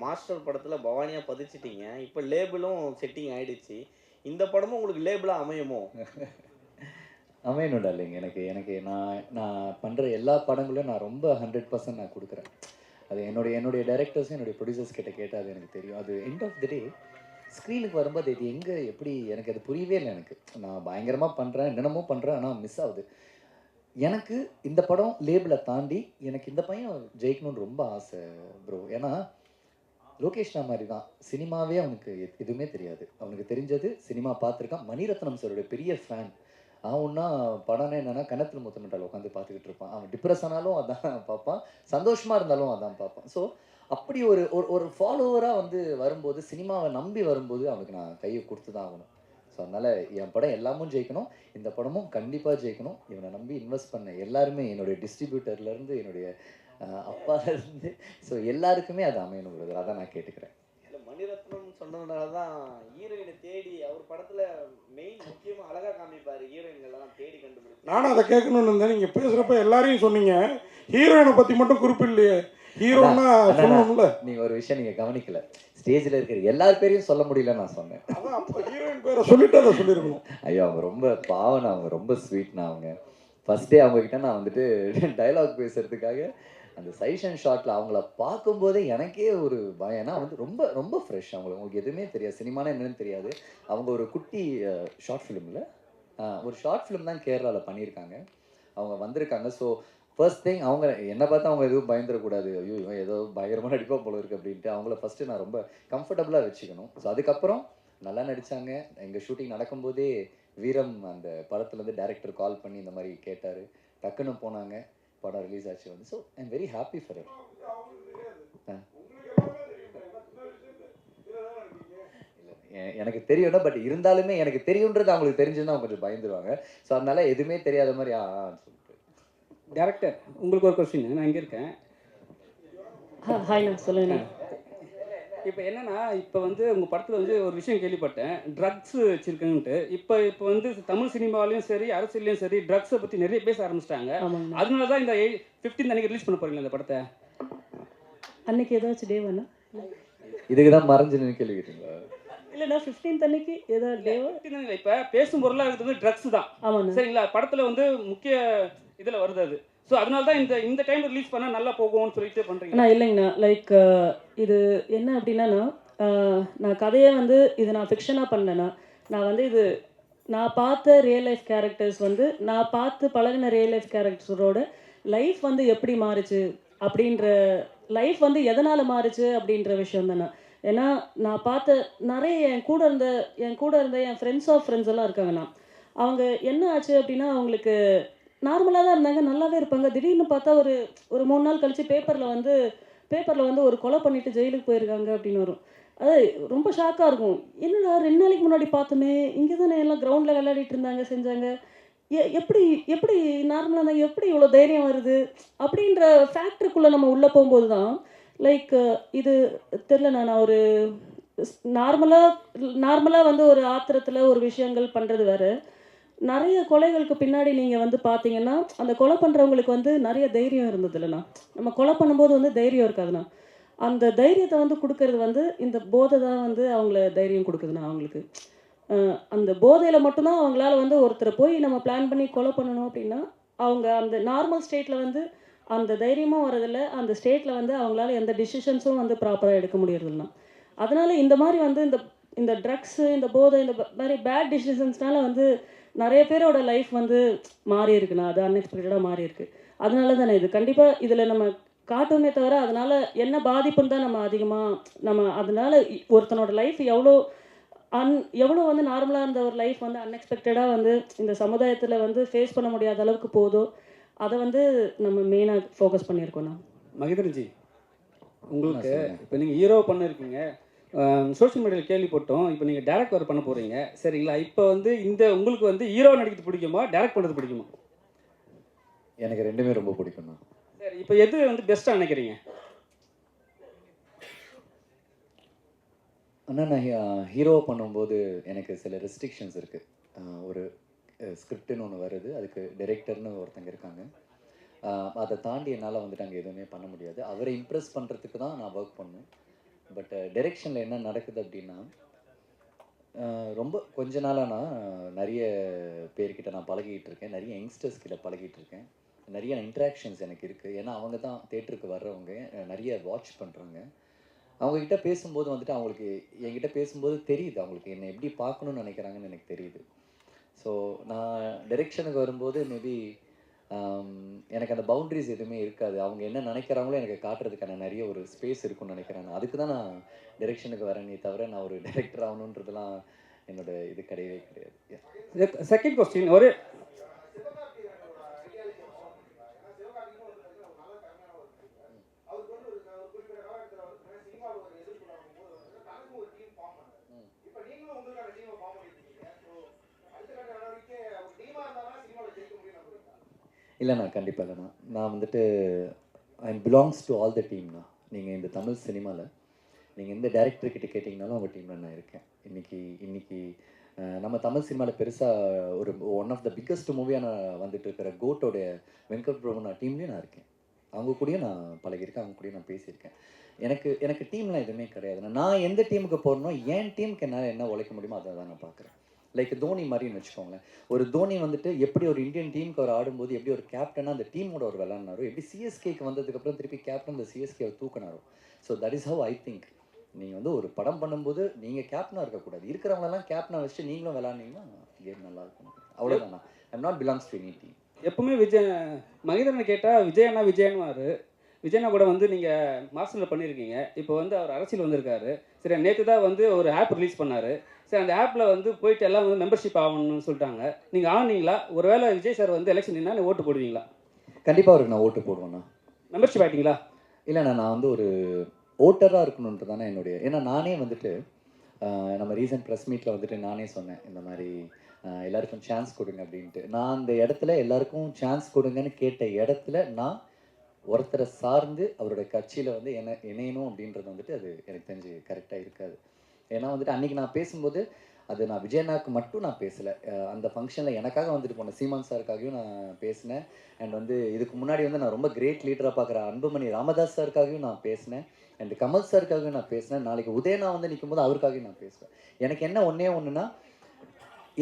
மாஸ்டர் படத்தில் பவானியாக பதிச்சிட்டீங்க. இப்போ லேபிளும் செட்டிங் ஆகிடுச்சு. இந்த படமும் உங்களுக்கு லேபிளாக அமையுமோ? அமையணும் டார்லிங். எனக்கு நான் பண்ணுற எல்லா படங்களும் நான் ரொம்ப 100% நான் கொடுக்குறேன். அது என்னுடைய டைரக்டர்ஸும் என்னுடைய ப்ரொடியூசர்ஸ் கிட்ட கேட்டால் அது எனக்கு தெரியும். அது எண்ட் ஆஃப் தி டே ஸ்க்ரீனுக்கு வரும்போது இது எங்கே எப்படி எனக்கு அது புரியவே இல்லை. எனக்கு நான் பயங்கரமாக பண்ணுறேன், என்னென்னமோ பண்ணுறேன், ஆனால் மிஸ் ஆகுது. எனக்கு இந்த படம் லேபிளை தாண்டி எனக்கு இந்த பையன் ஜெயிக்கணும்னு ரொம்ப ஆசை ப்ரோ. ஏன்னா லோகேஷ்னா மாதிரி தான், சினிமாவே அவனுக்கு எதுவுமே தெரியாது. அவனுக்கு தெரிஞ்சது சினிமா பார்த்துருக்கான். மணிரத்னம் சாரோட பெரிய ஃபேன். அவன்னா படம்னா என்னென்னா கணத்தில் முத்தமிட்டால் உட்காந்து பார்த்துக்கிட்டு இருப்பான். அவன் டிப்ரெஸ் ஆனாலும் அதான் பார்ப்பான், சந்தோஷமாக இருந்தாலும் அதான் பார்ப்பான். ஸோ அப்படி ஒரு ஃபாலோவராக வந்து வரும்போது, சினிமாவை நம்பி வரும்போது அவனுக்கு நான் கையை கொடுத்து தான் ஆகணும். ஸோ அதனால் என் படம் எல்லாமும் ஜெயிக்கணும், இந்த படமும் கண்டிப்பாக ஜெயிக்கணும். இவனை நம்பி இன்வெஸ்ட் பண்ண எல்லாருமே, என்னுடைய டிஸ்ட்ரிபியூட்டர்லேருந்து என்னுடைய அப்பாலேருந்து, ஸோ எல்லாருக்குமே அது அமையணும் பிரதர். அதான் நான் கேட்டுக்கிறேன். மணிரத்னம் சொன்னதுனால தான் ஹீரோயினை தேடி அவர் படத்தில் மெயின் முக்கியமாக அழகாக காமிப்பார். ஹீரோயின்கள்லாம் தேடி கண்டுபிடிச்சு நானும் அதை கேட்கணும்னு இருந்தேன். நீங்கள் பேசுகிறப்ப எல்லாரையும் சொன்னீங்க, ஹீரோயினை பற்றி மட்டும் குறிப்பிடலையே. ஹீரோனா சொல்லணும்ல. நீங்கள் ஒரு விஷயம் நீங்கள் கவனிக்கல, ஸ்டேஜில் இருக்கிற எல்லார் பேரையும் சொல்ல முடியல நான் சொன்னேன். ஹீரோயின் பேரை சொல்லிட்டு அதை சொல்லியிருக்கணும். ஐயோ அவங்க ரொம்ப பாவனா, அவங்க ரொம்ப ஸ்வீட்னா. அவங்க ஃபஸ்ட்டே அவங்கக்கிட்ட நான் வந்துட்டு டைலாக் பேசுகிறதுக்காக அந்த சைஷன் ஷாட்டில் அவங்கள பார்க்கும்போதே எனக்கே ஒரு பயம். ஏன்னா வந்து ரொம்ப ரொம்ப ஃப்ரெஷ். அவங்களுக்கு எதுவுமே தெரியாது, சினிமானா என்னன்னு தெரியாது. அவங்க ஒரு குட்டி ஷார்ட் ஃபிலிமில் ஒரு ஷார்ட் ஃபிலிம் தான் கேரளாவில் பண்ணியிருக்காங்க. அவங்க வந்திருக்காங்க. ஸோ ஃபர்ஸ்ட் திங் அவங்க என்னை பார்த்து அவங்க எதுவும் பயந்துடக்கூடாது, ஐயோ இவன் ஏதோ பயங்கரமாக நடிப்பா போல இருக்குது அப்படின்ட்டு அவங்கள ஃபஸ்ட்டு நான் ரொம்ப கம்ஃபர்டபுளாக வச்சுக்கணும். ஸோ அதுக்கப்புறம் நல்லா நடித்தாங்க. எங்கள் ஷூட்டிங் நடக்கும்போதே வீரம் அந்த படத்துலேருந்து டைரக்டர் கால் பண்ணி இந்த மாதிரி கேட்டார். டக்குன்னு போனாங்க, படம் ரிலீஸ் ஆச்சு வந்து. So I am very happy for it. எனக்கு தெரியும்னா, பட் இருந்தாலுமே எனக்கு தெரியுன்றது அவங்களுக்கு தெரிஞ்சுன்னா அவங்க கொஞ்சம் பயந்துருவாங்க. ஸோ அதனால எதுவுமே தெரியாத மாதிரி சொல்லிட்டு. டேரக்டர், உங்களுக்கு ஒரு கொஸ்டின். நான் இங்கே இருக்கேன். ஹாய்ண்ணா, சொல்லுங்கண்ணா. இப்போ என்னன்னா, இப்போ வந்து உங்கள் படத்தில் வந்து ஒரு விஷயம் கேள்விப்பட்டேன், ட்ரக்ஸ் வச்சுருக்குன்ட்டு. இப்போ வந்து தமிழ் சினிமாவிலையும் சரி அரசியலையும் சரி ட்ரக்ஸை பற்றி நிறைய பேச ஆரம்பிச்சிட்டாங்க. அதனால தான் இந்த 15 அன்றைக்கி ரிலீஸ் பண்ண போகிறீங்களா இந்த படத்தை? அன்னைக்கு ஏதாச்சும் டே வேணா? இதுக்கு தான் மறைஞ்சுன்னு கேள்வி கேட்டீங்களா? இல்லைண்ணா, 15 அன்னைக்கு ஏதாவது டேவா? இப்போ பேசும் பொருளாக இருக்கிறது ட்ரக்ஸ் தான். ஆமாண்ணா. சரிங்களா? படத்தில் வந்து முக்கிய இதில் வருது அது. ஸோ அதனால தான் இந்த டைமில் ரிலீஸ் பண்ணால் நல்லா போகும்னு சொல்லிட்டு பண்ணுறீங்க. அண்ணா இல்லைங்கண்ணா, லைக் இது என்ன அப்படின்னா, நான் கதையை வந்து இது நான் ஃபிக்ஷனாக பண்ணேன்னா, நான் வந்து இது நான் பார்த்த ரியல் லைஃப் கேரக்டர்ஸ் வந்து நான் பார்த்து பழகின ரியல் லைஃப் கேரக்டர்ஸோட லைஃப் வந்து எப்படி மாறுச்சு அப்படின்ற, லைஃப் வந்து எதனால் மாறுச்சு அப்படின்ற விஷயம் தானே. ஏன்னா நான் பார்த்த நிறைய என் கூட இருந்த என் ஃப்ரெண்ட்ஸ் ஆஃப் ஃப்ரெண்ட்ஸ் எல்லாம் இருக்காங்கண்ணா. அவங்க என்ன ஆச்சு அப்படின்னா, அவங்களுக்கு நார்மலாக தான் இருந்தாங்க, நல்லாவே இருப்பாங்க. திடீர்னு பார்த்தா ஒரு 3 நாள் கழித்து பேப்பரில் வந்து ஒரு கொலை பண்ணிவிட்டு ஜெயிலுக்கு போயிருக்காங்க அப்படின்னு வரும். அது ரொம்ப ஷாக்காக இருக்கும். என்னடா 2 நாளைக்கு முன்னாடி பார்த்தோமே, இங்கே தானே எல்லாம் கிரவுண்டில் விளையாடிட்டு இருந்தாங்க செஞ்சாங்க, எப்படி எப்படி நார்மலாக இருந்தாங்க, எப்படி இவ்வளோ தைரியம் வருது அப்படின்ற ஃபேக்டருக்குள்ளே நம்ம உள்ளே போகும்போது தான் லைக் இது தெரில. நான் ஒரு நார்மலாக வந்து ஒரு ஆத்திரத்தில் ஒரு விஷயங்கள் பண்ணுறது வேறு. நிறைய கொலைகளுக்கு பின்னாடி நீங்கள் வந்து பார்த்தீங்கன்னா அந்த கொலை பண்ணுறவங்களுக்கு வந்து நிறைய தைரியம் இருந்தது இல்லைண்ணா. நம்ம கொலை பண்ணும்போது வந்து தைரியம் இருக்காதுண்ணா. அந்த தைரியத்தை வந்து கொடுக்கறது வந்து இந்த போதை தான் வந்து அவங்கள தைரியம் கொடுக்குதுண்ணா அவங்களுக்கு. அந்த போதையில் மட்டும்தான் அவங்களால வந்து ஒருத்தரை போய் நம்ம பிளான் பண்ணி கொலை பண்ணணும் அப்படின்னா அவங்க அந்த நார்மல் ஸ்டேட்டில் வந்து அந்த தைரியமும் வரதில்லை, அந்த ஸ்டேட்டில் வந்து அவங்களால எந்த டிசிஷன்ஸும் வந்து ப்ராப்பராக எடுக்க முடியறதில்லண்ணா. அதனால் இந்த மாதிரி வந்து இந்த ட்ரக்ஸு, இந்த போதை, இந்த மாதிரி பேட் டிசிஷன்ஸ்னால வந்து நிறைய பேரோட லைஃப் வந்து மாறி இருக்குண்ணா. அது அன்எக்ஸ்பெக்டடாக மாறி இருக்கு. அதனால தானே இது கண்டிப்பாக இதில் நம்ம காட்டுமே தவிர அதனால் என்ன பாதிப்புன்னு தான் நம்ம அதிகமாக அதனால் ஒருத்தனோட லைஃப் எவ்வளோ வந்து நார்மலாக இருந்த ஒரு லைஃப் வந்து அன்எக்ஸ்பெக்டடாக வந்து இந்த சமுதாயத்தில் வந்து ஃபேஸ் பண்ண முடியாத அளவுக்கு போதோ அதை வந்து நம்ம மெயினாக ஃபோக்கஸ் பண்ணியிருக்கோண்ணா. மகேந்திரன்ஜி, உங்களுக்கு இப்போ நீங்கள் ஹீரோ பண்ணியிருக்கீங்க, சோஷியல் மீடியாவில் கேள்விப்பட்டோம். இப்போ நீங்கள் டேரக்ட் வேறு பண்ண போகிறீங்க சரிங்களா? இப்போ வந்து உங்களுக்கு வந்து ஹீரோ நடிக்கிறது பிடிக்குமா, டேரக்ட் பண்ணுறது பிடிக்குமா? எனக்கு ரெண்டுமே ரொம்ப பிடிக்கும்ண்ணா. சரி, இப்போ எது வந்து பெஸ்ட்டாக நினைக்கிறீங்க? ஆனால் நான் ஹீரோ பண்ணும்போது எனக்கு சில ரெஸ்ட்ரிக்ஷன்ஸ் இருக்குது. ஒரு ஸ்கிரிப்டுன்னு ஒன்று வருது, அதுக்கு டைரக்டர்னு ஒருத்தங்க இருக்காங்க. அதை தாண்டி என்னால் வந்துட்டு அங்கே எதுவுமே பண்ண முடியாது. அவரை இம்ப்ரெஸ் பண்ணுறதுக்கு தான் நான் ஒர்க் பண்ணேன். பட் டைரெக்ஷனில் என்ன நடக்குது அப்படின்னா, ரொம்ப கொஞ்ச நாளாக நான் நிறைய பேர்கிட்ட நான் பழகிட்டு இருக்கேன், நிறைய யங்ஸ்டர்ஸ் கிட்ட பழகிட்டு இருக்கேன், நிறைய இன்ட்ராக்ஷன்ஸ் எனக்கு இருக்குது. ஏன்னா அவங்க தான் தேட்டருக்கு வர்றவங்க, நிறைய வாட்ச் பண்ணுறாங்க. அவங்கக்கிட்ட பேசும்போது வந்துட்டு அவங்களுக்கு என்கிட்ட பேசும்போது தெரியுது அவங்களுக்கு என்னை எப்படி பார்க்கணுன்னு நினைக்கிறாங்கன்னு எனக்கு தெரியுது. ஸோ நான் டைரெக்ஷனுக்கு வரும்போது மேபி எனக்கு அந்த பவுண்ட்ரிஸ் எதுவுமே இருக்காது. அவங்க என்ன நினைக்கிறாங்களோ எனக்கு காட்டுறதுக்கான நிறைய ஒரு ஸ்பேஸ் இருக்குன்னு நினைக்கிறேன். அதுக்கு தான் நான் டைரெக்ஷனுக்கு வரேனே தவிர நான் ஒரு டைரக்டர் ஆகணுன்றதுலாம் என்னோட இது கிடையவே கிடையாது. செகண்ட் கொஸ்டின், ஒரு இல்லைண்ணா, கண்டிப்பாக இல்லைண்ணா. நான் வந்துட்டு I belongs to all the டீம்ண்ணா. நீங்கள் இந்த தமிழ் சினிமாவில் நீங்கள் எந்த டேரக்டர்கிட்ட கேட்டிங்கனாலும் அவங்க டீமில் நான் இருக்கேன். இன்றைக்கி நம்ம தமிழ் சினிமாவில் பெருசாக ஒரு ஒன் ஆஃப் த பிக்கஸ்ட் மூவியாக நான் வந்துட்டு இருக்கிற கோட்டோடைய வெங்கட் பிரபு டீம்லேயும் நான் இருக்கேன். அவங்க கூடயும் நான் பழகியிருக்கேன், அவங்க கூடயும் நான் பேசியிருக்கேன். எனக்கு டீம்லாம் எதுவுமே கிடையாது. நான் எந்த டீமுக்கு போகிறனோ என் டீமுக்கு என்னால் என்ன உழைக்க முடியுமோ அதை தான் நான் பார்க்குறேன். லைக் தோனி மாதிரின்னு வச்சுக்கோங்களேன். ஒரு தோனி வந்துட்டு எப்படி ஒரு இந்தியன் டீமுக்கு அவர் ஆடும்போது எப்படி ஒரு கேப்டனாக அந்த டீமோட ஒரு விளாட்னாரோ, எப்படி சிஎஸ்கேக்கு வந்ததுக்கப்புறம் திருப்பி கேப்டன் அந்த சிஎஸ்கேவை தூக்கினாரோ. So that is how I think. நீங்கள் வந்து ஒரு படம் பண்ணும்போது நீங்கள் கேப்டனாக இருக்கக்கூடாது, இருக்கிறவங்களெல்லாம் கேப்டனாக வச்சுட்டு நீங்களும் விளாட்னீங்கன்னா கேம் நல்லா இருக்கும். அவ்வளோதாண்ணா. I'm not belongs to any team. எப்பவுமே மகேந்திரனை கேட்டால் விஜயண்ணாவார். விஜயண்ணா கூட வந்து நீங்கள் மாஸ்டரில் பண்ணியிருக்கீங்க. இப்போ வந்து அவர் அரசியல் வந்திருக்காரு. சரி, நேற்று தான் வந்து ஒரு ஆப் ரிலீஸ் பண்ணார். சரி, அந்த ஆப்பில் வந்து போயிட்டு எல்லாம் வந்து மெம்பர்ஷிப் ஆகணும்னு சொல்லிட்டாங்க. நீங்கள் ஆனீங்களா? ஒருவேளை விஜய் சார் வந்து எலெக்ஷன் நின்னா ஓட்டு போடுவீங்களா? கண்டிப்பாக அவருக்கு நான் ஓட்டு போடுவேண்ணா. மெம்பர்ஷிப் ஆகிட்டீங்களா? இல்லைண்ணா, நான் வந்து ஒரு ஓட்டராக இருக்கணுன்றது தானே என்னுடைய. ஏன்னா நானே வந்துட்டு நம்ம ரீசன்ட் ப்ரெஸ் மீட்டில் வந்துட்டு நானே சொன்னேன் இந்த மாதிரி எல்லாருக்கும் சான்ஸ் கொடுங்க அப்படின்ட்டு. நான் அந்த இடத்துல எல்லாருக்கும் சான்ஸ் கொடுங்கன்னு கேட்ட இடத்துல நான் ஒருத்தரை சார்ந்து அவரோட கட்சியில் வந்து இணையணும் அப்படின்றது வந்துட்டு அது எனக்கு தெரிஞ்சு கரெக்டாக இருக்காது. ஏன்னா வந்துட்டு அன்றைக்கி நான் பேசும்போது அது நான் விஜயண்ணாக்கு மட்டும் நான் பேசலை. அந்த ஃபங்க்ஷனில் எனக்காக வந்துட்டு போனேன், சீமான் சாருக்காகவும் நான் பேசினேன். அண்ட் வந்து இதுக்கு முன்னாடி வந்து நான் ரொம்ப கிரேட் லீடராக பார்க்குற அன்புமணி ராமதாஸ் சாருக்காகவும் நான் பேசினேன். அண்ட் கமல் சாருக்காகவும் நான் பேசினேன். நாளைக்கு உதயனா வந்து நிற்கும் போது அவருக்காகவும் நான் பேசுவேன். எனக்கு என்ன ஒன்றுனா,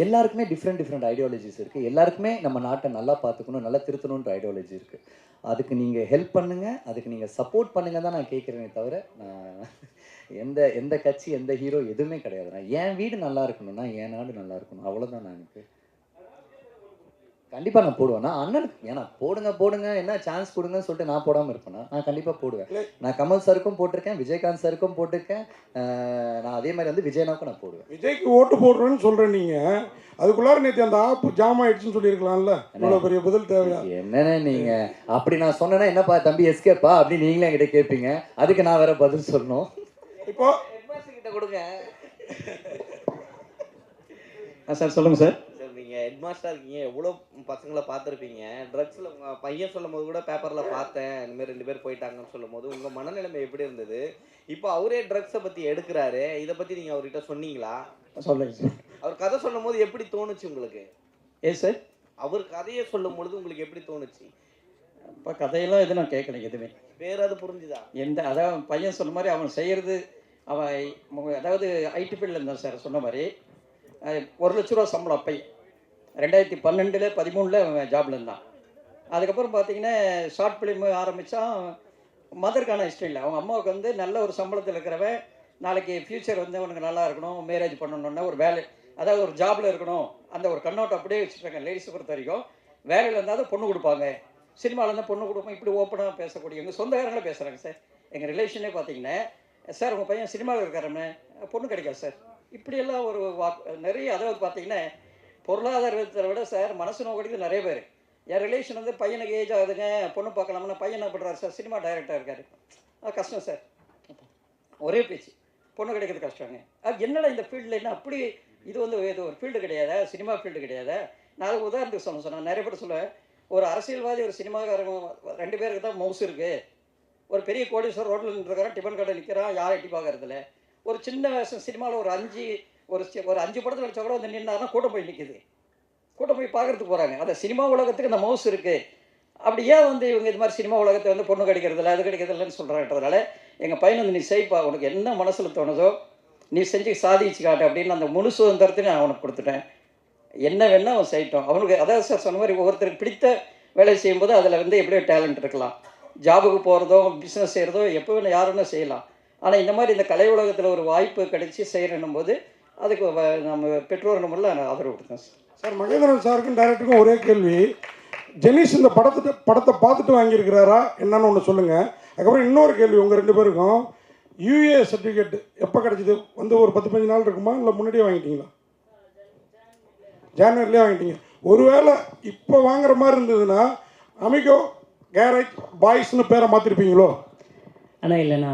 எல்லாருக்குமே டிஃப்ரெண்ட் ஐடியாலஜிஸ் இருக்குது. எல்லாருக்குமே நம்ம நாட்டை நல்லா பார்த்துக்கணும், நல்லா திருத்தணுன்ற ஐடியாலஜி இருக்குது. அதுக்கு நீங்கள் ஹெல்ப் பண்ணுங்கள், அதுக்கு நீங்கள் சப்போர்ட் பண்ணுங்கள் தான் நான் கேட்குறேனே தவிர நான் எந்த கட்சி எந்த ஹீரோ எதுவுமே கிடையாதுண்ணா. என் வீடு நல்லா இருக்கணும்னா என் நாடு நல்லா இருக்கணும், அவ்வளோதான். நான் எனக்கு கண்டிப்பாக நான் போடுவேன். நான் அண்ணனுக்கு ஏன்னா போடுங்க என்ன சான்ஸ் கொடுங்கன்னு சொல்லிட்டு நான் போடாமல் இருப்பேன்னா நான் கண்டிப்பாக போடுவேன். நான் கமல் சாருக்கும் போட்டிருக்கேன், விஜயகாந்த் சாருக்கும் போட்டிருக்கேன். நான் அதே மாதிரி வந்து விஜயனாவுக்கும் நான் போடுவேன். விஜய்க்கு ஓட்டு போடுறேன்னு சொல்கிறேன் நீங்கள், அதுக்குள்ளார நேற்று அந்த ஆப் ஜாம் ஆயிடுச்சுன்னு சொல்லியிருக்கலாம்ல. இவ்வளோ பெரிய பதில் தேவையா? என்னென்ன நீங்கள் அப்படி நான் சொன்னேன்னா என்னப்பா தம்பி எஸ்கேப்பா அப்படின்னு நீங்களே என்கிட்ட கேட்பீங்க. அதுக்கு நான் வேற பதில் சொல்லணும். இப்போ கொடுங்க. சார் சொல்லுங்கள் சார். சார் நீங்கள் ஹெட் மாஸ்டராக இருக்கீங்க, எவ்வளோ பசங்களை பார்த்துருப்பீங்க. ட்ரக்ஸில் உங்கள் பையன் சொல்லும் போது கூட பேப்பரில் பார்த்தேன், இந்தமாரி 2 பேர் போயிட்டாங்கன்னு சொல்லும் போது உங்கள் மனநிலைமை எப்படி இருந்தது? இப்போ அவரே ட்ரக்ஸை பற்றி எடுக்கிறாரு, இதை பற்றி நீங்கள் அவர்கிட்ட சொன்னீங்களா? சொல்லுங்கள் சார். அவர் கதை சொல்லும் போது எப்படி தோணுச்சு உங்களுக்கு? சார் அவர் கதையை சொல்லும் பொழுது உங்களுக்கு எப்படி தோணுச்சு? இப்போ கதையெல்லாம் எதுவும் நான் கேட்கலைங்க எதுவுமே. பேராது புரிஞ்சுதா? அதான் பையன் சொன்ன மாதிரி அவன் செய்கிறது, அவன் அதாவது ஐடி ஃபீல்டில் இருந்தான் சார் சொன்ன மாதிரி. 1 லட்ச ரூபா சம்பளம் அப்பை 2012 13 அவன் ஜாபில் இருந்தான். அதுக்கப்புறம் பார்த்தீங்கன்னா ஷார்ட் ஃபிலிம் ஆரம்பித்தான். மதருக்கான இஷ்டம் இல்லை. அவங்க அம்மாவுக்கு வந்து நல்ல ஒரு சம்பளத்தில் இருக்கிறவன், நாளைக்கு ஃப்யூச்சர் வந்து அவனுக்கு நல்லா இருக்கணும், மேரேஜ் பண்ணணுன்னா ஒரு வேலை, அதாவது ஒரு ஜாபில் இருக்கணும், அந்த ஒரு கண்ணோட்டம் அப்படியே வச்சுருக்காங்க. லேடிஸை பொறுத்த வரைக்கும் வேலையில் இருந்தால் பொண்ணு கொடுப்பாங்க, சினிமாவில் இருந்தால் பொண்ணு கொடுப்போம், இப்படி ஓப்பனாக பேசக்கூடிய எங்கள் சொந்தக்காரங்களே பேசுகிறாங்க சார். எங்கள் ரிலேஷனே பார்த்தீங்கன்னா, சார் உங்கள் பையன் சினிமாவில் இருக்காருன்னு பொண்ணு கிடைக்காது சார், இப்படியெல்லாம் ஒரு நிறைய. அதாவது பார்த்தீங்கன்னா பொருளாதாரத்தை விட சார் மனசு நோக்கடிக்கு நிறைய பேர். என் ரிலேஷன் வந்து பையனுக்கு ஏஜ் ஆகுதுங்க, பொண்ணு பார்க்கலாம்னா பையன் என்ன பண்ணுறாரு சார், சினிமா டைரக்டராக இருக்கார், அது கஷ்டம் சார், ஒரே பேச்சு, பொண்ணு கிடைக்கிறது கஷ்டங்க. அது என்னடா இந்த ஃபீல்டில் என்ன அப்படி, இது வந்து இது ஒரு ஃபீல்டு கிடையாதா, சினிமா ஃபீல்டு கிடையாதா? நான் உதாரணத்துக்கு சொன்னேன், நிறைய பேர் சொல்லுவேன், ஒரு அரசியல்வாதி ஒரு சினிமாக்காரங்க 2 பேருக்கு தான் மவுஸ் இருக்குது. ஒரு பெரிய கோடீஸ்வரர் ரோட்டில் நின்றுருக்காரன், டிஃபன் கடை நிற்கிறான், யாரும் எட்டி பார்க்கறதில்ல. ஒரு சின்ன வயசு சினிமாவில் ஒரு 5 படத்தில் வச்சா கூட வந்து நின்னாருன்னா கூட்டம் போய் நிற்கிது, கூட்டம் போய் பார்க்குறதுக்கு போகிறாங்க. அந்த சினிமா உலகத்துக்கு அந்த மவுஸ் இருக்குது. அப்படி ஏன் வந்து இவங்க இது மாதிரி சினிமா உலகத்தை வந்து பொண்ணு கிடைக்கிறதில்ல, அது கிடைக்கிறதில்லன்னு சொல்கிறாங்கன்றதுனால எங்கள் பையன் வந்து நீ செய்ப்பா, உனக்கு என்ன மனசில் தோணுதோ நீ செஞ்சு சாதிச்சு காட்டு அப்படின்னு அந்த முழு சுதந்திரத்தையும் நான் அவனுக்கு கொடுத்துட்டேன். என்ன வேணால் அவன் செய்யட்டும். அவனுக்கு அதாவது சார் சொன்ன மாதிரி ஒவ்வொருத்தருக்கு பிடித்த வேலை செய்யும்போது அதில் வந்து எப்படியோ டேலண்ட் இருக்கலாம். ஜாபுக்கு போகிறதோ பிஸ்னஸ் செய்கிறதோ எப்போ வேணும் யார் வேணால் செய்யலாம். ஆனால் இந்த மாதிரி இந்த கலை உலகத்தில் ஒரு வாய்ப்பு கிடைச்சி செய்யணும் போது அதுக்கு நம்ம பெற்றோர் நம்மள ஆதரவு கொடுத்தோம் சார். சார் மகேந்திரன் சாருக்கும் டைரக்டருக்கும் ஒரே கேள்வி. ஜெனிஸ் இந்த படத்தை பார்த்துட்டு வாங்கியிருக்கிறாரா என்னன்னு ஒன்று சொல்லுங்கள். அதுக்கப்புறம் இன்னொரு கேள்வி உங்கள் 2 பேருக்கும், யூஏ சர்டிஃபிகேட் எப்போ கிடச்சிது? வந்து ஒரு 10-15 நாள் இருக்குமா, இல்லை முன்னாடியே வாங்கிட்டீங்களா? ஜான்வரிலே வாங்கிட்டீங்க. ஒருவேளை இப்போ வாங்குற மாதிரி இருந்ததுன்னா அமிகோ கேரேஜ் பாய்ஸ்னு பேரை மாற்றிருப்பீங்களோ? ஆனால் இல்லைண்ணா,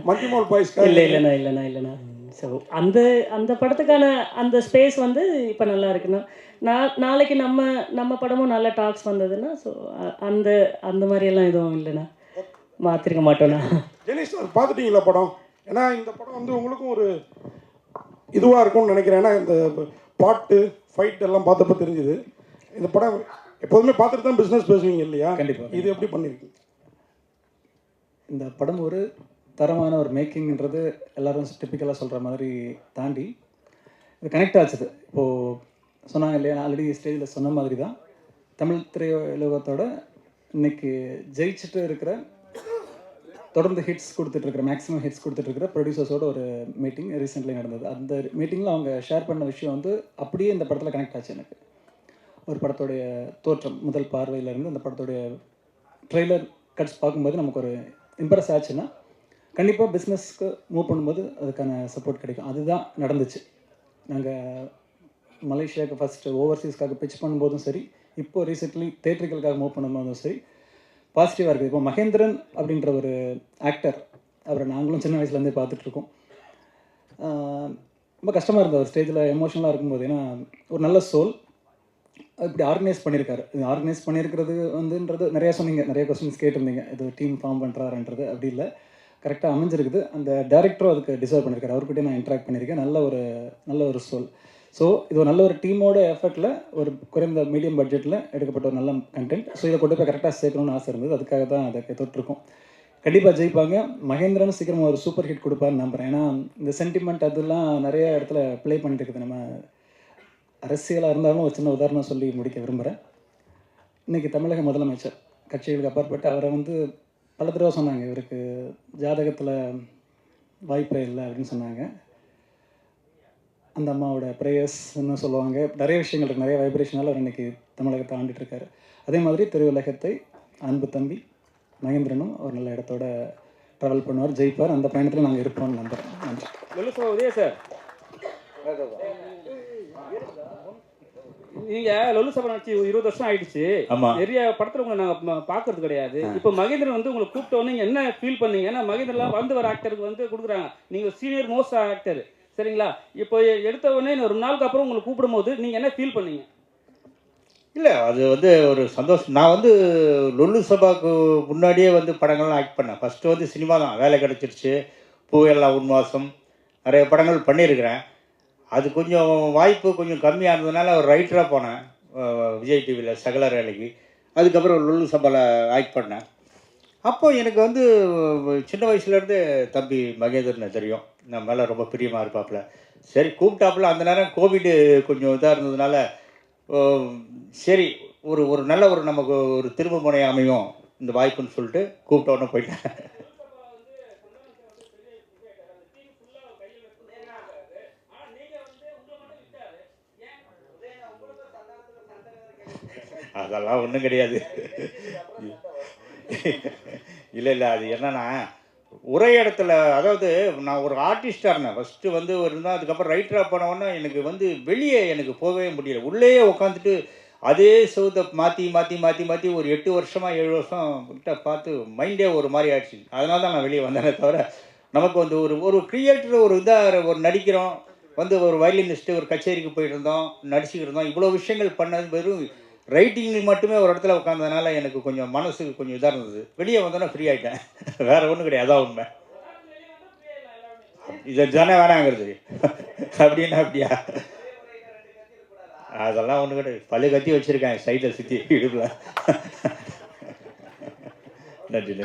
மல்டிமோல் பாய்ஸ் இல்லைண்ணா. ஸோ அந்த படத்துக்கான அந்த ஸ்பேஸ் வந்து இப்போ நல்லா இருக்குண்ணா. நாளைக்கு நம்ம படமும் நல்ல டாக்ஸ் வந்ததுன்னா ஸோ அந்த மாதிரியெல்லாம் எதுவும் இல்லைண்ணா, மாற்றிருக்க மாட்டோண்ணா. ஜெனிஸ் அது பார்த்துட்டீங்களா படம்? ஏன்னா இந்த படம் வந்து உங்களுக்கும் ஒரு இதுவாக இருக்கும்னு நினைக்கிறேன். ஏன்னா இந்த பாட்டு ஃபைட் எல்லாம் பார்த்தப்ப தெரிஞ்சுது. இந்த படம் எப்போதுமே பார்த்துட்டு தான் பிஸ்னஸ் பேசுவீங்க இல்லையா? கண்டிப்பாக. இது எப்படி பண்ணியிருக்கீங்க? இந்த படம் ஒரு தரமான ஒரு மேக்கிங்ன்றது எல்லோரும் டிப்பிக்கலாக சொல்கிற மாதிரி தாண்டி இது கனெக்ட் ஆச்சுது. இப்போது சொன்னாங்க இல்லையா, நான் ஆல்ரெடி ஸ்டேஜில் சொன்ன மாதிரி தான் தமிழ் திரையுலகத்தோட இன்னைக்கு ஜெயிச்சுட்டு இருக்கிற, தொடர்ந்து ஹிட்ஸ் கொடுத்துட்ருக்குற, மேக்ஸிமம் ஹிட்ஸ் கொடுத்துட்ருக்கிற ப்ரொடியூசர்ஸோட ஒரு மீட்டிங் ரீசெண்ட்லி நடந்தது. அந்த மீட்டிங்கில் அவங்க ஷேர் பண்ண விஷயம் வந்து அப்படியே இந்த படத்தில் கனெக்ட் ஆச்சு. எனக்கு ஒரு படத்தோடைய தோற்றம் முதல் பார்வையிலேருந்து அந்த படத்தோடைய ட்ரெய்லர் கட்ஸ் பார்க்கும்போது நமக்கு ஒரு இம்ப்ரெஸ் ஆச்சுன்னா கண்டிப்பாக பிஸ்னஸ்க்கு மூவ் பண்ணும்போது அதுக்கான சப்போர்ட் கிடைக்கும். அதுதான் நடந்துச்சு. நாங்கள் மலேசியாவுக்கு ஃபஸ்ட்டு ஓவர்சீஸ்க்காக பிச் பண்ணும்போதும் சரி, இப்போது ரீசெண்ட்லி தேட்டருக்களுக்காக மூவ் பண்ணும்போதும் சரி பாசிட்டிவாக இருக்குது. இப்போ மகேந்திரன் அப்படின்ற ஒரு ஆக்டர், அவரை நாங்களும் சின்ன வயசுலேருந்தே பார்த்துட்ருக்கோம். ரொம்ப கஷ்டமாக இருந்தது ஒரு ஸ்டேஜில் எமோஷனலாக இருக்கும்போது. ஏன்னா ஒரு நல்ல சோல் இப்படி ஆர்கனைஸ் பண்ணியிருக்காரு. இது ஆர்கனைஸ் பண்ணியிருக்கிறது வந்துன்றது நிறையா சொன்னீங்க, நிறைய கொஸ்டின்ஸ் கேட்டிருந்தீங்க, இது டீம் ஃபார்ம் பண்ணுறாருன்றது. அப்படி இல்லை, கரெக்டாக அமைஞ்சிருக்குது. அந்த டேரக்டரும் அதுக்கு டிசர்வ் பண்ணியிருக்காரு. அவர்கிட்டே நான் இன்ட்ராக்ட் பண்ணியிருக்கேன். நல்ல ஒரு சோல். ஸோ இது ஒரு நல்ல ஒரு டீமோட எஃபர்ட்டில் ஒரு குறைந்த மீடியம் பட்ஜெட்டில் எடுக்கப்பட்ட ஒரு நல்ல கண்டென்ட். ஸோ இதை கொண்டு போய் கரெக்டாக சேர்க்கணும்னு ஆசை இருந்தது. அதுக்காக தான் அதை தொட்டிருக்கோம். கண்டிப்பாக ஜெயிப்பாங்க. மகேந்திரன் சீக்கிரமாக ஒரு சூப்பர் ஹிட் கொடுப்பாருன்னு நம்புகிறேன். ஏன்னா இந்த சென்டிமெண்ட் அதெல்லாம் நிறைய இடத்துல ப்ளே பண்ணிட்டு இருக்குது. நம்ம அரசியலாக இருந்தாலும் ஒரு சின்ன உதாரணம் சொல்லி முடிக்க விரும்புகிறேன். இன்றைக்கி தமிழக முதலமைச்சர் கட்சிகளுக்கு அப்பாற்பட்டு அவரை வந்து பல தடவை சொன்னாங்க, இவருக்கு ஜாதகத்தில் வாய்ப்பே இல்லை அப்படின்னு சொன்னாங்க. அந்த அம்மாவோட ப்ரேயர்ஸ்ன்னு சொல்லுவாங்க, நிறைய விஷயங்கள் இருக்குது, நிறைய வைப்ரேஷனால் அவர் இன்றைக்கி தமிழகத்தை ஆண்டுட்டுருக்காரு. அதே மாதிரி திரையுலகத்தை அன்பு தம்பி மகேந்திரனும் ஒரு நல்ல இடத்தோட ட்ராவல் பண்ணுவார், ஜெயிப்பார். அந்த பயணத்தில் நாங்கள் இருப்போம்னு நம்புகிறேன். நன்றி. உதய சார் நீங்கள் லொல்லு சபா நடிச்சு 20 வருஷம் ஆயிடுச்சு. ஆமாம். நிறைய படத்தில் உங்களை நாங்கள் பார்க்கறது கிடையாது. இப்போ மகேந்திரன் வந்து உங்களை கூப்பிட்டோன்னே நீங்கள் என்ன ஃபீல் பண்ணீங்க? ஏன்னா மகேந்திரன்லாம் வந்து வர ஆக்டருக்கு வந்து கொடுக்குறாங்க. நீங்கள் சீனியர் மோஸ்ட் ஆக்டர் சரிங்களா? இப்போ எடுத்த உடனே ஒரு நாளுக்கு அப்புறம் உங்களை கூப்பிடும்போது நீங்கள் என்ன ஃபீல் பண்ணீங்க? இல்லை, அது வந்து ஒரு சந்தோஷம். நான் வந்து லொல்லு சபாவுக்கு முன்னாடியே வந்து படங்கள்லாம் ஆக்ட் பண்ணேன். ஃபஸ்ட்டு வந்து சினிமா தான், வேலை கிடச்சிருச்சு, பூவெல்லாம் உன்வாசம், நிறைய படங்கள் பண்ணியிருக்கிறேன். அது கொஞ்சம் வாய்ப்பு கொஞ்சம் கம்மியாக இருந்ததுனால ஒரு ரைட்டராக போனேன் விஜய் டிவியில் சகல வேலைக்கு. அதுக்கப்புறம் லொல்லு சபாவில் ஆக்ட் பண்ணேன். அப்போ எனக்கு வந்து சின்ன வயசுலேருந்து தம்பி மகேந்திரனை தெரியும், நம்ம மேலே ரொம்ப பிரியமாக இருப்பாப்புல. சரி கூப்பிட்டாப்புல. அந்த நேரம் கோவிடு கொஞ்சம் இதாக இருந்ததுனால சரி ஒரு நல்ல ஒரு நமக்கு ஒரு திரும்ப முனை அமையும் இந்த வாய்ப்புன்னு சொல்லிட்டு கூப்பிட்ட உடனே போயிட்டேன். அதெல்லாம் ஒன்றும் கிடையாது. இல்லை அது என்னன்னா ஒரே இடத்துல, அதாவது நான் ஒரு ஆர்டிஸ்டாக இருந்தேன் ஃபஸ்ட்டு வந்து இருந்தால். அதுக்கப்புறம் ரைட்டராக போனவொன்னே எனக்கு வந்து வெளியே எனக்கு போகவே முடியல. உள்ளேயே உட்காந்துட்டு அதே சவுத்தை மாற்றி மாற்றி மாற்றி மாற்றி ஒரு 8 வருஷமாக 7 வருஷம் கிட்ட பார்த்து மைண்டே ஒரு மாதிரி ஆயிடுச்சு. அதனால தான் நான் வெளியே வந்தேனே தவிர, நமக்கு வந்து ஒரு கிரியேட்டர் ஒரு இதாக ஒரு நடிக்கிறோம், வந்து ஒரு வயலினிஸ்ட்டு ஒரு கச்சேரிக்கு போயிட்டு இருந்தோம், நடிச்சுக்கிட்டு இருந்தோம். இவ்வளோ விஷயங்கள் பண்ணது வெறும் ரைட்டிங் மட்டுமே ஒரு இடத்துல உட்காந்ததுனால எனக்கு கொஞ்சம் மனசுக்கு கொஞ்சம் இதாக இருந்தது. வெளியே வந்தோன்னே ஃப்ரீ ஆகிட்டேன். வேறு ஒன்றும் கிடையாது, அதான் உண்மை. இதை தானே வேணாங்கிறது அப்படின்னா அப்படியா? அதெல்லாம் ஒன்றும் கிடையாது. பல்லு கத்தி வச்சுருக்கேன் சைடில் சுற்றி இடுப்பில். நன்றி.